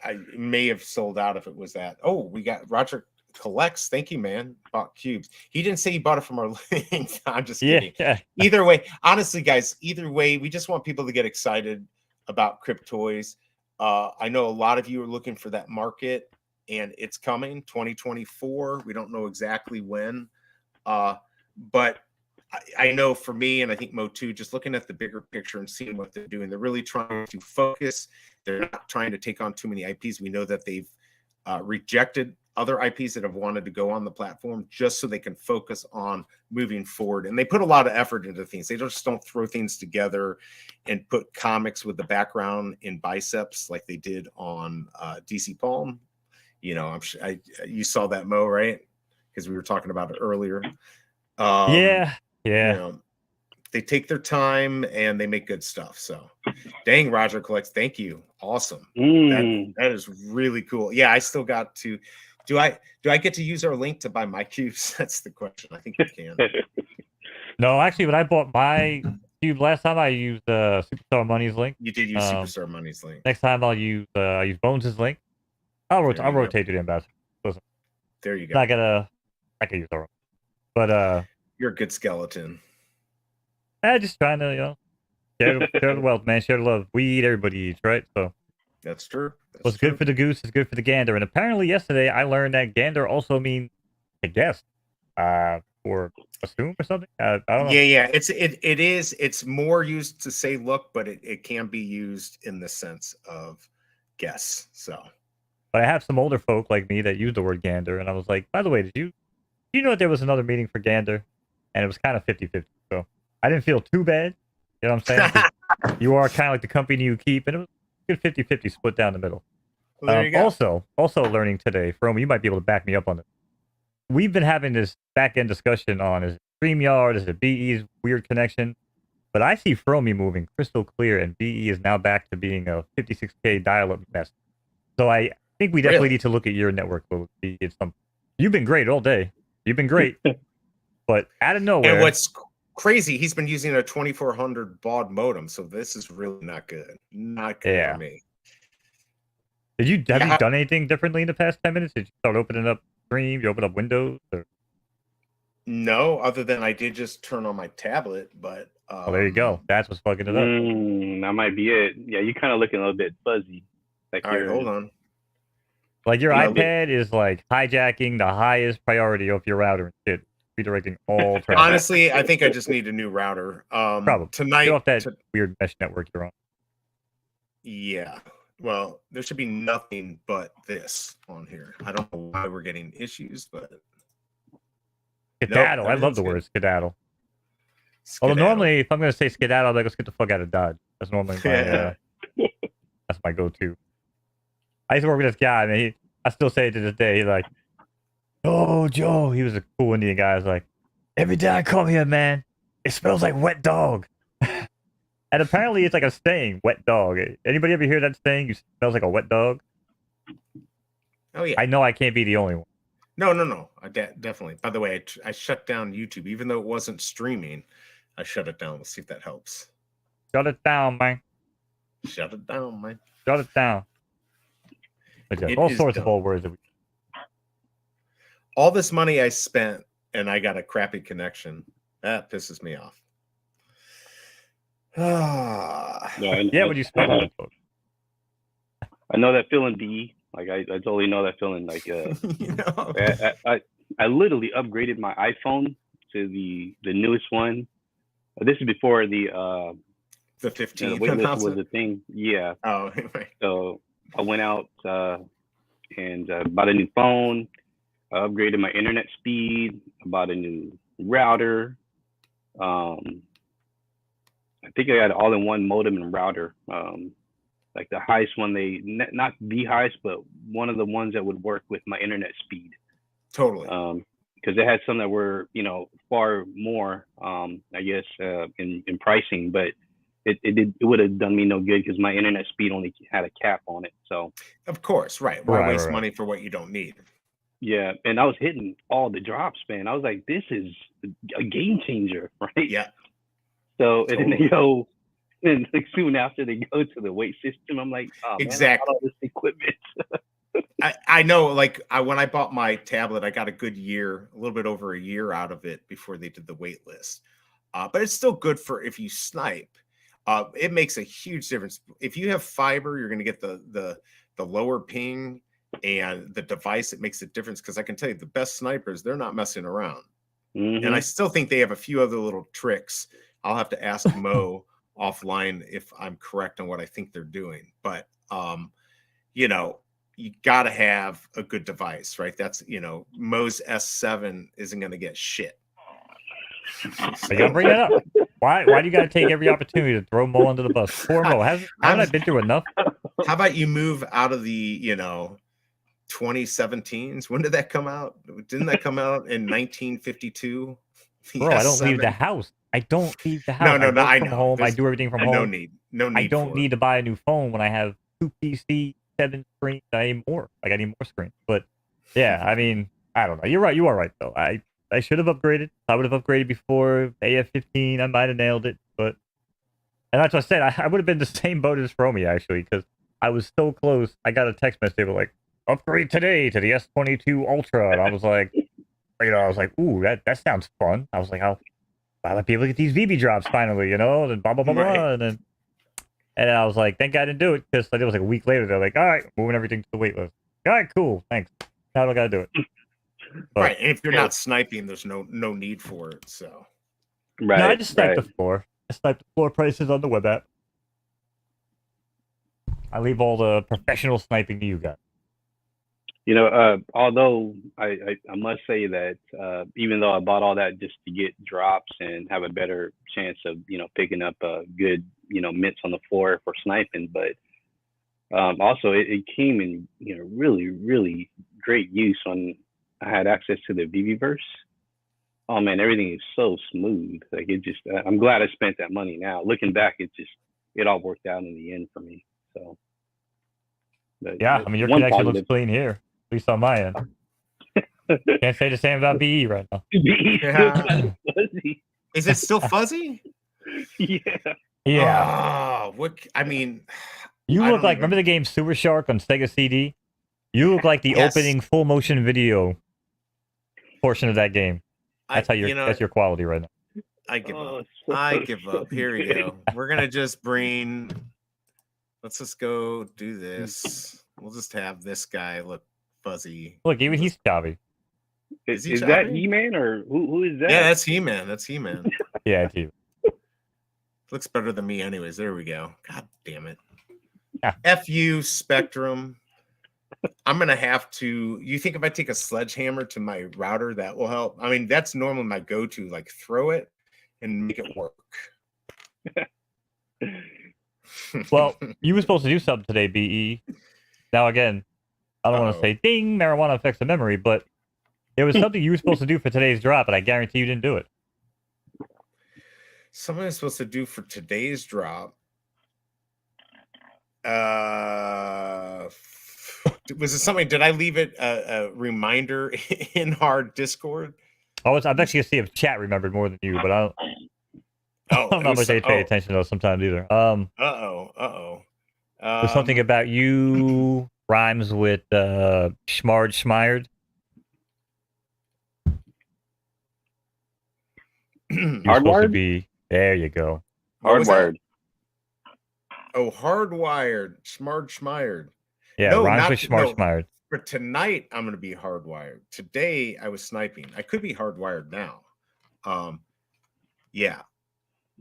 I may have sold out if it was that. Oh, we got Roger Collects. Thank you, man. Bought cubes. He didn't say he bought it from our link. I'm just kidding. Yeah. Either way, honestly, guys, we just want people to get excited about Cryptoys. I know a lot of you are looking for that market, and it's coming 2024. We don't know exactly when, but I know for me, and I think Mo too, just looking at the bigger picture and seeing what they're doing, they're really trying to focus. They're not trying to take on too many IPs. We know that they've rejected other IPs that have wanted to go on the platform just so they can focus on moving forward. And they put a lot of effort into things. They just don't throw things together and put comics with the background in biceps like they did on DC Palm. I'm sure you saw that, Mo, right? Because we were talking about it earlier. Yeah. They take their time and they make good stuff. So dang, Roger Collects, thank you. Awesome. That is really cool. Yeah, I still got to do I get to use our link to buy my cubes? That's the question. I think you can. No, actually, when I bought my last time I used Superstar Money's link. You did use Superstar Money's link. Next time I'll use Bonez' link. I'll rotate it in, but listen. There you go. Not gonna. I can use our own. But you're a good skeleton. Just trying to share the wealth, man. Share the love. We eat, everybody eats, right? So that's true. What's good for the goose is good for the gander. And apparently yesterday I learned that gander also means a guest, or assume or something. I don't know. Yeah. It is. It's more used to say look, but it can be used in the sense of guess. So, but I have some older folk like me that use the word gander, and I was like, by the way, did you know that there was another meaning for gander? And it was kind of 50-50. So I didn't feel too bad. You know what I'm saying? You are kind of like the company you keep, and it was a good 50-50 split down the middle. Well, there you go. Also learning today, FROmie, you might be able to back me up on this. We've been having this back-end discussion on, is it StreamYard, is it BE's weird connection? But I see FROmie moving crystal clear, and BE is now back to being a 56K dial-up mess. So I think we definitely need to look at your network. You've been great all day. You've been great. But out of nowhere... And what's crazy, he's been using a 2400 baud modem, so this is really not good. Not good for me. Have you done anything differently in the past 10 minutes? Did you start opening up Stream? You open up Windows? Or? No, other than I did just turn on my tablet, but... there you go. That's what's fucking it up. That might be it. Yeah, you're kind of looking a little bit fuzzy. Like all right, hold on. Like your iPad is like hijacking the highest priority of your router and shit. Redirecting all traffic. Honestly, I think I just need a new router. Probably. Tonight... Get off that weird mesh network you're on. Yeah. Well, there should be nothing but this on here. I don't know why we're getting issues, but skedaddle. I love the word skedaddle. Although normally, if I'm going to say skedaddle, I'm like, let's get the fuck out of Dodge. That's normally my that's my go-to. I used to work with this guy, and I still say it to this day. He's like, "Oh, Joe," he was a cool Indian guy. I was like, "Every day I come here, man, it smells like wet dog." And apparently it's like a saying, wet dog. Anybody ever hear that saying? You smells like a wet dog? Oh, yeah. I know I can't be the only one. No. I definitely. By the way, I shut down YouTube. Even though it wasn't streaming, I shut it down. Let's see if that helps. Shut it down, man. Shut it down, man. Shut it down. Okay, all sorts of old words. All this money I spent, and I got a crappy connection. That pisses me off. Yeah, when you spend it. I know that feeling, B. Like I totally know that feeling. Like I literally upgraded my iPhone to the newest one. This is before the 15 waitlist was a thing. Yeah. Oh, anyway. So I went out and bought a new phone. I upgraded my internet speed. I bought a new router. I think I got an all-in-one modem and router. Like the highest one, not the highest, but one of the ones that would work with my internet speed. Totally. Because they had some that were, far more, I guess, in pricing, but it would have done me no good because my internet speed only had a cap on it. So. Of course, right. Why waste money for what you don't need? Yeah, and I was hitting all the drops, man. I was like, this is a game changer, right? Yeah. So, and then they go, and like soon after they go to the weight system, I'm like, oh, exactly. Man, I got all this equipment. I know, like when I bought my tablet, I got a good year, a little bit over a year out of it before they did the wait list. But it's still good for if you snipe. It makes a huge difference. If you have fiber, you're going to get the lower ping, and the device, it makes a difference because I can tell you the best snipers, they're not messing around. Mm-hmm. And I still think they have a few other little tricks. I'll have to ask Mo offline if I'm correct on what I think they're doing. But, you got to have a good device, right? That's, Mo's S7 isn't going to get shit. You got to bring it up. Why do you got to take every opportunity to throw Mo under the bus? Poor Mo. Haven't I been through enough? How about you move out of the, 2017s? When did that come out? Didn't that come out in 1952? Bro, I don't leave the house. I don't leave the house. No, I work from home. I do everything from home. No need. I don't need to buy a new phone when I have 2 PC, 7 screens. I need more. Like I need more screens. But yeah, I mean, I don't know. You're right. You are right though. I should have upgraded. I would have upgraded before AF15. I might have nailed it, but And that's what I said. I would have been the same boat as FROmie, actually, because I was so close. I got a text message. They were like, upgrade today to the S22 Ultra. And I was like, I was like, ooh, that sounds fun. I was like, I'll be able to get these Veve drops finally, and blah, blah, blah, blah. And then I was like, thank God I didn't do it, because it was like a week later. They're like, all right, moving everything to the wait list. All right, cool, thanks. Now I got to do it. But, right, and if you're not sniping, there's no need for it, so. Right. No, I just sniped the floor. I sniped the floor prices on the web app. I leave all the professional sniping to you guys. Although I must say that even though I bought all that just to get drops and have a better chance of, picking up a good, mitts on the floor for sniping, but also it came in, really, really great use when I had access to the Veveverse. Oh man, everything is so smooth. Like I'm glad I spent that money now. Looking back, it all worked out in the end for me. So. Yeah, I mean, your connection looks clean here. At least on my end. Can't say the same about BE right now. Yeah. Is it still fuzzy? Yeah. Yeah. Oh, what? I mean, you look like remember the game Super Shark on Sega CD? You look like the opening full motion video portion of that game. That's how that's your quality right now. I give up. I give up. Here we go. We're gonna just let's just go do this. We'll just have this guy look fuzzy. Look, even he's chubby. Is that He-Man or who is that? Yeah, that's He-Man. That's He-Man. Yeah, it's you. Looks better than me anyways. There we go. God damn it. Yeah. F you, Spectrum. I'm going to have to... You think if I take a sledgehammer to my router, that will help? I mean, that's normally my go-to. Like, throw it and make it work. Well, you were supposed to do something today, BE. Now, again, I don't want to say, ding, marijuana affects the memory, but it was something you were supposed to do for today's drop, and I guarantee you didn't do it. Something I was supposed to do for today's drop. Was it something? Did I leave it a reminder in our Discord? I bet you can see if chat remembered more than you, but I don't. I don't know if they pay attention to those sometimes either. There's something about you rhymes with schmired. Hardwired? There you go. Hardwired. Oh, hardwired. Schmired. Yeah, no, rhymes with schmired. No, for tonight, I'm going to be hardwired. Today, I was sniping. I could be hardwired now. Yeah.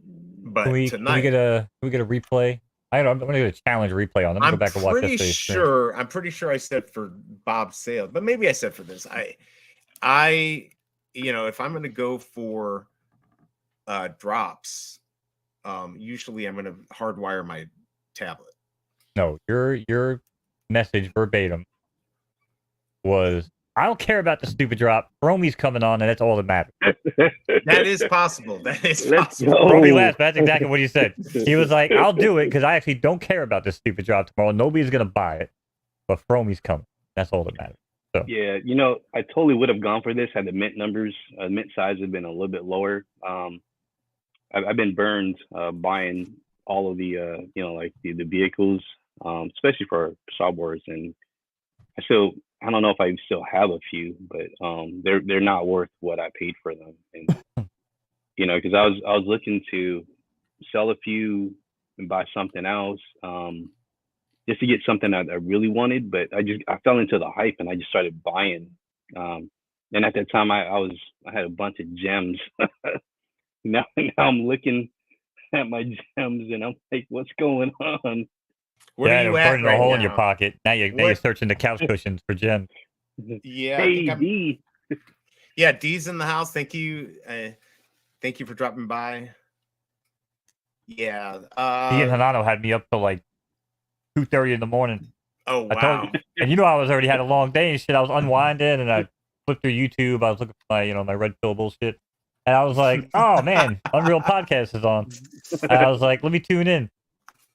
But can we get a replay? I don't know. I'm going to get a challenge replay on. Let me go back and watch this. I'm pretty sure I said for Bob's sale, but maybe I said for this. I if I'm going to go for drops, usually I'm going to hardwire my tablet. No, your message verbatim was, I don't care about the stupid drop. FROmie's coming on, and that's all that matters. That is possible. That is possible. FROmie laughed, but that's exactly what he said. He was like, I'll do it because I actually don't care about this stupid drop tomorrow. Nobody's going to buy it, but FROmie's coming. That's all that matters. So. Yeah, I totally would have gone for this had the mint numbers, mint size had been a little bit lower. I've been burned buying all of the, like the vehicles, especially for Star Wars, and I don't know if I still have a few, but they're not worth what I paid for them, and because I was looking to sell a few and buy something else, just to get something that I really wanted, but I fell into the hype and I just started buying, and at that time I had a bunch of gems. now I'm looking at my gems and I'm like, what's going on? Where are you at burning a hole in your pocket. Now you're searching the couch cushions for gems. Yeah. Hey, D. Yeah, D's in the house. Thank you. Thank you for dropping by. Yeah. D and Hanano had me up till like 2:30 in the morning. Oh, wow. And I was already had a long day and shit. I was unwinding and I flipped through YouTube. I was looking for my, my red pill bullshit. And I was like, oh man, Unreal Podcast is on. And I was like, let me tune in.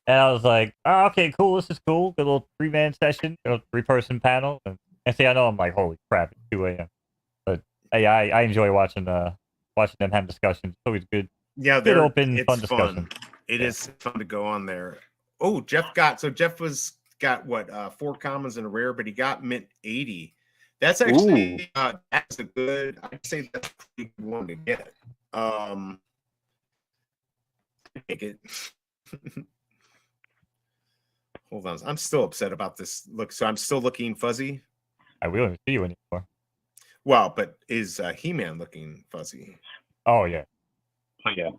And I was like, oh, okay, cool. This is cool. Good little 3-man session, 3-person panel. And I know I'm like, holy crap, it's 2 a.m. But hey, I enjoy watching them have discussions. It's always good. Yeah, good, open, fun discussion. It is fun to go on there. Oh, Jeff got what 4 commons and a rare, but he got mint 80. That's actually that's a good. I'd say that's a pretty good one to get. Take it. Hold on, I'm still upset about this. Look, so I'm still looking fuzzy. I will even see you anymore. Well, but is He-Man looking fuzzy? Oh yeah. Oh yeah.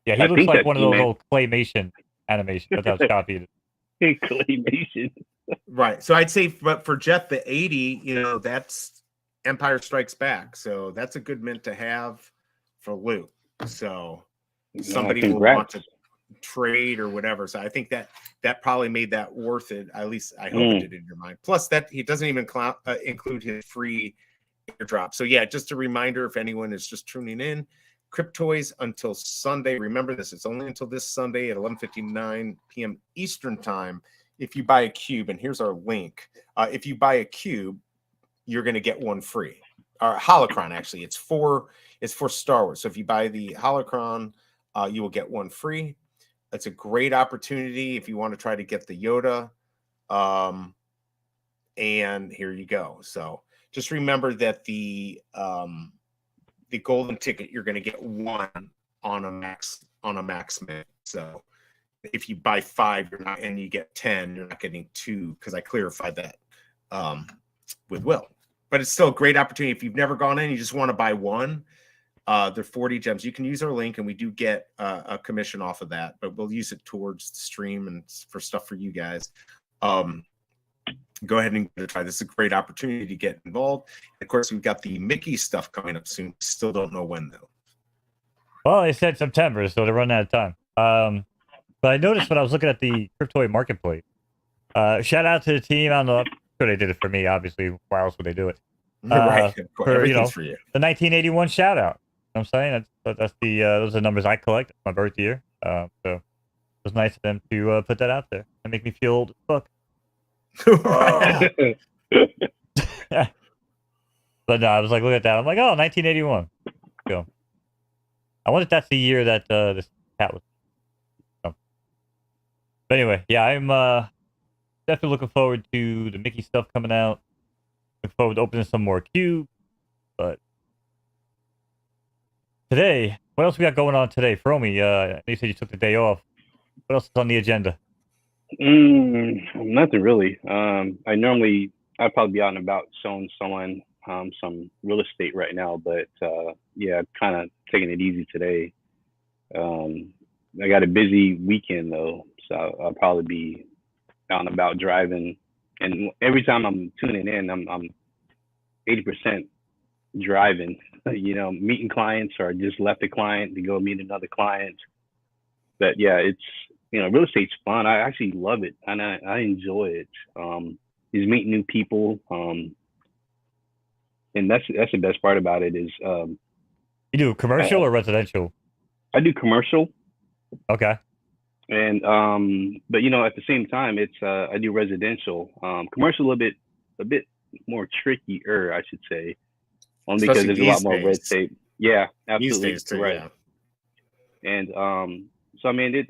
Yeah, he looks like one of those old claymation animations, but that's copied. Claymation. Right. So I'd say, but for Jeff, the 80, that's Empire Strikes Back. So that's a good mint to have for loot. So somebody will want to trade or whatever. So I think that probably made that worth it. At least I hope it did in your mind. Plus that he doesn't even include his free airdrop. So yeah, just a reminder if anyone is just tuning in, Cryptoys until Sunday. Remember this, it's only until this Sunday at 11:59 p.m. Eastern time. If you buy a cube, and here's our link. If you buy a cube, you're going to get one free. Holocron, actually, it's for Star Wars. So if you buy the Holocron, you will get one free. It's a great opportunity if you want to try to get the Yoda. And here you go. So just remember that the golden ticket, you're going to get one on a max mint. So if you buy 5, you're not, and you get 10, you're not getting 2, because I clarified that with Will. But it's still a great opportunity if you've never gone in, you just want to buy one. They're 40 gems. You can use our link, and we do get a commission off of that, but we'll use it towards the stream and for stuff for you guys. Go ahead and try. This is a great opportunity to get involved. Of course, we've got the Mickey stuff coming up soon. Still don't know when though. Well, they said September, so they're running out of time. But I noticed when I was looking at the Cryptoid Marketplace, shout out to the team. I don't know, I'm sure they did it for me, obviously. Why else would they do it? Right. Everything's for you. The 1981 shout out. You know what I'm saying? That's the those are the numbers I collect. It's my birth year. So it was nice of them to put that out there and make me feel old as fuck. But no, I was like, look at that. I'm like, oh, 1981. Go. I wonder if that's the year that this cat was. So. But anyway, yeah, I'm definitely looking forward to the Mickey stuff coming out. Looking forward to opening some more cubes. But today, what else we got going on today? FROmie, you said you took the day off. What else is on the agenda? Nothing really. I'd probably be out and about showing someone some real estate right now, but yeah, kind of taking it easy today. I got a busy weekend though, so I'll probably be out and about driving. And every time I'm tuning in, I'm 80% driving. Meeting clients, or just left a client to go meet another client. But yeah, it's real estate's fun. I actually love it, and I enjoy it. Is meeting new people, and that's the best part about it. Is you do commercial or residential? I do commercial. Okay. And but at the same time, it's I do residential. Commercial a bit more trickier, I should say, only because there's a lot more red tape. Yeah, absolutely. These days too, right. Yeah. And so I mean,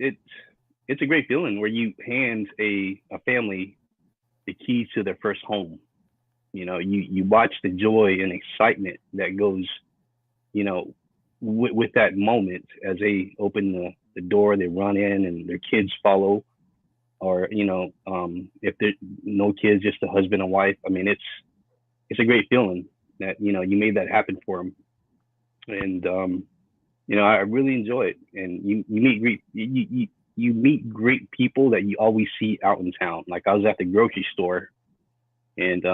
it's a great feeling where you hand a family the keys to their first home. You watch the joy and excitement that goes, with that moment as they open the door, they run in and their kids follow, or, if there's no kids, just a husband and wife. I mean, it's a great feeling that, you made that happen for them. And, I really enjoy it. And you meet great people that you always see out in town. Like I was at the grocery store, and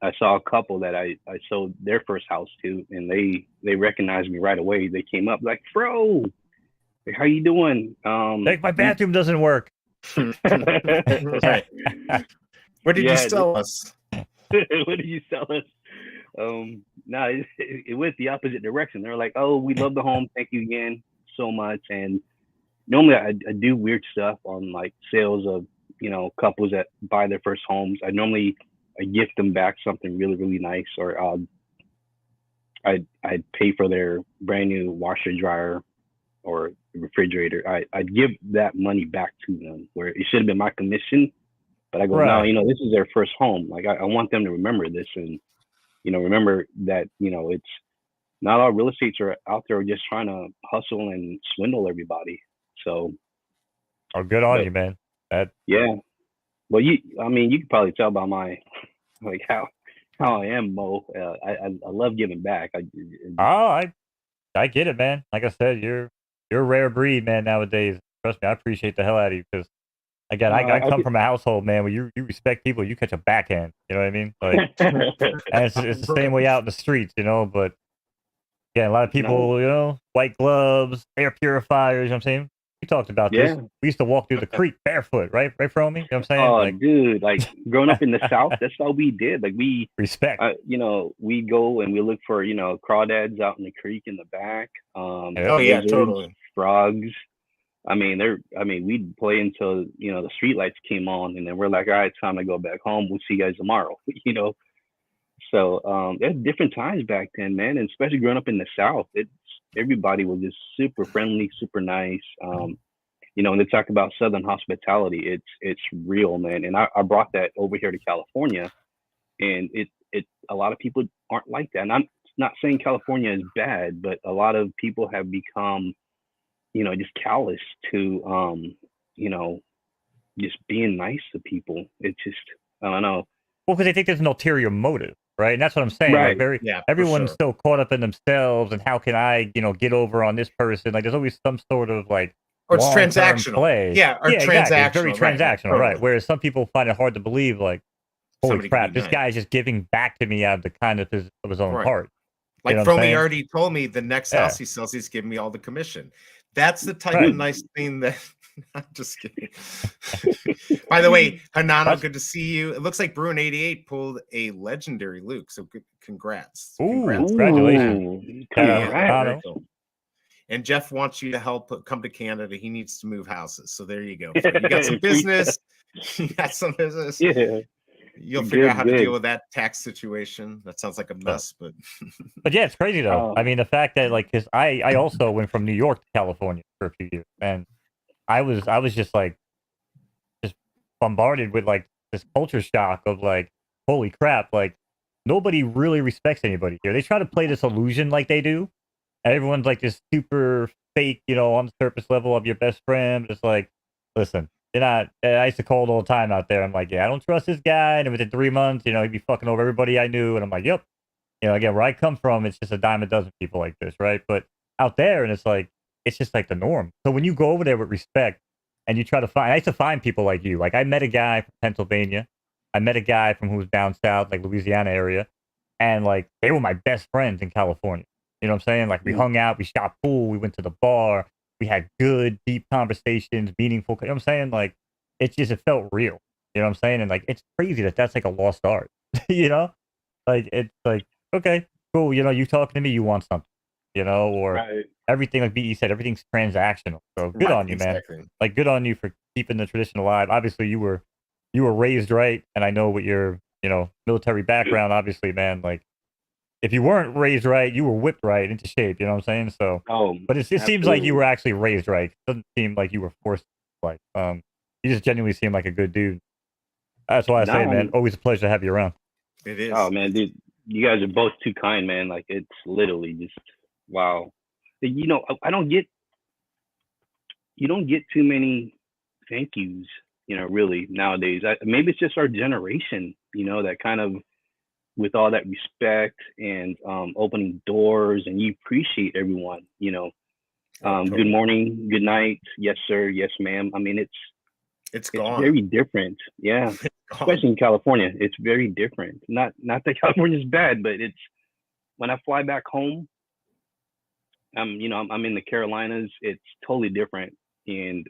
I saw a couple that I sold their first house to, and they recognized me right away. They came up like, "Fro, how you doing?" Like, my bathroom doesn't work. Right. What did you sell us? What did you sell us? No, it went the opposite direction. They're like, "Oh, we love the home. Thank you again so much." And normally I do weird stuff on like sales of, couples that buy their first homes. I gift them back something really, really nice, or I'd pay for their brand new washer dryer, or refrigerator, I'd give that money back to them where it should have been my commission. But I go, no, Right. this is their first home. Like I want them to remember this and, remember that, it's not all real estates are out there just trying to hustle and swindle everybody. So, Oh, good on but you, man. That yeah. Well, you can probably tell by my, like how I am, Mo. I love giving back. oh, I get it, man. Like I said, you're a rare breed, man. Nowadays, trust me, I appreciate the hell out of you because again, I I come from a household, man, where you respect people, you catch a backhand. You know what I mean? Like, and it's the same way out in the streets, But yeah, a lot of people, no, white gloves, air purifiers. You know what I'm saying? We talked about this. yeah. We used to walk through the creek barefoot, right? Right, FROmie? You know what I'm saying? Oh, Like, dude, like growing up in the South, that's all we did. Like respect. we'd go and we look for, crawdads out in the creek in the back. Yeah. Oh yeah, Lizards, totally. frogs. We'd play until, the street lights came on and then we're like, all right, it's time to go back home. We'll see you guys tomorrow, So there's different times back then, man, and especially growing up in the South, everybody was just super friendly, super nice. When they talk about Southern hospitality, it's real, man. And I brought that over here to California, and it a lot of people aren't like that. And I'm not saying California is bad, but a lot of people have become, just callous to, just being nice to people. It's just, I don't know. Well, because they think there's an ulterior motive, right? And that's what I'm saying. Like, Right. Yeah, for everyone's sure. so caught up in themselves and how can I, get over on this person? Like, there's always some sort of like Or it's long-term transactional. play. Yeah, or exactly. It's very transactional. Right, transactional, right? totally. Whereas some people find it hard to believe, like, holy Somebody can crap, be this nice. guy is just giving back to me out of the kindness of his own Right. heart. Like You know what I'm FROmie saying? already told me the next Yeah. house he sells, he's giving me all the commission. That's the type Right. of nice thing that I'm just kidding. By the way, Hanano, What? good to see you. It looks like Bruin88 pulled a legendary Luke. So good, congrats. Ooh, Congrats. congratulations. Yeah, very Congrats. cool. And Jeff wants you to help come to Canada. He needs to move houses. So there you go. You got some business. You got some business. Yeah. You'll figure out how to deal with that tax situation. That sounds like a mess, but yeah, it's crazy though. I mean, the fact that like, because I also went from New York to California for a few years, and I was just like, just bombarded with like this culture shock of like, holy crap, like nobody really respects anybody here. They try to play this illusion like they do, and everyone's like this super fake, on the surface level of your best friend. It's like, listen, you're not. I used to call it all the time out there. I'm like, yeah, I don't trust this guy. And within 3 months, he'd be fucking over everybody I knew. And I'm like, yep. Again, where I come from, it's just a dime a dozen people like this, right? But out there, and it's just like the norm. So when you go over there with respect and you try to find, I used to find people like you. Like I met a guy from Pennsylvania. I met a guy from who was down south, like Louisiana area. And like, they were my best friends in California. You know what I'm saying? Like we hung out, we shot pool, we went to the bar, we had good, deep conversations, meaningful. You know what I'm saying? Like it felt real. You know what I'm saying? And like it's crazy that that's like a lost art. Like it's like, okay, cool. You talking to me, you want something, or Right. everything like BE said, everything's transactional. So good on you, man. Like good on you for keeping the tradition alive. Obviously, you were raised right, and I know with your military background, obviously, man. Like if you weren't raised right, you were whipped right into shape. You know what I'm saying? So, but it seems like you were actually raised right. It doesn't seem like you were forced. Like, you just genuinely seem like a good dude. That's why I say, man, always a pleasure to have you around. It is. Oh man, dude, you guys are both too kind, man. Like it's literally just wow. I don't get. You don't get too many thank yous, really nowadays. Maybe it's just our generation, that kind of with all that respect and opening doors, and you appreciate everyone. Good morning, good night, yes sir, yes ma'am. I mean, it's gone. very different. Yeah. Especially in California, it's very different. Not that California is bad, but it's when I fly back home, I'm in the Carolinas, it's totally different. And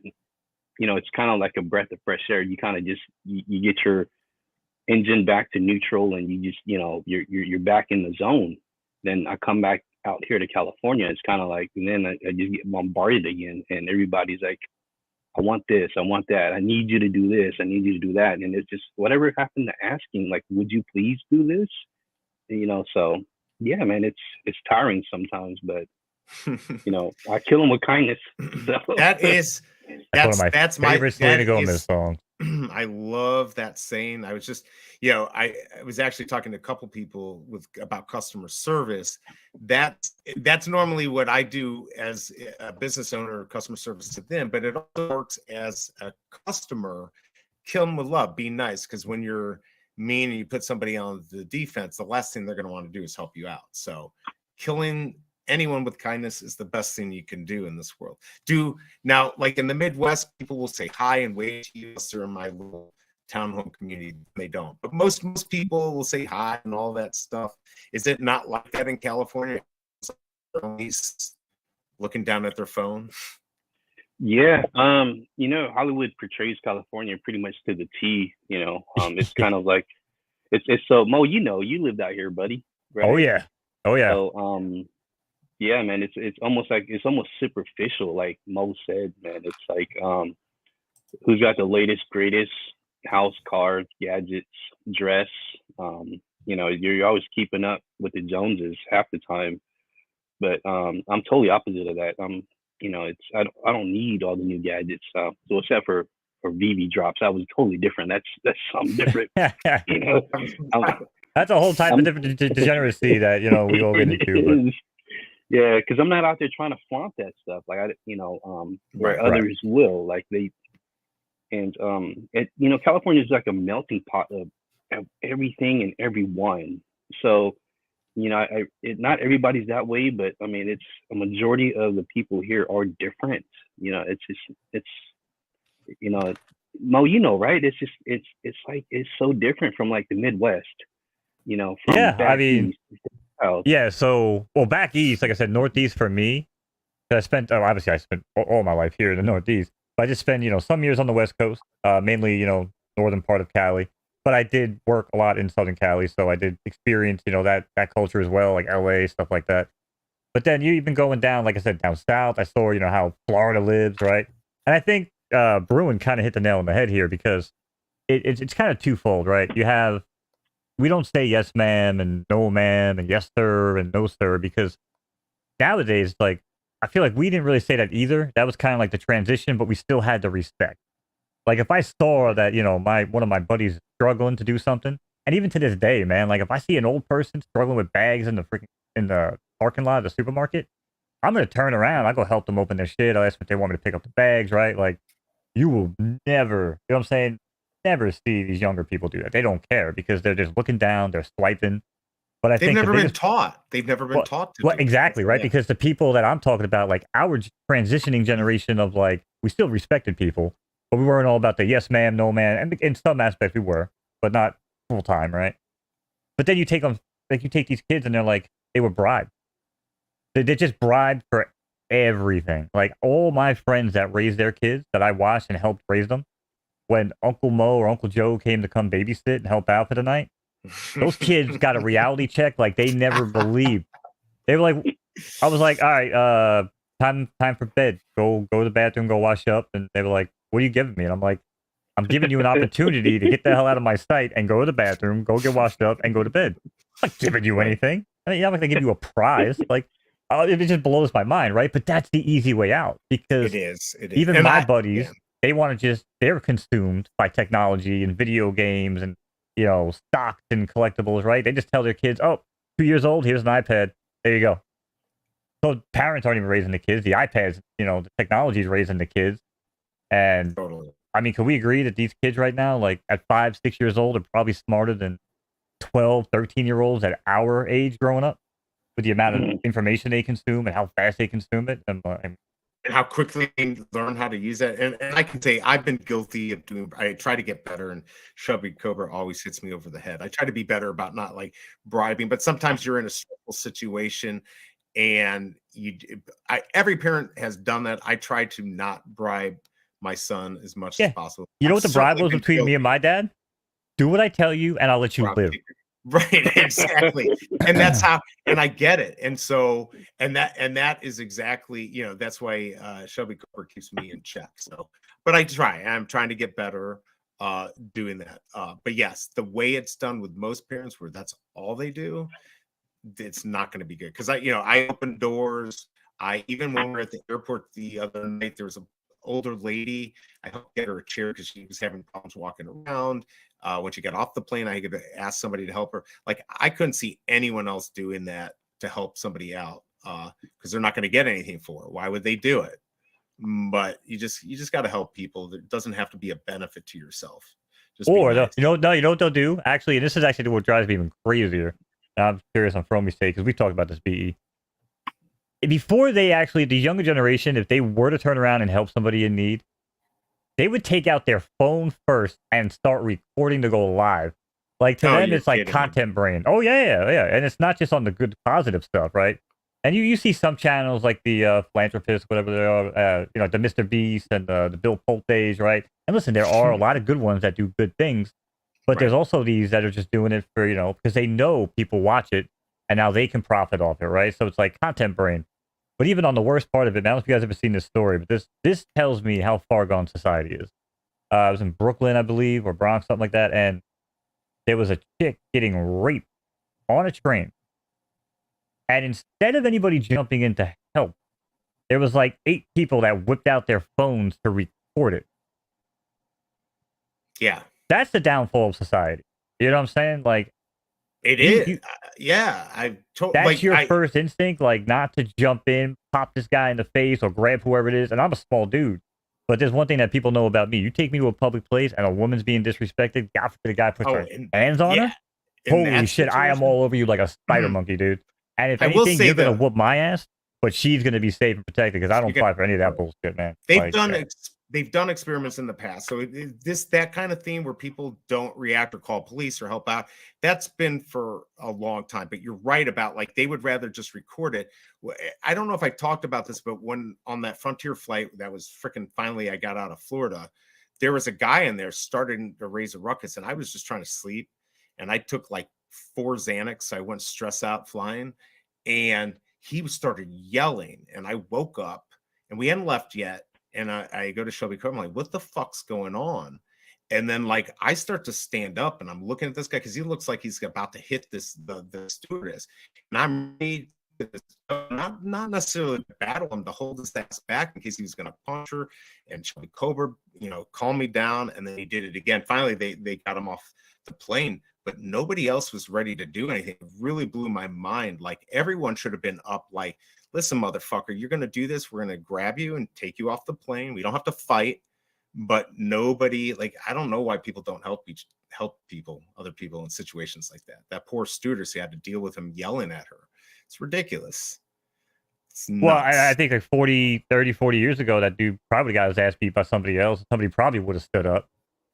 it's kind of like a breath of fresh air. You kind of just you get your engine back to neutral, and you just you're back in the zone. Then I come back out here to California, it's kind of like, and then I just get bombarded again, and everybody's like, I want this, I want that, I need you to do this, I need you to do that. And it's just whatever happened to asking, like, would you please do this? And, so yeah, man, it's tiring sometimes, but I kill them with kindness. So. That's one of my favorite Selena Gomez songs. I love that saying. I was just, I was actually talking to a couple people about customer service. That's normally what I do as a business owner, customer service to them, but it also works as a customer. Kill them with love, be nice, because when you're mean and you put somebody on the defense, the last thing they're going to want to do is help you out. So killing anyone with kindness is the best thing you can do in this world. Now, like in the Midwest, people will say hi and wave to you. They're in my little townhome community. They don't, but most people will say hi and all that stuff. Is it not like that in California? Looking down at their phone. Yeah, Hollywood portrays California pretty much to the T. It's kind of like it's so Mo. You lived out here, buddy. Right? Oh yeah. So yeah, man, it's almost superficial, like Mo said, man. It's like who's got the latest, greatest house, car, gadgets, dress. You're always keeping up with the Joneses half the time. But I'm totally opposite of that. I don't need all the new gadgets. So except for Veve drops, that was totally different. That's something different. That's a whole type of different degeneracy that we all get into. But. Yeah, because I'm not out there trying to flaunt that stuff like where others will, like they. And California is like a melting pot of everything and everyone. So. Not everybody's that way, but I mean, it's a majority of the people here are different. It's Mo, right? It's like it's so different from like the Midwest. Yeah. So, back east, like I said, Northeast for me. I spent all my life here in the Northeast, but I just spent some years on the West Coast, mainly northern part of Cali. But I did work a lot in Southern Cali, so I did experience, that culture as well, like LA, stuff like that. But then you even going down, like I said, down south, I saw, how Florida lives, right? And I think Bruin kind of hit the nail on the head here because it's kind of twofold, right? We don't say yes, ma'am, and no, ma'am, and yes, sir, and no, sir, because nowadays, like, I feel like we didn't really say that either. That was kind of like the transition, but we still had the respect. Like if I saw that, one of my buddies struggling to do something, and even to this day, man, like if I see an old person struggling with bags in the parking lot of the supermarket, I'm gonna turn around. I go help them open their shit. I'll ask if they want me to pick up the bags, right? Like you will never, you know what I'm saying? Never see these younger people do that. They don't care because they're just looking down, they're swiping. But they've never been taught. They've never been taught to. Well, exactly, right? Yeah. Because the people that I'm talking about, like our transitioning generation of like, we still respected people. But we weren't all about the yes, ma'am, no, man. And in some aspects we were, but not full time, right? But then you take them, like you take these kids and they're like, they were bribed. They're just bribed for everything. Like all my friends that raised their kids that I watched and helped raise them, when Uncle Mo or Uncle Joe came to come babysit and help out for the night, those kids got a reality check like they never believed. They were like, I was like, all right, time for bed. Go to the bathroom, go wash up. And they were like, what are you giving me? And I'm like, I'm giving you an opportunity to get the hell out of my sight and go to the bathroom, go get washed up, and go to bed. I'm not giving you anything. I mean, I'm not going to give you a prize. Like, it just blows my mind, right? But that's the easy way out because it is. Even and my buddies, they want to they're consumed by technology and video games and, stocks and collectibles, right? They just tell their kids, 2 years old, here's an iPad. There you go. So parents aren't even raising the kids. The iPads, the technology is raising the kids. And totally. I mean, can we agree that these kids right now, like at 5, 6 years old, are probably smarter than 12, 13-year-olds at our age growing up with the amount of information they consume and how fast they consume it? And how quickly they learn how to use it. And I can say I've been guilty of I try to get better, and Shelby Cobra always hits me over the head. I try to be better about not like bribing, but sometimes you're in a stressful situation and every parent has done that. I try to not bribe my son as much as possible. You know what the bribe was between me and my dad? Do what I tell you and I'll let you live. Right, exactly. And that's how, and I get it. And so, and that is exactly, that's why Shelby Cooper keeps me in check. So, but I'm trying to get better doing that. But yes, the way it's done with most parents where that's all they do, it's not going to be good. Cause I open doors, Even when we were at the airport the other night, there was an older lady. I helped get her a chair because she was having problems walking around. When she got off the plane, I had to ask somebody to help her. Like, I couldn't see anyone else doing that to help somebody out because they're not going to get anything for it. Why would they do it? But you just got to help people. It doesn't have to be a benefit to yourself. Just Or nice. you know what they'll do actually, and this is actually what drives me even crazier. I'm curious on FROmie's sake because we talked about this, BE. Before they actually, the younger generation, if they were to turn around and help somebody in need, they would take out their phone first and start recording to go live. Like, to them, it's like content brain. Oh yeah, and it's not just on the good positive stuff, right? And you see some channels like the philanthropists, whatever they are, you know, the Mr. Beast and the Bill Polte's, right? And listen, there are a lot of good ones that do good things, but there's also these that are just doing it for, you know, because they know people watch it and now they can profit off it, right? So it's like content brain. But even on the worst part of it, I don't know if you guys ever seen this story, but this tells me how far gone society is. I was in Brooklyn, I believe, or Bronx, something like that, and there was a chick getting raped on a train. And instead of anybody jumping in to help, there was like 8 people that whipped out their phones to record it. Yeah. That's the downfall of society. You know what I'm saying? Like, it is. Yeah. That's your first instinct, like, not to jump in, pop this guy in the face, or grab whoever it is. And I'm a small dude. But there's one thing that people know about me. You take me to a public place and a woman's being disrespected, God forbid the guy puts her hands on her. Holy shit, I am all over you like a spider monkey, dude. And if anything, you're going to whoop my ass, but she's going to be safe and protected because I don't fight for any of that bullshit, man. They've done experiments in the past. So that kind of thing where people don't react or call police or help out, that's been for a long time. But you're right about, like, they would rather just record it. I don't know if I talked about this, but when on that Frontier flight that was freaking finally I got out of Florida, there was a guy in there starting to raise a ruckus, and I was just trying to sleep, and I took like 4 Xanax. So I went stress out flying, and he started yelling, and I woke up, and we hadn't left yet. And I go to Shelby Cove. I'm like, what the fuck's going on? And then, like, I start to stand up, and I'm looking at this guy because he looks like he's about to hit the stewardess. And I'm ready not necessarily to battle him, to hold his ass back in case he was going to punch her. And Shelby Cobra, you know, calmed me down, and then he did it again. Finally, they got him off the plane, but nobody else was ready to do anything. It really blew my mind. Like, everyone should have been up, like, listen, motherfucker, you're going to do this. We're going to grab you and take you off the plane. We don't have to fight. But nobody, like, I don't know why people don't help other people in situations like that. That poor stewardess, who had to deal with him yelling at her. It's ridiculous. It's nuts. Well, I think like 40 years ago, that dude probably got his ass beat by somebody else. Somebody probably would have stood up.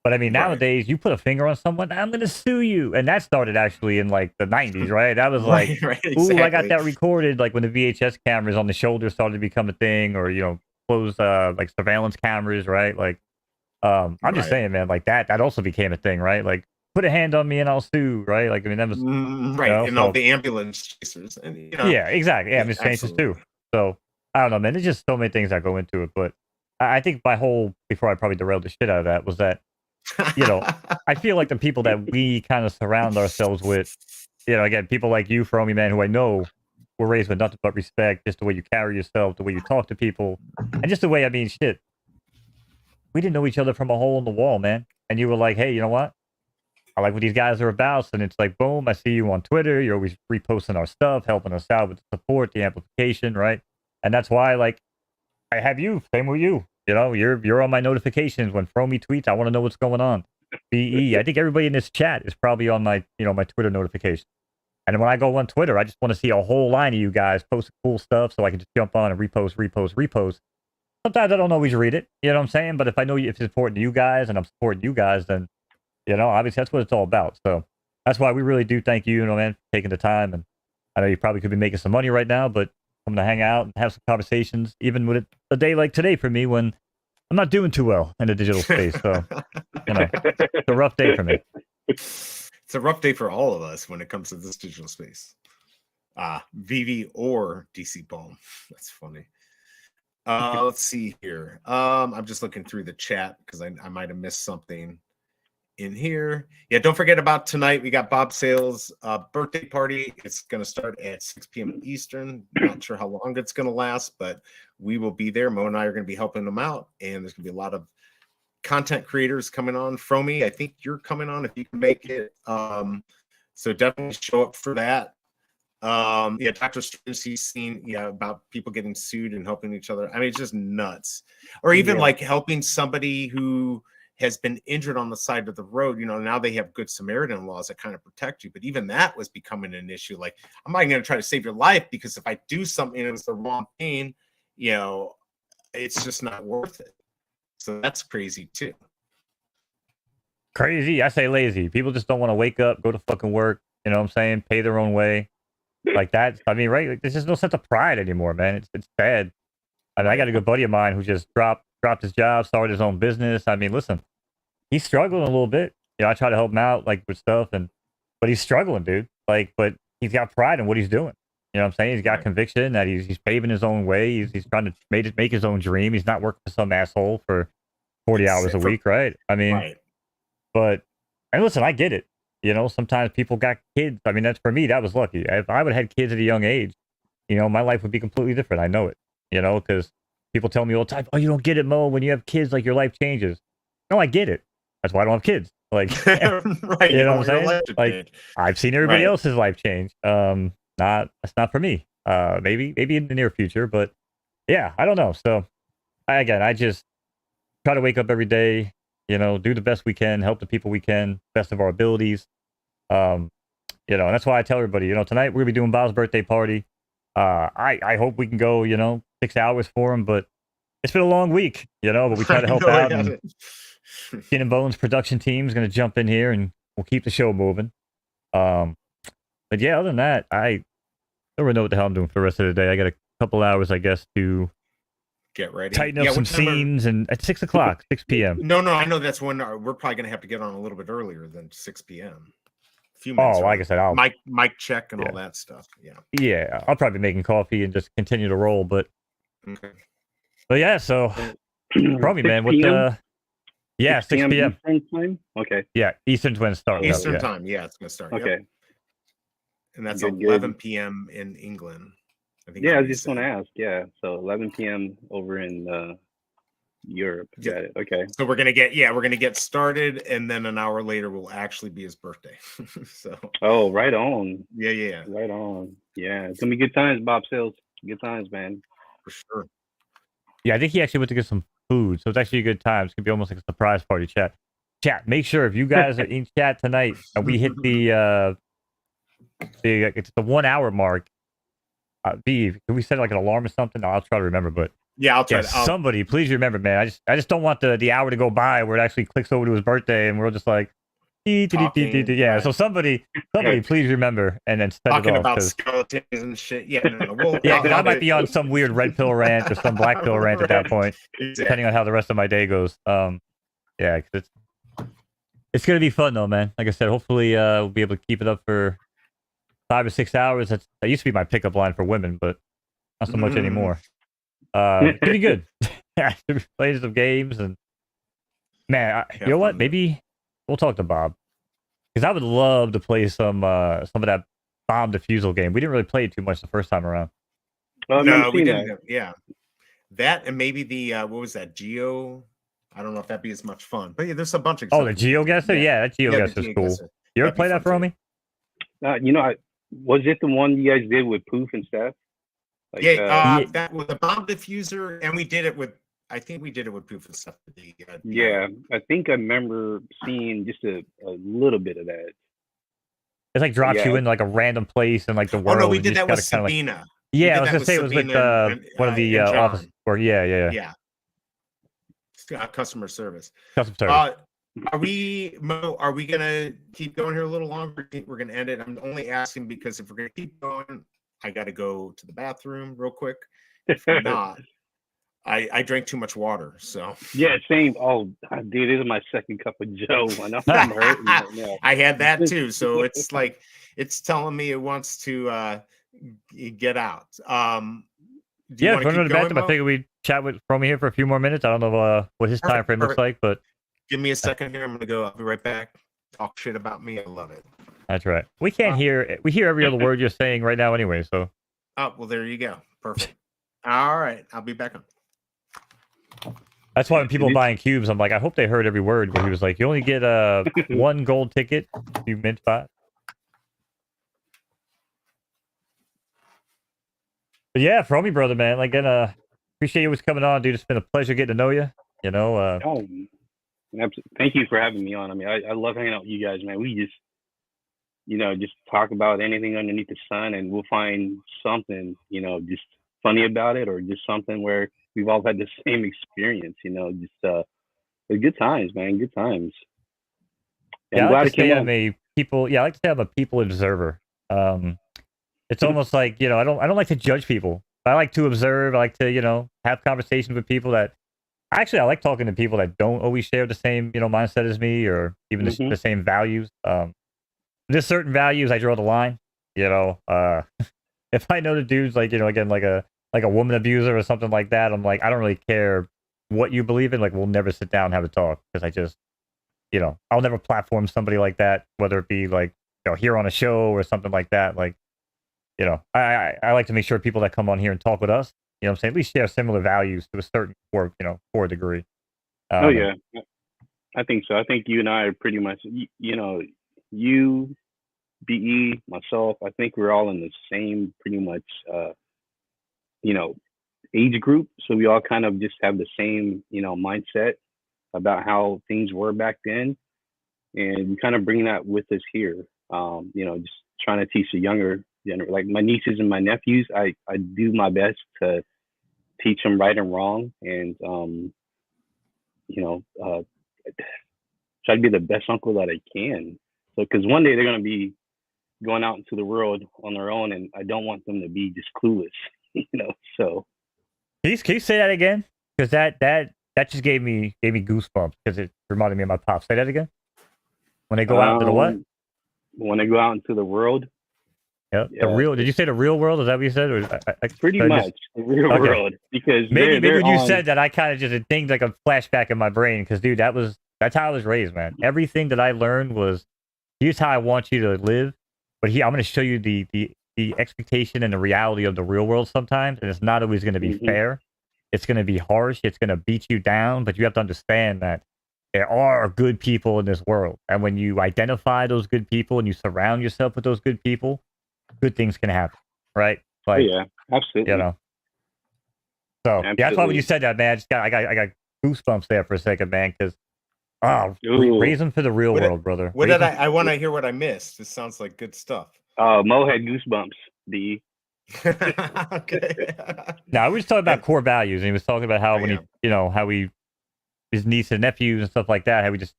But I mean, nowadays, you put a finger on someone, I'm going to sue you. And that started actually in like the 90s, right? That was like, exactly. Ooh, I got that recorded. Like when the VHS cameras on the shoulder started to become a thing, or, you know, closed like surveillance cameras, right? Like, I'm just saying, man, like that also became a thing, right? Like, put a hand on me and I'll sue, right? Like, I mean, that was right. You know, and all the ambulance chasers. And, you know, yeah, exactly. Yeah, ambulance chasers too. So I don't know, man. There's just so many things that go into it. But I think before I probably derailed the shit out of that, was that, you know, I feel like the people that we kind of surround ourselves with, you know, again, people like you, FROmie, man, who I know were raised with nothing but respect, just the way you carry yourself, the way you talk to people, and just the way, I mean, shit. We didn't know each other from a hole in the wall, man. And you were like, hey, you know what? I like what these guys are about. And it's like, boom, I see you on Twitter. You're always reposting our stuff, helping us out with the support, the amplification, right? And that's why, like, I have you. Same with you. You know, you're on my notifications when FROmie tweets. I want to know what's going on. BE. I think everybody in this chat is probably on my, you know, my Twitter notification. And then when I go on Twitter, I just want to see a whole line of you guys posting cool stuff so I can just jump on and repost. Sometimes I don't always read it, you know what I'm saying? But if I know if it's important to you guys and I'm supporting you guys, then, you know, obviously that's what it's all about. So that's why we really do thank you, man, for taking the time. And I know you probably could be making some money right now, but I'm going to hang out and have some conversations, even with a day like today for me when I'm not doing too well in the digital space. So, you know, it's a rough day for me. It's a rough day for all of us when it comes to this digital space. Veve or DC Bomb. That's funny. Let's see here. I'm just looking through the chat because I might have missed something. in here. Yeah, don't forget about tonight. We got Bob Sales' birthday party. It's going to start at 6 p.m. Eastern. Not sure how long it's going to last, but we will be there. Mo and I are going to be helping them out, and there's going to be a lot of content creators coming on. FROmie, I think you're coming on if you can make it. So definitely show up for that. Yeah, Dr. Strange, he's seen about people getting sued and helping each other. I mean, it's just nuts. Or even like helping somebody who has been injured on the side of the road. Now they have Good Samaritan laws that kind of protect you, but even that was becoming an issue. Like, I'm not going to try to save your life because if I do something and it's the wrong pain, it's just not worth it. So that's crazy too. Crazy. I say lazy. People just don't want to wake up, go to fucking work. You know what I'm saying? Pay their own way. Like that. I mean, right? Like, there's just no sense of pride anymore, man. It's bad. I mean, I got a good buddy of mine who just dropped his job, started his own business. I mean, listen, he's struggling a little bit. I try to help him out, like, with stuff, but he's struggling, dude. Like, but he's got pride in what he's doing. You know what I'm saying? He's got conviction that he's paving his own way. He's trying to make his own dream. He's not working for some asshole for 40 hours a week, right? I mean, and listen, I get it. Sometimes people got kids. I mean, that's, for me, that was lucky. If I would have had kids at a young age, my life would be completely different. I know it, because people tell me all the time, oh, you don't get it, Mo. When you have kids, like, your life changes. No, I get it. That's why I don't have kids. Like, right? You know what I'm saying? Like, change. I've seen everybody else's life change. That's not for me. Maybe in the near future, but yeah, I don't know. So, I just try to wake up every day. Do the best we can, help the people we can, best of our abilities. And that's why I tell everybody, tonight we're gonna be doing Bob's birthday party. I hope we can go, 6 hours for him, but it's been a long week, but we try to help out. And Skin and Bones production team is going to jump in here and we'll keep the show moving. But yeah, other than that, I don't really know what the hell I'm doing for the rest of the day. I got a couple hours, I guess, to get ready, tighten up some scenes, and at 6 o'clock, 6 p.m. No, I know that's when we're probably going to have to get on a little bit earlier than 6 p.m. A few minutes. Like I said, I'll mic check and all that stuff. Yeah, I'll probably be making coffee and just continue to roll. But yeah, so probably, man, what the. Yeah, 6 p.m. Eastern time? Okay. Yeah, Eastern's when it starts. Eastern time, it's going to start. Okay. Yep. And that's 11 p.m. in England. I think I was just going to ask. Yeah, so 11 p.m. over in Europe. Got it. Okay. So we're gonna get started, and then an hour later will actually be his birthday. So. Oh, right on. Yeah. Right on. Yeah, it's gonna be good times, Bob Sales. Good times, man. For sure. Yeah, I think he actually went to get some food, so it's actually a good time. It's gonna be almost like a surprise party. Chat, make sure if you guys are in chat tonight and we hit it's the 1 hour mark. Veve, can we set like an alarm or something? I'll try to remember, but I'll try. Somebody, please remember, man. I just don't want the hour to go by where it actually clicks over to his birthday and we're just like, yeah. So somebody, please remember and then set talking it off, about skeletons and shit. Yeah, because I might be on some weird red pill rant or some black pill rant at that point, depending on how the rest of my day goes. Yeah, because it's gonna be fun though, man. Like I said, hopefully we'll be able to keep it up for 5 or 6 hours. That used to be my pickup line for women, but not so much anymore. It's gonna be good. Playing some games and man, you know what? Maybe we'll talk to Bob because I would love to play some of that bomb defusal game. We didn't really play it too much the first time around. No, we didn't. Yeah, that and maybe the what was that, Geo? I don't know if that'd be as much fun, but yeah, there's a bunch of. The GeoGuessr, that GeoGuessr is cool. You ever play that, FROmie? Was it the one you guys did with Poof and stuff? Like, that was a bomb diffuser, and we did it with. I think we did it with Poof and stuff. Yeah, I think I remember seeing just a little bit of that. It's like drops you in like a random place and like the world. Oh no, we did that with Sabina. I was gonna say it was with one of the office. Or yeah. Customer service. Customer service. Are we gonna keep going here a little longer? I think we're gonna end it. I'm only asking because if we're gonna keep going, I gotta go to the bathroom real quick. If not, I drank too much water. So yeah, same. Oh, dude, this is my second cup of Joe. I know I'm hurting right now. I had that too. So it's like it's telling me it wants to get out. If you want to go to the bathroom, I figured we'd chat with FROmie here for a few more minutes. I don't know what his time frame looks like, but Give me a second here. I'm gonna go. I'll be right back. Talk shit about me. I love it. That's right. We can't hear. We hear every other word you're saying right now, anyway. So. Oh well, there you go. Perfect. All right, I'll be back on. That's why when people are buying cubes, I'm like, I hope they heard every word. Where he was like, you only get one gold ticket. You mint bot. But yeah, FROmie brother, man. Like, appreciate you always coming on, dude. It's been a pleasure getting to know you. You know. Thank you for having me on. I mean, I love hanging out with you guys, man. We just, just talk about anything underneath the sun, and we'll find something, just funny about it, or just something where we've all had the same experience. Just good times, man. Good times. Yeah, I'm glad to say I'm a people. Yeah, I like to say I'm a people observer. It's almost like, I don't like to judge people. I like to observe. I like to, have conversations with people that actually I like talking to people that don't always share the same, mindset as me, or even the same values. There's certain values I draw the line. If I know the dude's like, again, like a woman abuser or something like that, I'm like, I don't really care what you believe in. Like, we'll never sit down and have a talk, because I just, I'll never platform somebody like that, whether it be like, here on a show or something like that. Like, I like to make sure people that come on here and talk with us, what I'm saying, at least share similar values to a certain core degree. Oh yeah, I think so. I think you and I are pretty much, you, BE, myself. I think we're all in the same pretty much, age group. So we all kind of just have the same, mindset about how things were back then, and we kind of bring that with us here. Just trying to teach the younger, like my nieces and my nephews. I do my best to teach them right and wrong, and try to be the best uncle that I can. So, because one day they're going to be going out into the world on their own, and I don't want them to be just clueless, So, can you say that again? Because that just gave me goosebumps, because it reminded me of my pop. Say that again. When they go out into the what? When they go out into the world. Yep. Yeah, the real. Did you say the real world? Is that what you said? Or pretty much the real world. Because maybe when you said that, I kind of just things like a flashback in my brain. Because dude, that's how I was raised, man. Everything that I learned was, here's how I want you to live, but I'm going to show you the expectation and the reality of the real world sometimes, and it's not always going to be fair. It's going to be harsh. It's going to beat you down, but you have to understand that there are good people in this world, and when you identify those good people and you surround yourself with those good people, good things can happen, right? Like, yeah, absolutely. So absolutely. Yeah, that's why when you said that, man, I got goosebumps there for a second, man, because raise them for the real world, brother. What did I want to hear what I missed. This sounds like good stuff. Mo had goosebumps. Okay. Now, we was talking about core values, and he was talking about how how his niece and nephews and stuff like that, how we just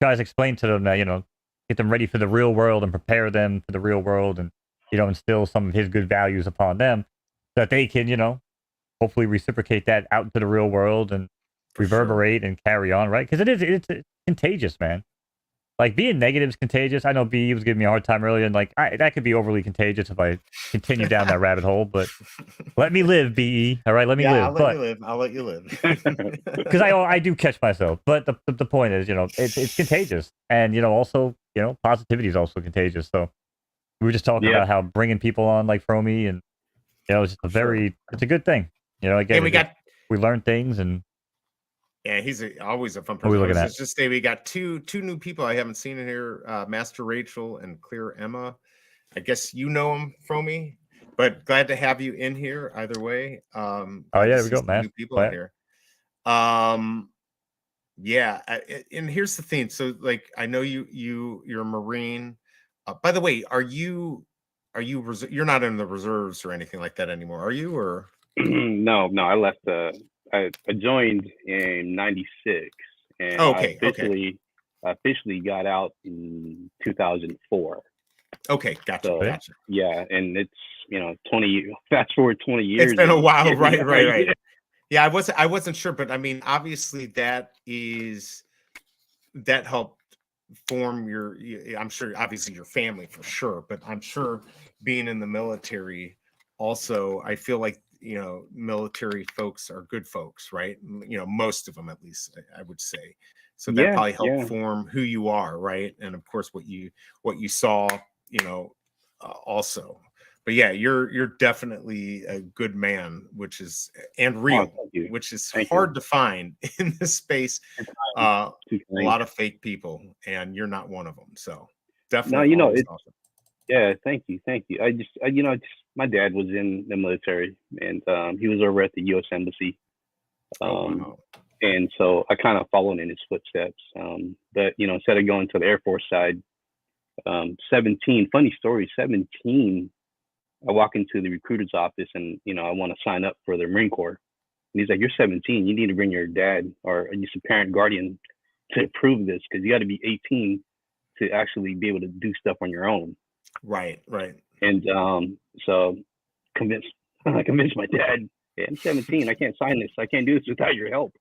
tries to explain to them that, get them ready for the real world and prepare them for the real world, and instill some of his good values upon them, so that they can, hopefully reciprocate that out into the real world and reverberate and carry on, right? Because it's contagious, man. Like, being negative is contagious. I know B was giving me a hard time earlier, and like that could be overly contagious if I continue down that rabbit hole. But let me live, BE. All right, let me live. I'll let you live. Because I do catch myself. But the point is, it's contagious, and also, positivity is also contagious. So we were just talking about how bringing people on like FROmie, and it's just it's a good thing. Again, we learn things, and yeah, he's always a fun person. Let's just say we got two new people I haven't seen in here, Master Rachel and Clear Emma. I guess you know them, FROmie, but glad to have you in here either way. There we go, man. New people in here. Yeah, and here's the thing. So, like, I know you're a Marine. By the way, are you you're not in the reserves or anything like that anymore, are you? Or no, I left. I joined in '96, and I officially got out in 2004. Okay, gotcha. Yeah, and it's 20. Fast forward 20 years. It's been a while, right. Yeah, I wasn't sure, but I mean, obviously that helped form your. I'm sure, obviously, your family for sure, but I'm sure being in the military also, I feel like military folks are good folks, right? Most of them, at least, I would say. So that probably helped form who you are, right? And of course, what you saw, also. But yeah, you're definitely a good man, which is real, which is hard to find in this space. A lot of fake people, and you're not one of them. So definitely, it's awesome. Yeah, thank you. My dad was in the military, and he was over at the U.S. Embassy. And so I kind of followed in his footsteps. But instead of going to the Air Force side, 17, funny story, 17, I walk into the recruiter's office and, I want to sign up for the Marine Corps. And he's like, you're 17, you need to bring your dad or just a parent guardian to approve this, because you got to be 18 to actually be able to do stuff on your own. Right. And so I convinced my dad, hey, I'm 17, I can't sign this. I can't do this without your help.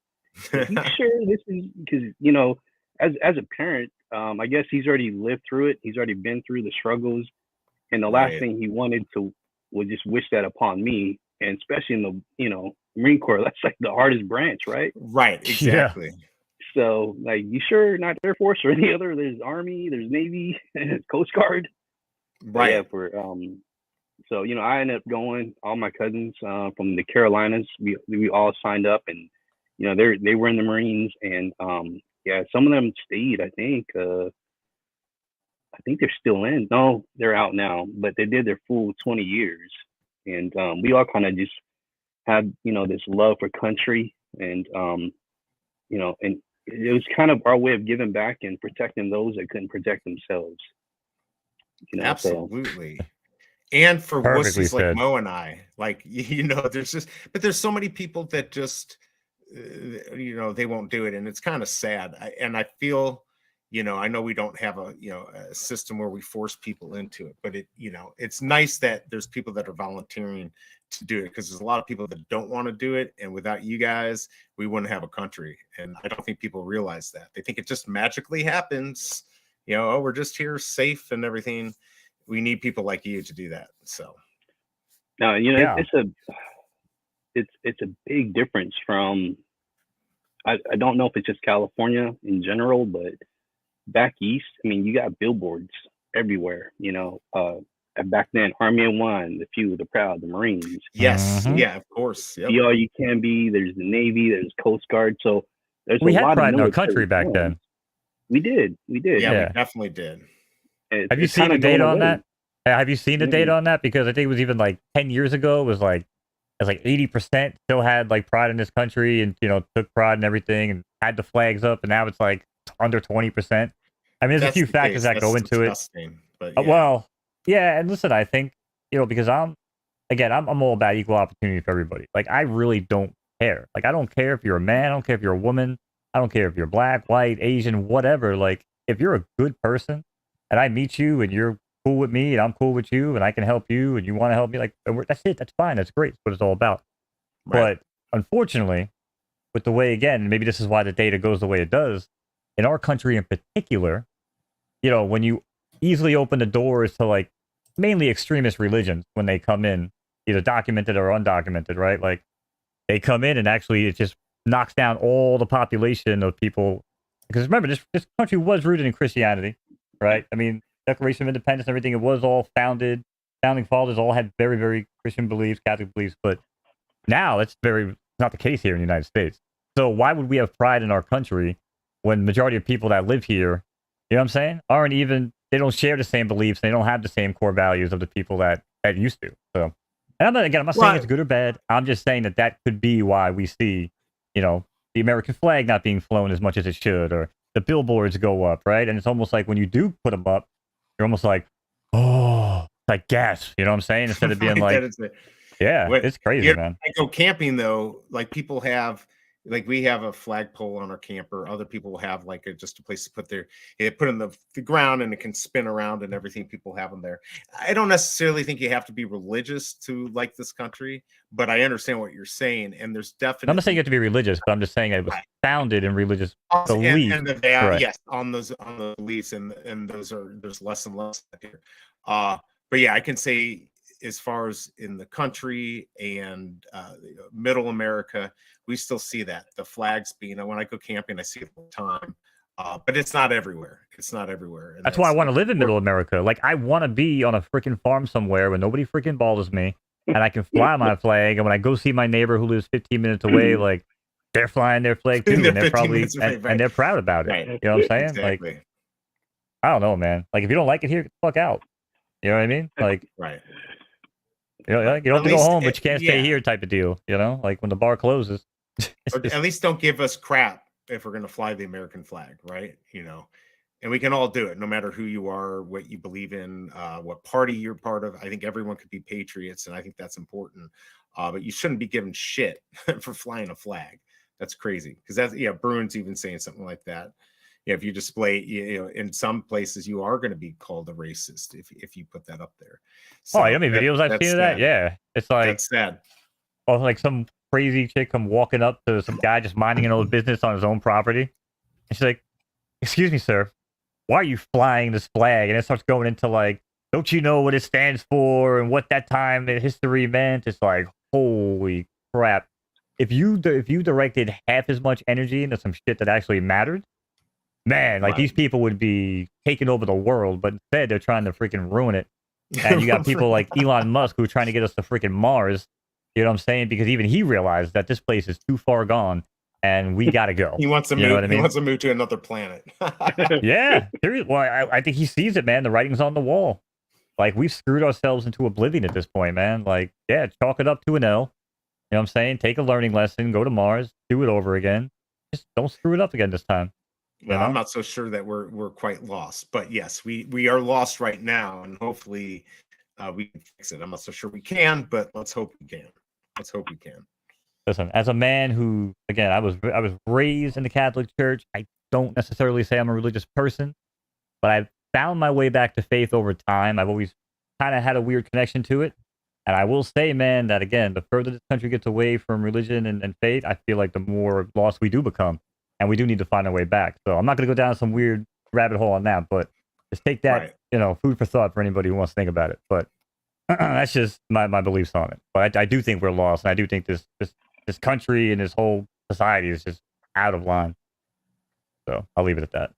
Are you sure this is, because, as a parent, I guess he's already lived through it. He's already been through the struggles. And the last thing he wanted to was just wish that upon me. And especially in the, Marine Corps, that's like the hardest branch, right? Right, exactly. Yeah. So, like, you sure not Air Force or any other? There's Army, there's Navy, Coast Guard. Right. Yeah, so, I ended up going, all my cousins from the Carolinas, we all signed up, and, they were in the Marines, and some of them stayed, I think. I think they're still in. No, they're out now, but they did their full 20 years. And we all kind of just had, this love for country, and, and it was kind of our way of giving back and protecting those that couldn't protect themselves. Absolutely. And for wussies like Mo and I, like, there's so many people that just, they won't do it. And it's kind of sad. I feel, I know we don't have a system where we force people into it, but it's nice that there's people that are volunteering to do it, because there's a lot of people that don't want to do it. And without you guys, we wouldn't have a country. And I don't think people realize that. They think it just magically happens. We're just here safe and everything. We need people like you to do that. So no, it's a big difference from, I don't know if it's just California in general, but back east, I mean, you got billboards everywhere, back then, Army of One, the Few, the Proud, the Marines. Yes. Yeah, of course. Yep. Be all you can be. There's the Navy, there's Coast Guard. So we had pride in our country back then. We did. Yeah, we definitely did. Have you seen the data on that? Have you seen the data on that? Because I think it was even like 10 years ago, it was like 80% still had like pride in this country, and took pride in everything and had the flags up, and now it's like under 20%. I mean, there's a few factors that go into it. But well, yeah, and listen, I think because I'm all about equal opportunity for everybody. Like, I really don't care. Like, I don't care if you're a man, I don't care if you're a woman, I don't care if you're black, white, Asian, whatever. Like, if you're a good person and I meet you and you're cool with me and I'm cool with you and I can help you and you want to help me, like, that's it. That's fine. That's great. That's what it's all about. Right. But unfortunately, with the way, again, maybe this is why the data goes the way it does, in our country in particular, when you easily open the doors to, like, mainly extremist religions when they come in, either documented or undocumented, right? Like, they come in and actually it just knocks down all the population of people. Because remember, this country was rooted in Christianity, right? I mean, Declaration of Independence and everything, it was all founding fathers all had very, very Christian beliefs, Catholic beliefs, but now it's not the case here in the United States. So why would we have pride in our country when the majority of people that live here, you know what I'm saying, they don't share the same beliefs, they don't have the same core values of the people that used to. So, and I'm not saying it's good or bad. I'm just saying that could be why we see, the American flag not being flown as much as it should, or the billboards go up, right? And it's almost like when you do put them up, you're almost like, oh, like gas. You know what I'm saying? Instead of being like, it's crazy, man. I go camping though, like people have, like we have a flagpole on our camper. Other people have like just a place to put put in the ground, and it can spin around and everything. People have them there. I don't necessarily think you have to be religious to like this country, but I understand what you're saying. And there's definitely, I'm not saying you have to be religious, but I'm just saying it was founded in religious beliefs. Yes, on the beliefs, and there's less and less here. But yeah, I can say, as far as in the country and middle America, we still see that the flags being, when I go camping, I see it all the time. But it's not everywhere. It's not everywhere. And That's why I want to live in middle America. Like, I want to be on a freaking farm somewhere where nobody freaking bothers me, and I can fly my flag. And when I go see my neighbor who lives 15 minutes away, like, they're flying their flag too, and they're probably and they're proud about it. Right. You know what I'm saying? Exactly. Like, I don't know, man. Like, if you don't like it here, get the fuck out. You know what I mean? Like, right. You know, like, you don't have to go home, but you can't stay here, type of deal. You know, like when the bar closes. Or at least don't give us crap if we're going to fly the American flag, right? You know, and we can all do it, no matter who you are, what you believe in, what party you're part of. I think everyone could be patriots, and I think that's important. But you shouldn't be given shit for flying a flag. That's crazy, because that's Bruin's even saying something like that. Yeah, if you display, in some places you are going to be called a racist if you put that up there. So I mean, videos I've seen of that. Yeah, it's like that's sad. Or like some crazy chick come walking up to some guy just minding an old business on his own property, and she's like, "Excuse me, sir, why are you flying this flag?" And it starts going into like, "Don't you know what it stands for and what that time in history meant?" It's like, holy crap! If you directed half as much energy into some shit that actually mattered, man, like these people would be taking over the world, but instead they're trying to freaking ruin it. And you got people like Elon Musk who are trying to get us to freaking Mars. You know what I'm saying? Because even he realized that this place is too far gone and we got to go. He wants to move. I mean? He wants to move to another planet. Yeah. Well, I think he sees it, man. The writing's on the wall. Like, we've screwed ourselves into oblivion at this point, man. Like, yeah, chalk it up to an L. You know what I'm saying? Take a learning lesson, go to Mars, do it over again. Just don't screw it up again this time. Well, I'm not so sure that we're quite lost, but yes, we are lost right now, and hopefully we can fix it. I'm not so sure we can, but let's hope we can. Let's hope we can. Listen, as a man who, again, I was raised in the Catholic Church. I don't necessarily say I'm a religious person, but I've found my way back to faith over time. I've always kind of had a weird connection to it. And I will say, man, that again, the further this country gets away from religion and faith, I feel like the more lost we do become. And we do need to find our way back. So I'm not going to go down some weird rabbit hole on that, but just take that, food for thought for anybody who wants to think about it. But that's just my beliefs on it. But I do think we're lost. And I do think this country and this whole society is just out of line. So I'll leave it at that.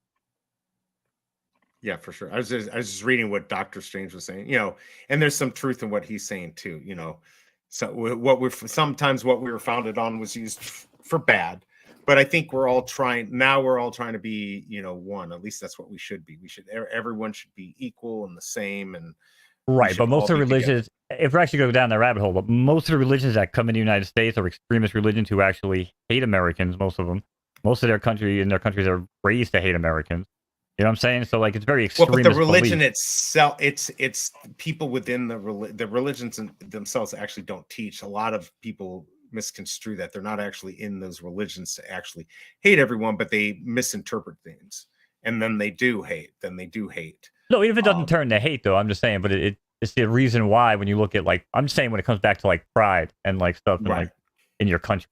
Yeah, for sure. I was just reading what Dr. Strange was saying, and there's some truth in what he's saying too, So sometimes what we were founded on was used for bad. But I think we're all trying to be, one. At least that's what we should be. Everyone should be equal and the same. And right. But most of the religions, if we're actually going down that rabbit hole, but most of the religions that come in the United States are extremist religions who actually hate Americans. Most of them, most of their countries are raised to hate Americans. You know what I'm saying? So like, it's very extremist. Well, but the religion itself, it's people within the religions themselves actually don't teach. A lot of people misconstrue that. They're not actually in those religions to actually hate everyone, but they misinterpret things, and then they do hate. No, even if it doesn't turn to hate, though, I'm just saying. But it's the reason why when you look at, like, I'm just saying, when it comes back to like pride and like stuff like in your country,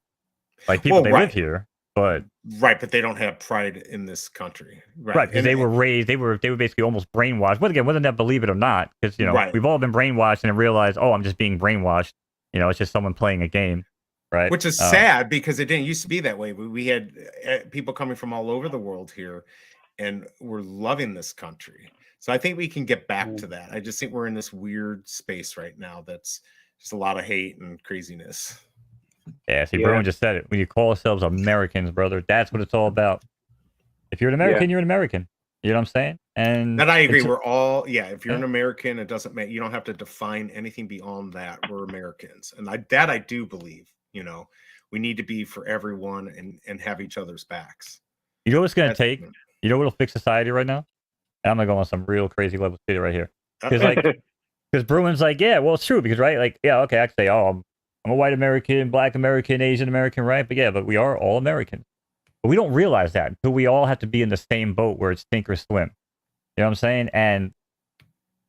like people live here. But but they don't have pride in this country, right? Because they were raised, they were basically almost brainwashed. But again, whether they believe it or not, because we've all been brainwashed and realized, oh, I'm just being brainwashed. It's just someone playing a game, right? Which is sad because it didn't used to be that way. We had people coming from all over the world here, and we're loving this country. So I think we can get back to that. I just think we're in this weird space right now that's just a lot of hate and craziness. Yeah, see, Bruin just said it. When you call ourselves Americans, brother, that's what it's all about. If you're an American, you're an American. You know what I'm saying? And that I agree. We're all, if you're an American, it doesn't matter. You don't have to define anything beyond that. We're Americans. And I do believe, we need to be for everyone and have each other's backs. You know what's going to take? You know what'll fix society right now? And I'm going to go on some real crazy level shit right here. Because Bruin's like, yeah, well, it's true. Because, right, like, yeah, okay, I can say, oh, I'm a white American, black American, Asian American, right? But we are all Americans. But we don't realize that until we all have to be in the same boat where it's sink or swim. You know what I'm saying? And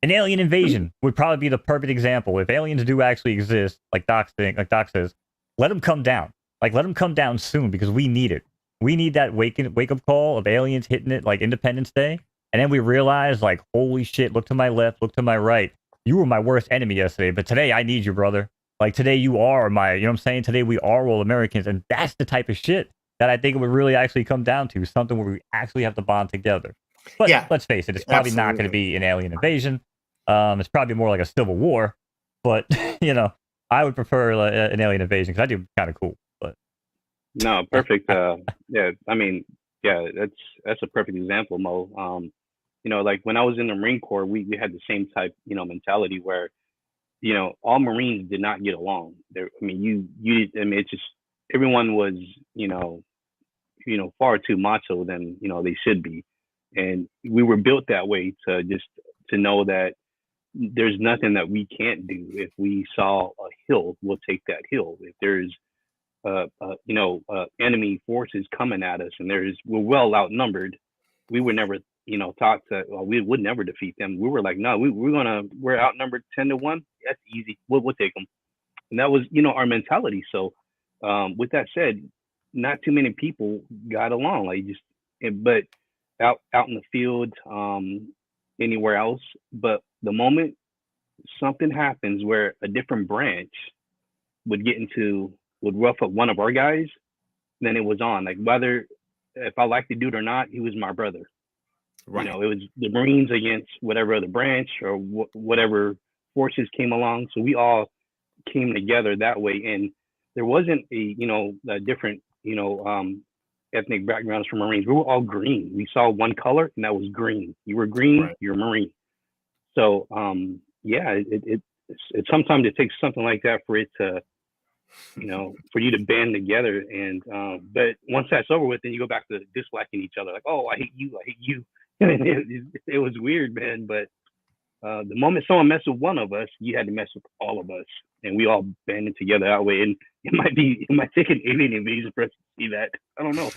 an alien invasion would probably be the perfect example. If aliens do actually exist, like Doc says, let them come down. Like, let them come down soon because we need it. We need that wake-up call of aliens hitting it like Independence Day. And then we realize, like, holy shit, look to my left, look to my right. You were my worst enemy yesterday, but today I need you, brother. Like, today you are you know what I'm saying? Today we are all Americans, and that's the type of shit that I think it would really actually come down to something where we actually have to bond together. But let's face it, it's probably not going to be an alien invasion. It's probably more like a civil war. But you know, I would prefer an alien invasion because I do kind of cool. But no, perfect. Yeah, I mean, yeah, that's a perfect example, Mo. You know, like when I was in the Marine Corps, we had the same type, you know, mentality where, you know, all Marines did not get along. There, I mean, I mean, it's just everyone was, you know, far too macho than they should be, and we were built that way to know that there's nothing that we can't do. If we saw a hill, we'll take that hill. If there's enemy forces coming at us and we're well outnumbered, we would never thought that we would never defeat them. We were like, no, we're outnumbered 10-1. That's easy. We'll take them. And that was our mentality. So with that said, not too many people got along, but out in the field, anywhere else. But the moment something happens where a different branch would rough up one of our guys, then it was on. Like, whether if I liked the dude or not, he was my brother. Right. It was the Marines against whatever other branch or whatever forces came along. So we all came together that way, and there wasn't a different ethnic backgrounds for Marines. We were all green. We saw one color, and that was green. You were green, right. You're Marine. So it sometimes it takes something like that for it to for you to band together. And but once that's over with, then you go back to disliking each other. Like, oh, I hate you. It was weird, man. But the moment someone messed with one of us, you had to mess with all of us, and we all banded together that way. And it might take an alien invasion for us to see that. I don't know.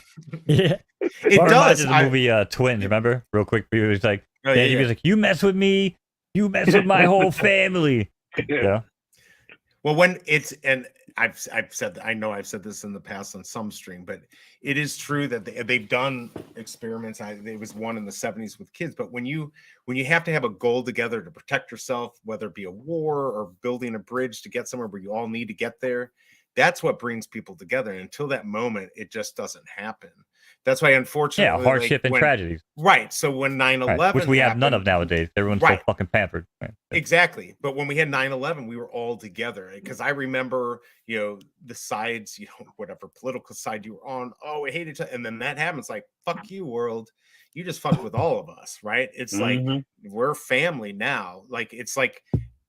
Yeah, it does. The movie Twins, remember? Real quick, he was like, he was like, "You mess with me, you mess with my whole family." Yeah. Well, when it's, and I've said, I know I've said this in the past on some stream, but it is true that they've done experiments. There was one in the 70s with kids, but when you have to have a goal together to protect yourself, whether it be a war or building a bridge to get somewhere where you all need to get there, that's what brings people together. And until that moment, it just doesn't happen. That's why, unfortunately, hardship and tragedies. Right. So when 9/11, which we have none of nowadays, everyone's so fucking pampered. Right. Exactly. But when we had 9/11, we were all together, because I remember, the sides, whatever political side you were on. Oh, we hate each other, and then that happens. Like, fuck you, world. You just fucked with all of us, right? It's like we're family now. Like, it's like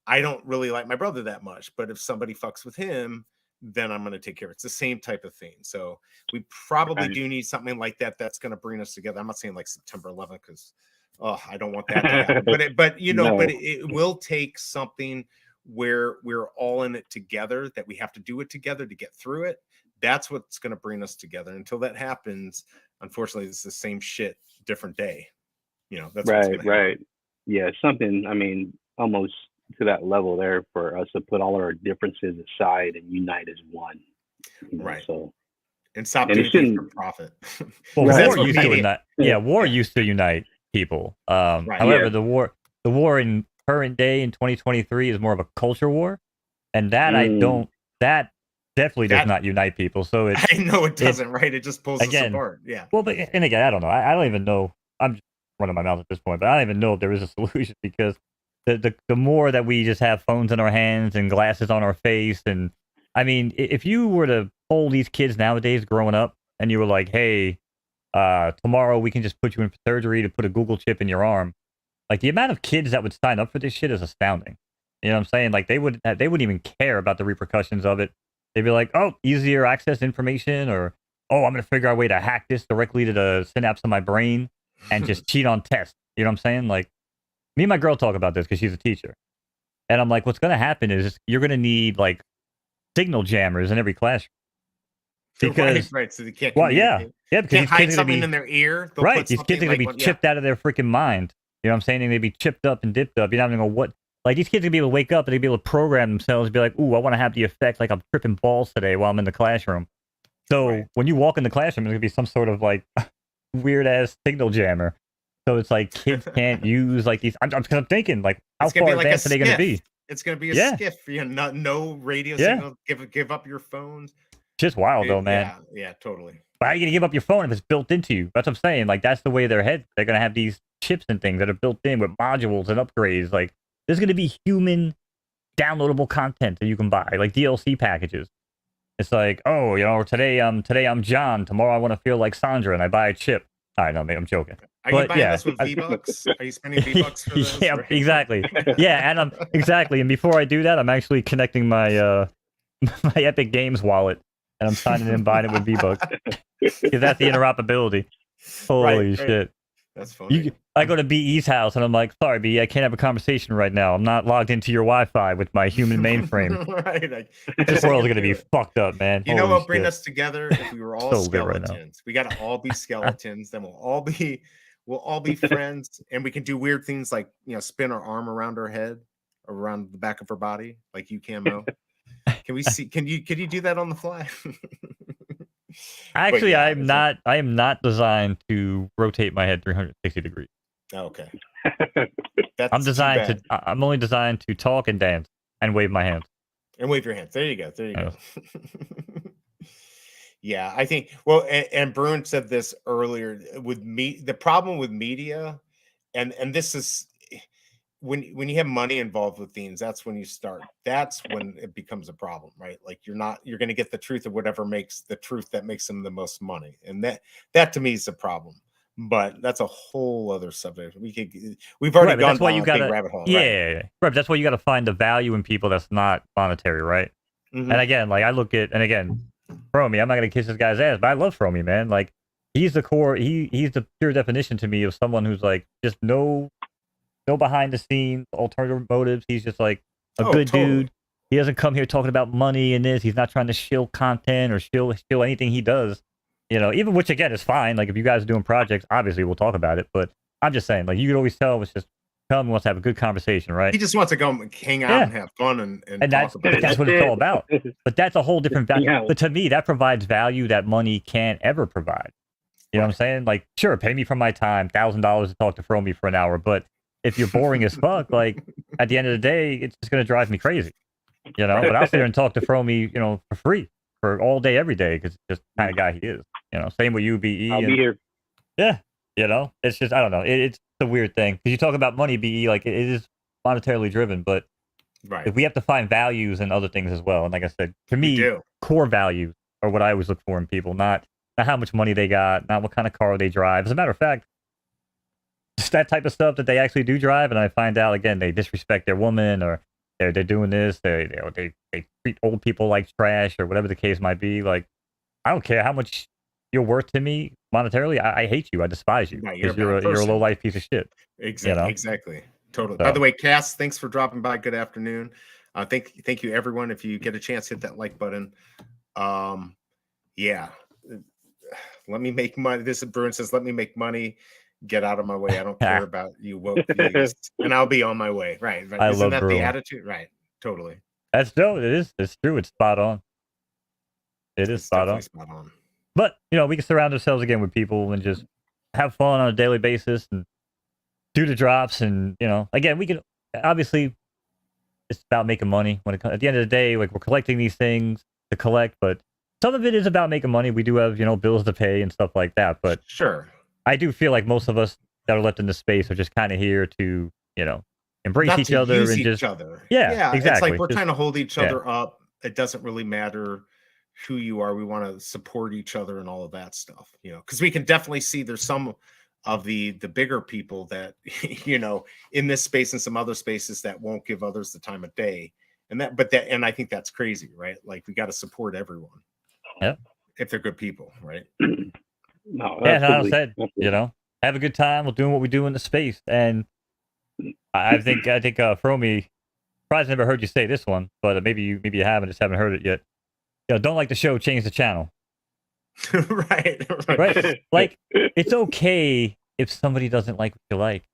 I don't really like my brother that much, but if somebody fucks with him, then I'm going to take care of it. It's the same type of thing. So we probably do need something like that that's going to bring us together. I'm not saying like September 11th, because I don't want that to happen. But it will take something where we're all in it together, that we have to do it together to get through it. That's what's going to bring us together. Until that happens, unfortunately, it's the same shit, different day. That's right. Yeah, something, I mean, almost to that level there, for us to put all our differences aside and unite as one. Right. So, and stop doing things for profit. Well, war used to unite. Yeah, war used to unite people. However, the war in current day in 2023 is more of a culture war, and that that definitely does not unite people. So I know it doesn't, right? It just pulls us apart. Yeah. Well, but and again, I don't know. I don't even know. I'm just running my mouth at this point, but I don't even know if there is a solution, because the more that we just have phones in our hands and glasses on our face, and I mean, if you were to poll these kids nowadays growing up, and you were like, hey, tomorrow we can just put you in for surgery to put a Google chip in your arm, like, the amount of kids that would sign up for this shit is astounding. You know what I'm saying? Like, they wouldn't even care about the repercussions of it. They'd be like, oh, easier access information, or, oh, I'm going to figure out a way to hack this directly to the synapse of my brain and just cheat on tests. You know what I'm saying? Like, me and my girl talk about this because she's a teacher. And I'm like, what's going to happen is you're going to need, like, signal jammers in every classroom. Because, right. So they can't. Well, yeah. Because can't hide something in their ear. Right. These kids are going to be chipped out of their freaking mind. You know what I'm saying? They're going to be chipped up and dipped up. You're not even going to know what. Like, these kids are going to be able to wake up and they're going to be able to program themselves and be like, ooh, I want to have the effect like I'm tripping balls today while I'm in the classroom. So when you walk in the classroom, there's going to be some sort of, like, weird ass signal jammer. So it's like kids can't use, like, these. I'm thinking, like, how far advanced are they going to be? It's going to be a skiff. No radio signal. Give up your phones. Just wild, though, man. Yeah, totally. Why are you gonna give up your phone if it's built into you? That's what I'm saying. Like that's the way their head. They're gonna have these chips and things that are built in with modules and upgrades. Like there's gonna be human downloadable content that you can buy, like DLC packages. It's like, oh, today I'm John. Tomorrow I want to feel like Sandra, and I buy a chip. All right, no, mate, I'm joking. Are you buying this with V-Bucks? Are you spending V-Bucks for this? Yeah, exactly. Yeah, and exactly. And before I do that, I'm actually connecting my my Epic Games wallet, and I'm signing in, buying it with V-Bucks. Because that's the interoperability. Holy shit. That's funny. I go to BE's house, and I'm like, sorry, BE, I can't have a conversation right now. I'm not logged into your Wi-Fi with my human mainframe. Right. Like, this world's going to be fucked up, man. You know what bring us together? If we were all skeletons. Right, we got to all be skeletons. Then we'll all be friends, and we can do weird things like, spin our arm around our head, around the back of our body, like you can, Mo. Can we see? Can you do that on the fly? Actually, yeah, I am not designed to rotate my head 360 degrees. Okay. I'm only designed to talk and dance and wave my hands. And wave your hands. There you go. Yeah, I think. Well, and Bruin said this earlier with me. The problem with media, and this is when you have money involved with things, that's when you start. That's when it becomes a problem, right? Like you're going to get the truth of whatever makes the truth that makes them the most money, and that to me is a problem. But that's a whole other subject. We've already gone down a big rabbit hole. Yeah. Right. That's why you got to find the value in people that's not monetary, right? Mm-hmm. And again, like I look at, and again, FROmie, I'm not gonna kiss this guy's ass, but I love FROmie, man. Like he's the core. He's the pure definition to me of someone who's like just no behind the scenes alternative motives. He's just like a good dude. He doesn't come here talking about money and this. He's not trying to shill content or shill anything he does. Even which again is fine. Like if you guys are doing projects, obviously we'll talk about it. But I'm just saying, like you could always tell it's just come wants to have a good conversation, right? He just wants to go hang out and have fun and that's what it's all about. But that's a whole different value. Yeah. But to me, that provides value that money can't ever provide. You know what I'm saying? Like, sure, pay me for my time, $1,000 to talk to FROmie for an hour. But if you're boring as fuck, like at the end of the day, it's just gonna drive me crazy. But I'll sit there and talk to FROmie, for free for all day, every day, because it's just the kind of guy he is. Same with you, BE. I'll be here. Yeah, it's just I don't know. It's a weird thing because you talk about money, BE, like it is monetarily driven, but if we have to find values in other things as well. And like I said, to me, core values are what I always look for in people, not how much money they got, not what kind of car they drive. As a matter of fact, just that type of stuff that they actually do drive, and I find out again they disrespect their woman or they're doing this, they treat old people like trash or whatever the case might be. Like I don't care how much you're worth to me monetarily. I hate you. I despise you because you're a low life piece of shit. Exactly. Exactly. Totally. So, by the way, Cass, thanks for dropping by. Good afternoon. Thank you, everyone. If you get a chance, hit that like button. Yeah. Let me make money. This is Bruin says, let me make money. Get out of my way. I don't care about you woke views, and I'll be on my way. Right. Isn't that Bruin. The attitude? Right. Totally. That's dope. It is. It's true. It's spot on. It's spot on. But, we can surround ourselves again with people and just have fun on a daily basis and do the drops. And, again, we can obviously it's about making money when it comes at the end of the day. Like we're collecting these things to collect, but some of it is about making money. We do have, bills to pay and stuff like that. But sure, I do feel like most of us that are left in the space are just kind of here to, embrace not each other and just Yeah, exactly. It's like we're trying to hold each other up. It doesn't really matter who you are. We want to support each other and all of that stuff, because we can definitely see there's some of the bigger people that, in this space and some other spaces that won't give others the time of day. And I think that's crazy, right? Like we got to support everyone. Yeah. If they're good people, right? No, yeah, I said, have a good time. We're doing what we do in the space. And I think FROmie, probably never heard you say this one, but maybe you haven't, just haven't heard it yet. Don't like the show, change the channel. right. Like it's okay if somebody doesn't like what you like.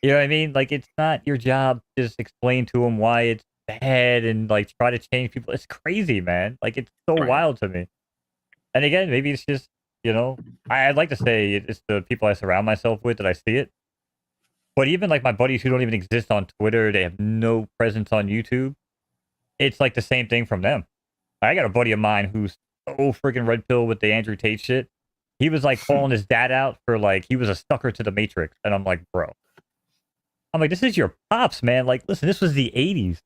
You know what I mean? Like it's not your job to just explain to them why it's bad and like try to change people. It's crazy, man. Like it's so wild to me. And again, maybe it's just, I'd like to say it's the people I surround myself with that I see it. But even like my buddies who don't even exist on Twitter, they have no presence on YouTube. It's like the same thing from them. I got a buddy of mine who's so freaking red pill with the Andrew Tate shit. He was like calling his dad out for like he was a sucker to the Matrix, and I'm like, bro, I'm like, this is your pops, man. Like, listen, this was the '80s.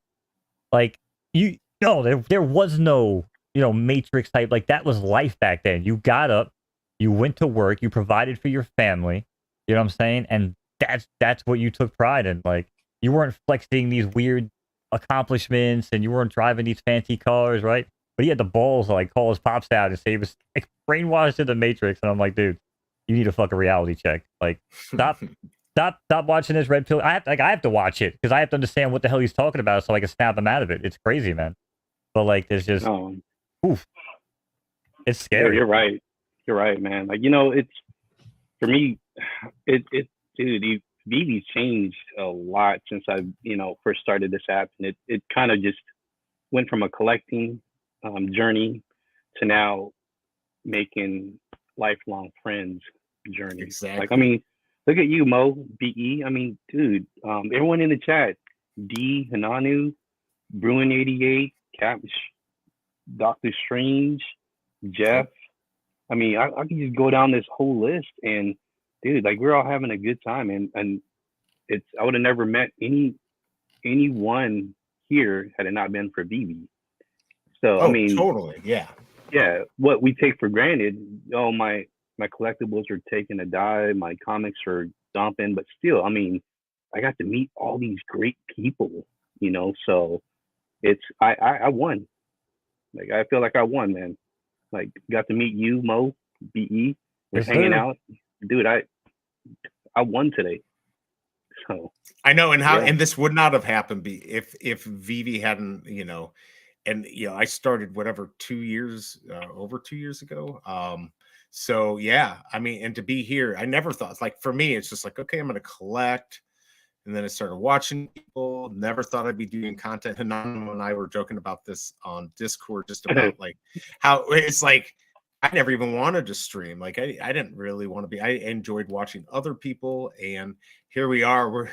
Like, there was no Matrix type. Like that was life back then. You got up, you went to work, you provided for your family. You know what I'm saying? And that's what you took pride in. Like, you weren't flexing these weird accomplishments, and you weren't driving these fancy cars, right? But he had the balls to like call his pops out and say he was like, brainwashed in the Matrix. And I'm like, dude, you need a fucking reality check. Like, stop watching this red pill. I have to watch it because I have to understand what the hell he's talking about so I can snap him out of it. It's crazy, man. But like, there's just, oof, it's scary. Yeah, you're right, man. Like, it's for me, dude, Veve's changed a lot since I, first started this app, and it kind of just went from a collecting journey to now making lifelong friends journey. Exactly. Like, I mean, look at you, Mo, BE. I mean, dude, everyone in the chat, D, Hananu, Bruin88, Cap, Dr. Strange, Jeff. I mean, I can just go down this whole list, and dude, like, we're all having a good time, and I would have never met anyone here had it not been for Veve. So I mean, totally, yeah, what we take for granted, my collectibles are taking a dive, my comics are dumping, but still, I mean, I got to meet all these great people, so it's I won. Like, I feel like I won, man. Like, got to meet you, Mo, BE, we're hanging out, dude. I won today. So I know, and this would not have happened if Veve hadn't, and I started whatever 2 years, over 2 years ago. So yeah, I mean, and to be here, I never thought, like, for me, it's just like, okay, I'm gonna collect. And then I started watching people. Never thought I'd be doing content. And Anonymous and I were joking about this on Discord, just about like how it's like I never even wanted to stream. Like, I didn't really want to be. I enjoyed watching other people, and here we are. We're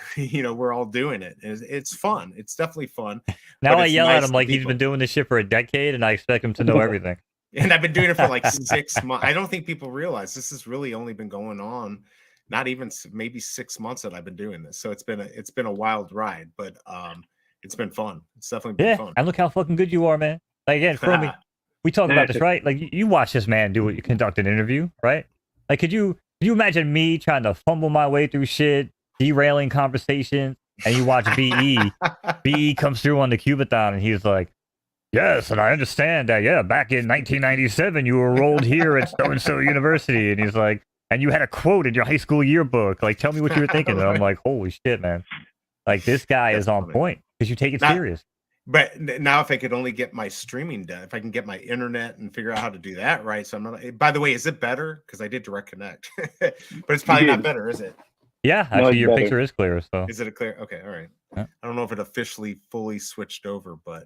we're all doing it. It's fun. It's definitely fun. Now I yell at him like he's been doing this shit for a decade, and I expect him to know everything. And I've been doing it for like 6 months. I don't think people realize this has really only been going on, not even maybe 6 months that I've been doing this. So it's been a wild ride, but it's been fun. It's definitely been fun. And look how fucking good you are, man. Like, again, FROmie, we talk about this, right? Like, you watch this man conduct an interview, right? Like, could you imagine me trying to fumble my way through shit, derailing conversation, and you watch BE. BE comes through on the Cubathon, and he's like, yes, and I understand that, back in 1997, you were enrolled here at so-and-so university. And he's like, and you had a quote in your high school yearbook. Like, tell me what you were thinking. And I'm like, holy shit, man. Like, this guy is on point because you take it serious. But now if I could only get my streaming done, if I can get my internet and figure out how to do that right. So I'm not, by the way, is it better? Because I did direct connect, but it's probably not better, is it? Yeah, actually, your picture is clear. So is it a clear? Okay, all right. Yeah. I don't know if it officially fully switched over, but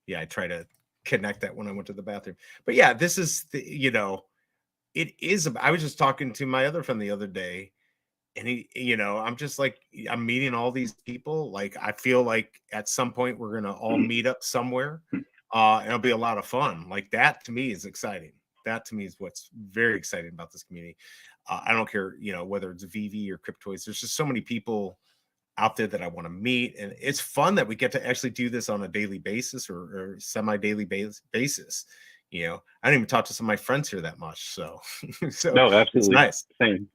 yeah, I try to connect that when I went to the bathroom. But yeah, this is it is. I was just talking to my other friend the other day, and he, I'm just like, I'm meeting all these people. Like, I feel like at some point we're gonna all meet up somewhere, and it'll be a lot of fun. Like, that to me is exciting. That to me is what's very exciting about this community. I don't care, whether it's Veve or Cryptoids. There's just so many people out there that I want to meet, and it's fun that we get to actually do this on a daily basis or semi-daily basis. I don't even talk to some of my friends here that much, so no, absolutely, it's nice. Same.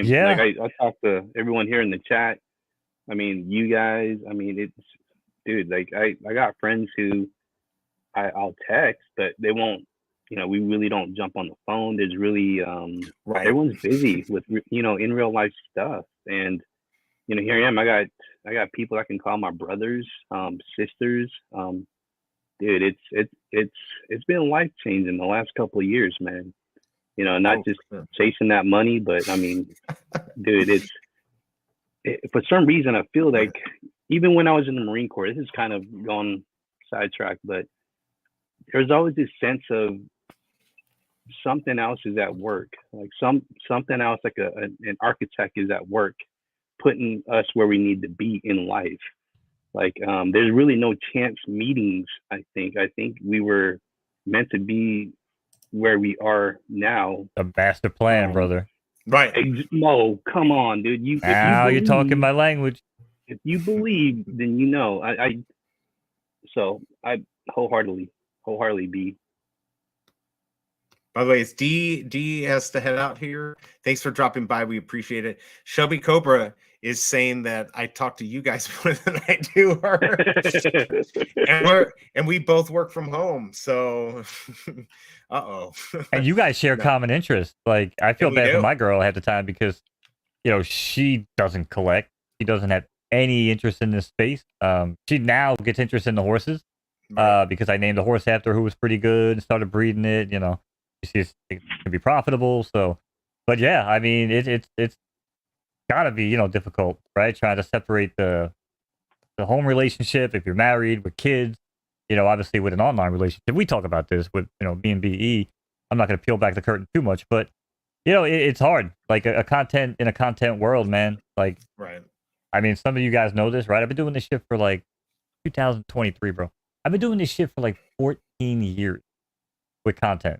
Yeah, like I talk to everyone here in the chat. I mean, you guys. I mean, it's, dude. Like, I got friends who I'll text, but they won't. We really don't jump on the phone. There's really right. Everyone's busy with in real life stuff, and here I am. I got people I can call my brothers, sisters. Dude, it's been life changing the last couple of years, man. Not just chasing that money, but I mean, dude, for some reason I feel like even when I was in the Marine Corps, this is kind of gone sidetracked, but there's always this sense of something else is at work, like something else, like an architect is at work, putting us where we need to be in life. Like, there's really no chance meetings. I think we were meant to be where we are now. The master plan, brother. Right. Mo, come on, dude. Now you're talking my language. If you believe, then you know. So I wholeheartedly be. By the way, it's D has to head out here. Thanks for dropping by. We appreciate it. Shelby Cobra is saying that I talk to you guys more than I do her. and we both work from home. So And you guys share common interests. Like, I feel bad for my girl half the time because, you know, she doesn't collect. She doesn't have any interest in this space. She now gets interest in the horses because I named a horse after her who was pretty good and started breeding it, you know. It can be profitable. So, but yeah, I mean, it's gotta be, you know, difficult, right? Trying to separate the home relationship if you're married with kids, you know, obviously with an online relationship. We talk about this with, you know, me and BE. I'm not going to peel back the curtain too much, but you know, it's hard. Like a content world, man. Like, right. I mean, some of you guys know this, right? I've been doing this shit for like 2023, bro. I've been doing this shit for like 14 years with content.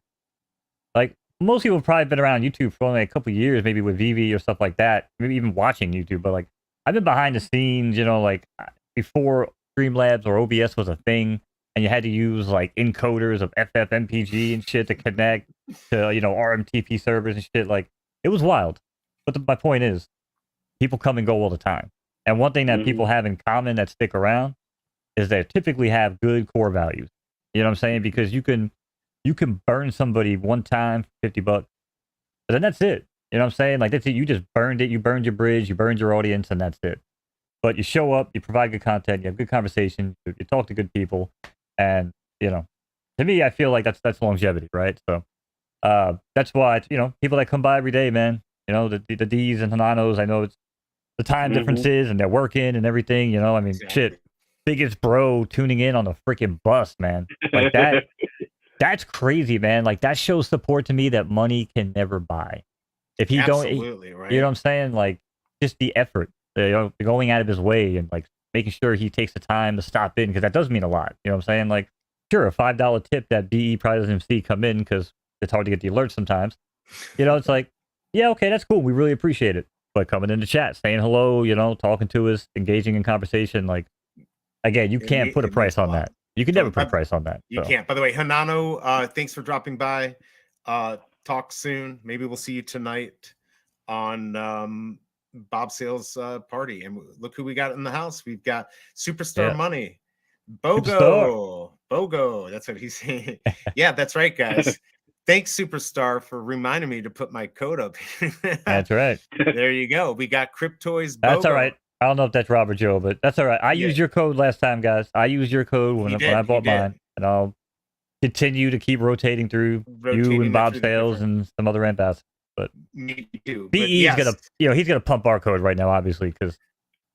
Like, most people have probably been around YouTube for only a couple years, maybe with Veve or stuff like that, maybe even watching YouTube. But like, I've been behind the scenes, you know, like before Streamlabs or OBS was a thing, and you had to use like encoders of FFmpeg and shit to connect to, you know, RMTP servers and shit. Like, it was wild. But my point is, people come and go all the time. And one thing that people have in common that stick around is they typically have good core values. You know what I'm saying? Because you can burn somebody one time for $50, but then that's it. You know what I'm saying? Like, that's it. You just burned it. You burned your bridge. You burned your audience, and that's it. But you show up, you provide good content, you have good conversation, you talk to good people, and, you know, to me, I feel like that's longevity, right? So that's why, you know, people that come by every day, man, you know, the D's and Hananos, I know it's the time differences, and they're working and everything, you know, I mean, shit, biggest bro tuning in on the freaking bus, man. Like that. That's crazy, man. Like, that shows support to me that money can never buy. If he Absolutely, right. You know what I'm saying? Like, just the effort, you know, going out of his way and like making sure he takes the time to stop in, because that does mean a lot. You know what I'm saying? Like, sure, a $5 tip that BE probably doesn't even see come in because it's hard to get the alerts sometimes. You know, it's like, yeah, okay, that's cool. We really appreciate it. But coming in the chat, saying hello, you know, talking to us, engaging in conversation, like, again, you can't put a price on that. You can never put a price on that. You can't. By the way, Hanano, thanks for dropping by. Talk soon. Maybe we'll see you tonight on Bob Sales party. And look who we got in the house. We've got Superstar Money. Bogo. Bogo. That's what he's saying. Yeah, that's right, guys. Thanks, Superstar, for reminding me to put my code up. That's right. There you go. We got Cryptoys. That's all right. I don't know if that's Robert Joe, but that's all right. I used your code last time, guys. I used your code when I bought mine, and I'll continue to keep rotating through you and Bob Sales and some other ambassadors. But me too. BE's gonna, you know, he's gonna pump our code right now, obviously, because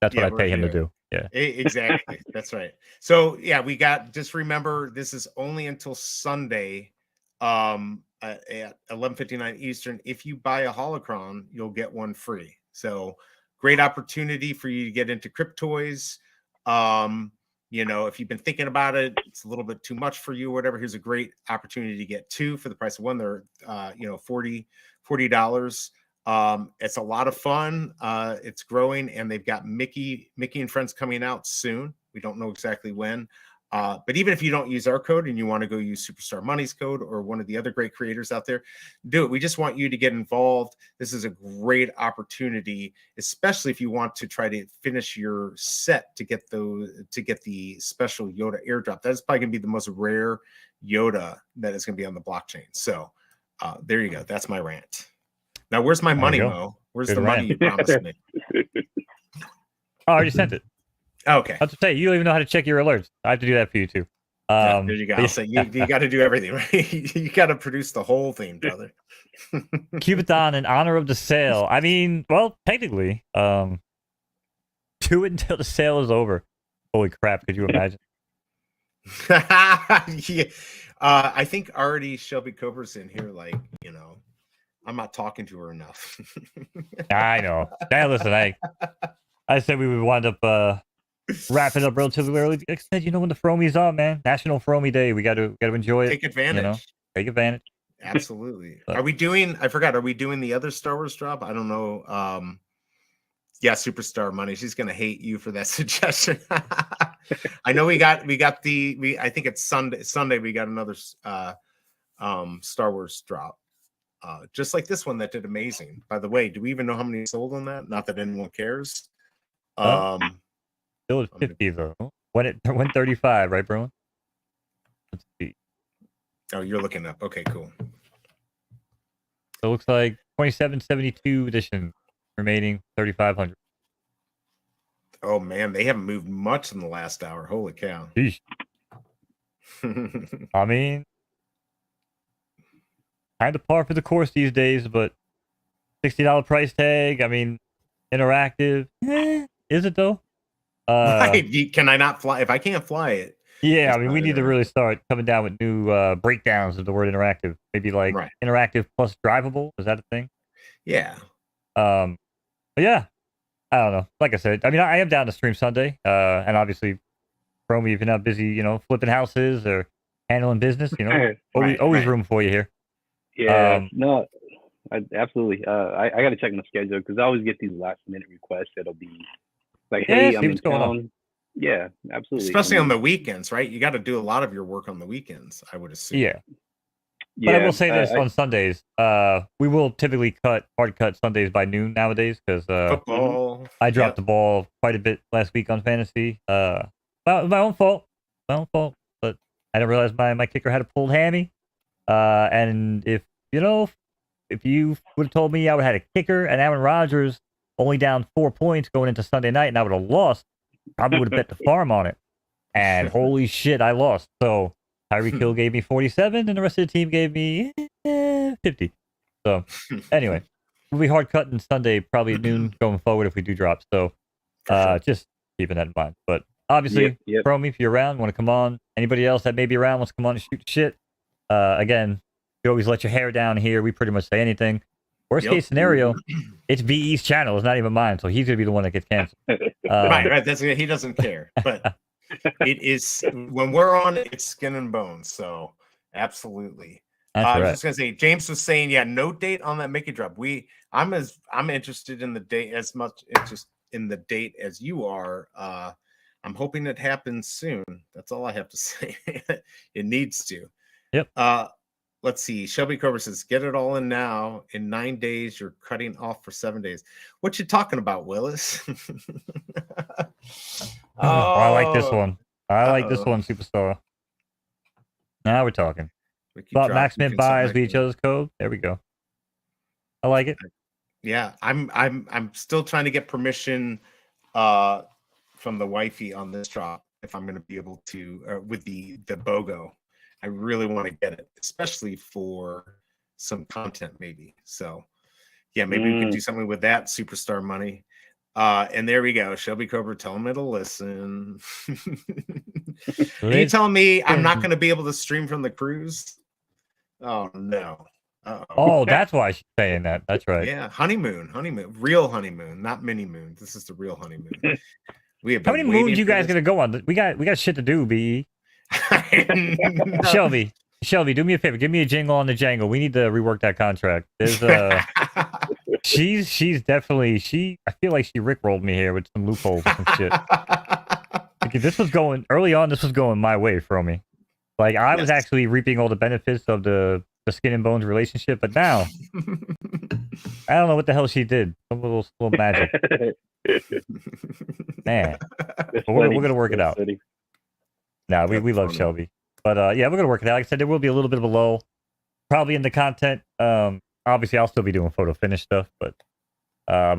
that's what I pay him to do. Yeah, exactly. That's right. So yeah, we got. Just remember, this is only until Sunday, at 11:59 Eastern. If you buy a holocron, you'll get one free. So. Great opportunity for you to get into Cryptoys. You know, if you've been thinking about it, it's a little bit too much for you or whatever. Here's a great opportunity to get two for the price of one. They're you know, $40. It's a lot of fun. It's growing, and they've got Mickey and Friends coming out soon. We don't know exactly when. But even if you don't use our code and you want to go use Superstar Money's code or one of the other great creators out there, do it. We just want you to get involved. This is a great opportunity, especially if you want to try to finish your set to get the special Yoda airdrop. That is probably going to be the most rare Yoda that is going to be on the blockchain. So there you go. That's my rant. Now, where's my money, Mo? Where's the money you promised me? Oh, I already sent it. Okay. I have to say, you don't even know how to check your alerts. I have to do that for you too. There you go. So you got to do everything, right? You got to produce the whole thing, brother. Cubathon in honor of the sale. I mean, well, technically, do it until the sale is over. Holy crap! Could you imagine? Yeah. I think already Shelby Cobra's in here. Like, you know, I'm not talking to her enough. I know. Now listen, I said we would wind up wrap it up relatively early. Like I said, you know, when the FROmie's on, man, National FROmie Day, we got to enjoy it. Take advantage. You know, take advantage. Absolutely. Are we doing? I forgot. Are we doing the other Star Wars drop? I don't know. Yeah, Superstar Money. She's gonna hate you for that suggestion. I know we got the. I think it's Sunday. Sunday we got another Star Wars drop. Just like this one that did amazing. By the way, do we even know how many sold on that? Not that anyone cares. Still at 50 though. When it 135, right, bro? Let's see. Oh, you're looking up. Okay, cool. So it looks like 2772 edition remaining 3,500. Oh man, they haven't moved much in the last hour. Holy cow. I mean, kind of par for the course these days, but $60 price tag. I mean, interactive. Is it though? Right. Can I not fly? If I can't fly it. Yeah, I mean, we need to really start coming down with new breakdowns of the word interactive. Maybe like interactive plus drivable. Is that a thing? Yeah. But yeah, I don't know. Like I said, I mean, I am down to stream Sunday. And obviously, FROmie, if you're not busy, you know, flipping houses or handling business, you know, always room for you here. Yeah, no, absolutely. I got to check my schedule because I always get these last minute requests that'll be like, hey, I'm in town. Yeah, absolutely. Especially on the weekends, right? You got to do a lot of your work on the weekends, I would assume. Yeah. But I will say this on Sundays. We will typically hard cut Sundays by noon nowadays because football. I dropped the ball quite a bit last week on fantasy. My own fault. But I didn't realize my kicker had a pulled hammy. And if you would have told me I would have had a kicker and Aaron Rodgers only down 4 points going into Sunday night and I would have lost, probably would have bet the farm on it. And holy shit, I lost. So Tyreek Hill gave me 47 and the rest of the team gave me 50. So anyway, we'll be hard cutting Sunday, probably at noon going forward if we do drop. So just keeping that in mind. But obviously, FROmie, if you're around, want to come on. Anybody else that may be around wants to come on and shoot shit. Again, you always let your hair down here. We pretty much say anything. Worst case scenario, it's VE's channel. It's not even mine, so he's gonna be the one that gets canceled. Right. He doesn't care. But it is when we're on, it's skin and bones. So absolutely. I was just gonna say, James was saying, no date on that Mickey drop. I'm interested in the date as much interest in the date as you are. I'm hoping it happens soon. That's all I have to say. It needs to. Yep. Let's see. Shelby Cobra says, get it all in now. In 9 days, you're cutting off for 7 days. What you talking about, Willis? I like this one. I like this one, Superstar. Now we're talking. But Max Mint buys with each other's code. There we go. I like it. Yeah, I'm still trying to get permission from the wifey on this drop if I'm going to be able to with the BOGO. I really want to get it, especially for some content, maybe. So, yeah, maybe we can do something with that Superstar Money. And there we go. Shelby Cobra, tell him it'll listen. Are you telling me I'm not going to be able to stream from the cruise? Oh, no. Oh, that's why she's saying that. That's right. Yeah, honeymoon, real honeymoon, not mini moon. This is the real honeymoon. We have How many moons you guys going to go on? We got shit to do, B. Shelby, do me a favor. Give me a jingle on the jangle. We need to rework that contract. There's she's definitely I feel like she rickrolled me here with some loopholes and shit. Because this was going early on. This was going my way, FROmie. Like I was actually reaping all the benefits of the skin and bones relationship, but now I don't know what the hell she did. Some little magic. Man, but we're gonna work it out. No, we love Shelby. But we're gonna work it out. Like I said, there will be a little bit of a lull, probably in the content. Obviously, I'll still be doing photo finish stuff, but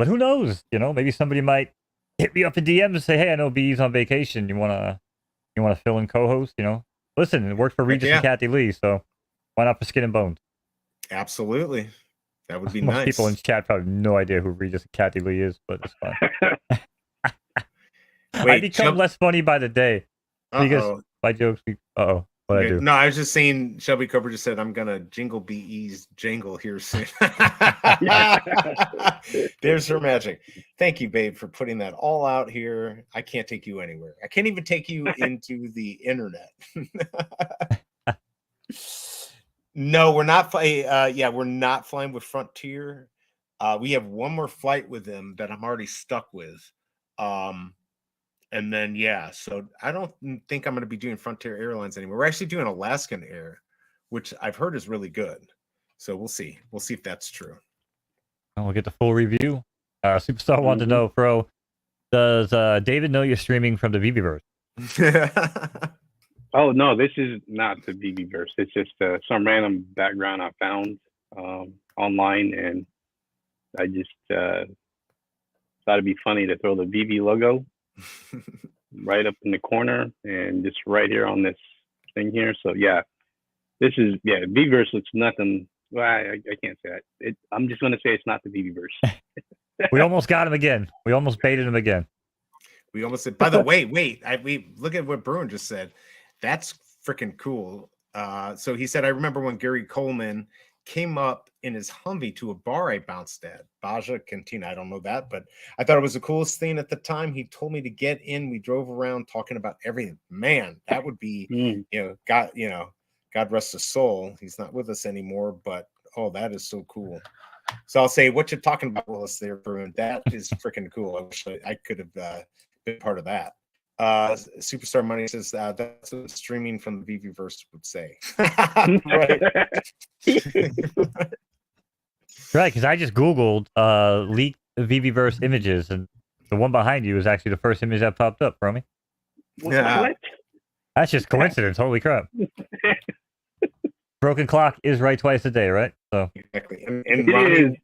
who knows? You know, maybe somebody might hit me up in DMs and say, "Hey, I know B's on vacation. You wanna fill in co-host?" You know, listen, it worked for Regis and Kathy Lee, so why not for Skin and Bones? Absolutely, that would be Most nice. People in chat probably have no idea who Regis and Kathy Lee is, but it's fine. I become less funny by the day. Because my jokes, I do. No, I was just saying, Shelby Cobra just said, I'm going to jingle BE's jangle here soon. There's her magic. Thank you, babe, for putting that all out here. I can't take you anywhere. I can't even take you into the internet. No, we're not flying. Yeah, we're not flying with Frontier. We have one more flight with them that I'm already stuck with. And then yeah, so I don't think I'm going to be doing Frontier Airlines anymore. We're actually doing Alaskan Air, which I've heard is really good. So we'll see. We'll see if that's true. And we'll get the full review. Superstar wanted to know, Pro, does David know you're streaming from the Veveverse? Oh no, this is not the Veveverse. It's just some random background I found online, and I just thought it'd be funny to throw the Veve logo right up in the corner and just right here on this thing here. So yeah, this is Veveverse looks nothing. Well, I can't say that. I'm just gonna say it's not the Veveverse. We almost got him again. We almost baited him again. We almost said. By the way, wait. We look at what Bruin just said. That's freaking cool. So he said, I remember when Gary Coleman came up in his Humvee to a bar I bounced at, Baja Cantina. I don't know that, but I thought it was the coolest thing at the time. He told me to get in. We drove around talking about everything. Man, that would be, God rest his soul. He's not with us anymore, but oh, that is so cool. So I'll say, what you're talking about, Willis, there, Bruin, that is freaking cool. I wish I could have been part of that. Superstar Money says that's what streaming from the Veveverse would say. Right. Right, because I just Googled leaked Veveverse images, and the one behind you is actually the first image that popped up, FROmie. Yeah. That's just coincidence. Holy crap. Broken clock is right twice a day, right? So exactly. And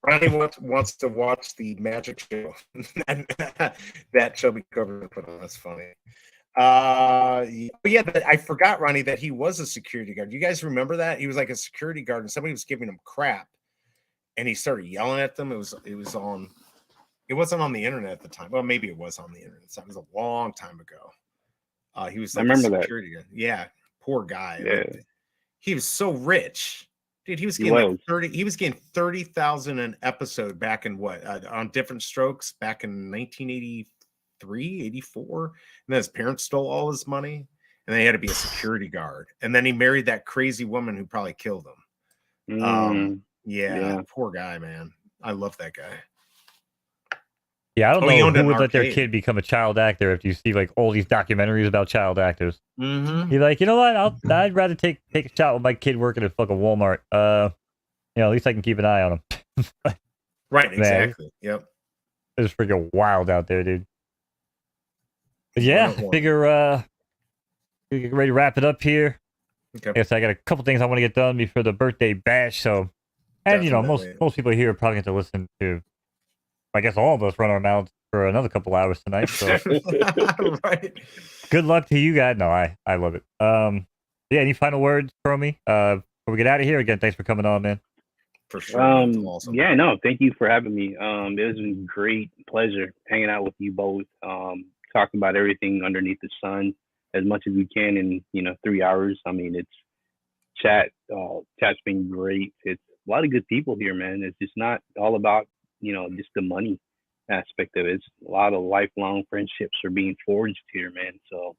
Ronnie wants to watch the magic show. That Shelby covered put on. That's funny. Yeah, but I forgot, Ronnie, that he was a security guard. You guys remember that? He was like a security guard, and somebody was giving him crap, and he started yelling at them. It wasn't on the internet at the time. Well, maybe it was on the internet. So it was a long time ago. He was like a security guard. Yeah, poor guy. Yeah. He was so rich, dude. He was getting He was getting 30,000 an episode back in on Different Strokes back in 1983, 84. And then his parents stole all his money, and they had to be a security guard. And then he married that crazy woman who probably killed him. Yeah, poor guy, man. I love that guy. Yeah, I don't know who would let their kid become a child actor if you see like all these documentaries about child actors. Mm-hmm. You're like, you know what? I'd rather take a shot with my kid working at fucking Walmart. At least I can keep an eye on him. Right, exactly. Yep. It's freaking wild out there, dude. But yeah, I figure we get ready to wrap it up here. Okay. I guess I got a couple things I want to get done before the birthday bash. So, and Definitely. most people here are probably going to listen to. I guess all of us run our mouths for another couple hours tonight. So, right. Good luck to you guys. No, I love it. Yeah. Any final words for me? Before we get out of here, again, thanks for coming on, man. For sure. Awesome. Yeah, no, thank you for having me. It was a great pleasure hanging out with you both. Talking about everything underneath the sun as much as we can in 3 hours. I mean, it's chat's been great. It's a lot of good people here, man. It's just not all about just the money aspect of it. It's a lot of lifelong friendships are being forged here, man. So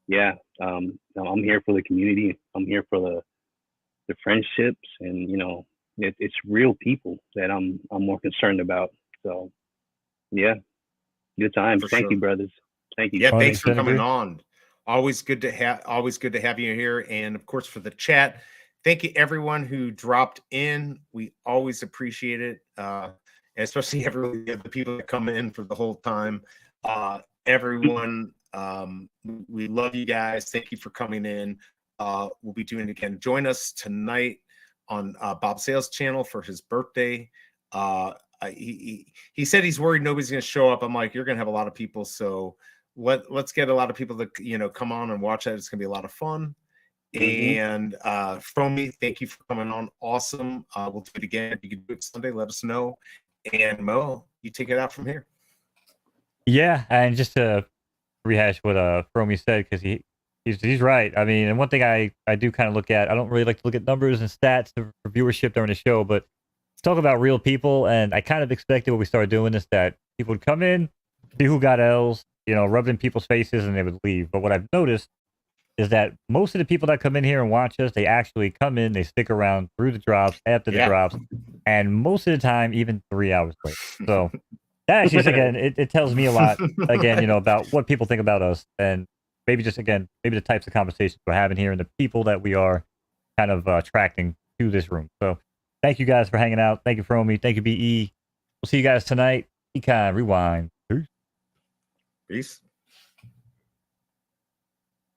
yeah, I'm here for the community. I'm here for the friendships, and it's real people that I'm more concerned about. So yeah, good times. Thank you, brothers. Thank you. Yeah, thanks for coming on. Always good to have you here, and of course for the chat. Thank you everyone who dropped in. We always appreciate it. Especially the people that come in for the whole time. Everyone, we love you guys. Thank you for coming in. We'll be doing it again. Join us tonight on Bob Sale's channel for his birthday. He said he's worried nobody's going to show up. I'm like, you're going to have a lot of people, so let's get a lot of people to come on and watch that. It's going to be a lot of fun. And FROmie, thank you for coming on. Awesome. We'll do it again. If you can do it Sunday, let us know. And Mo, you take it out from here. Yeah, and just to rehash what FROmie said, because he's right. I mean, and one thing I do kind of look at, I don't really like to look at numbers and stats for viewership during the show, but talk about real people. And I kind of expected when we started doing this that people would come in, see who got L's, rub in people's faces, and they would leave. But what I've noticed is that most of the people that come in here and watch us, they actually come in, they stick around through the drops, after the drops, and most of the time, even 3 hours later. So that actually, again, it tells me a lot, again, about what people think about us, and maybe just, again, maybe the types of conversations we're having here and the people that we are kind of attracting to this room. So thank you guys for hanging out. Thank you, FROmie. Thank you, BE. We'll see you guys tonight. Econ Rewind. Peace. Peace.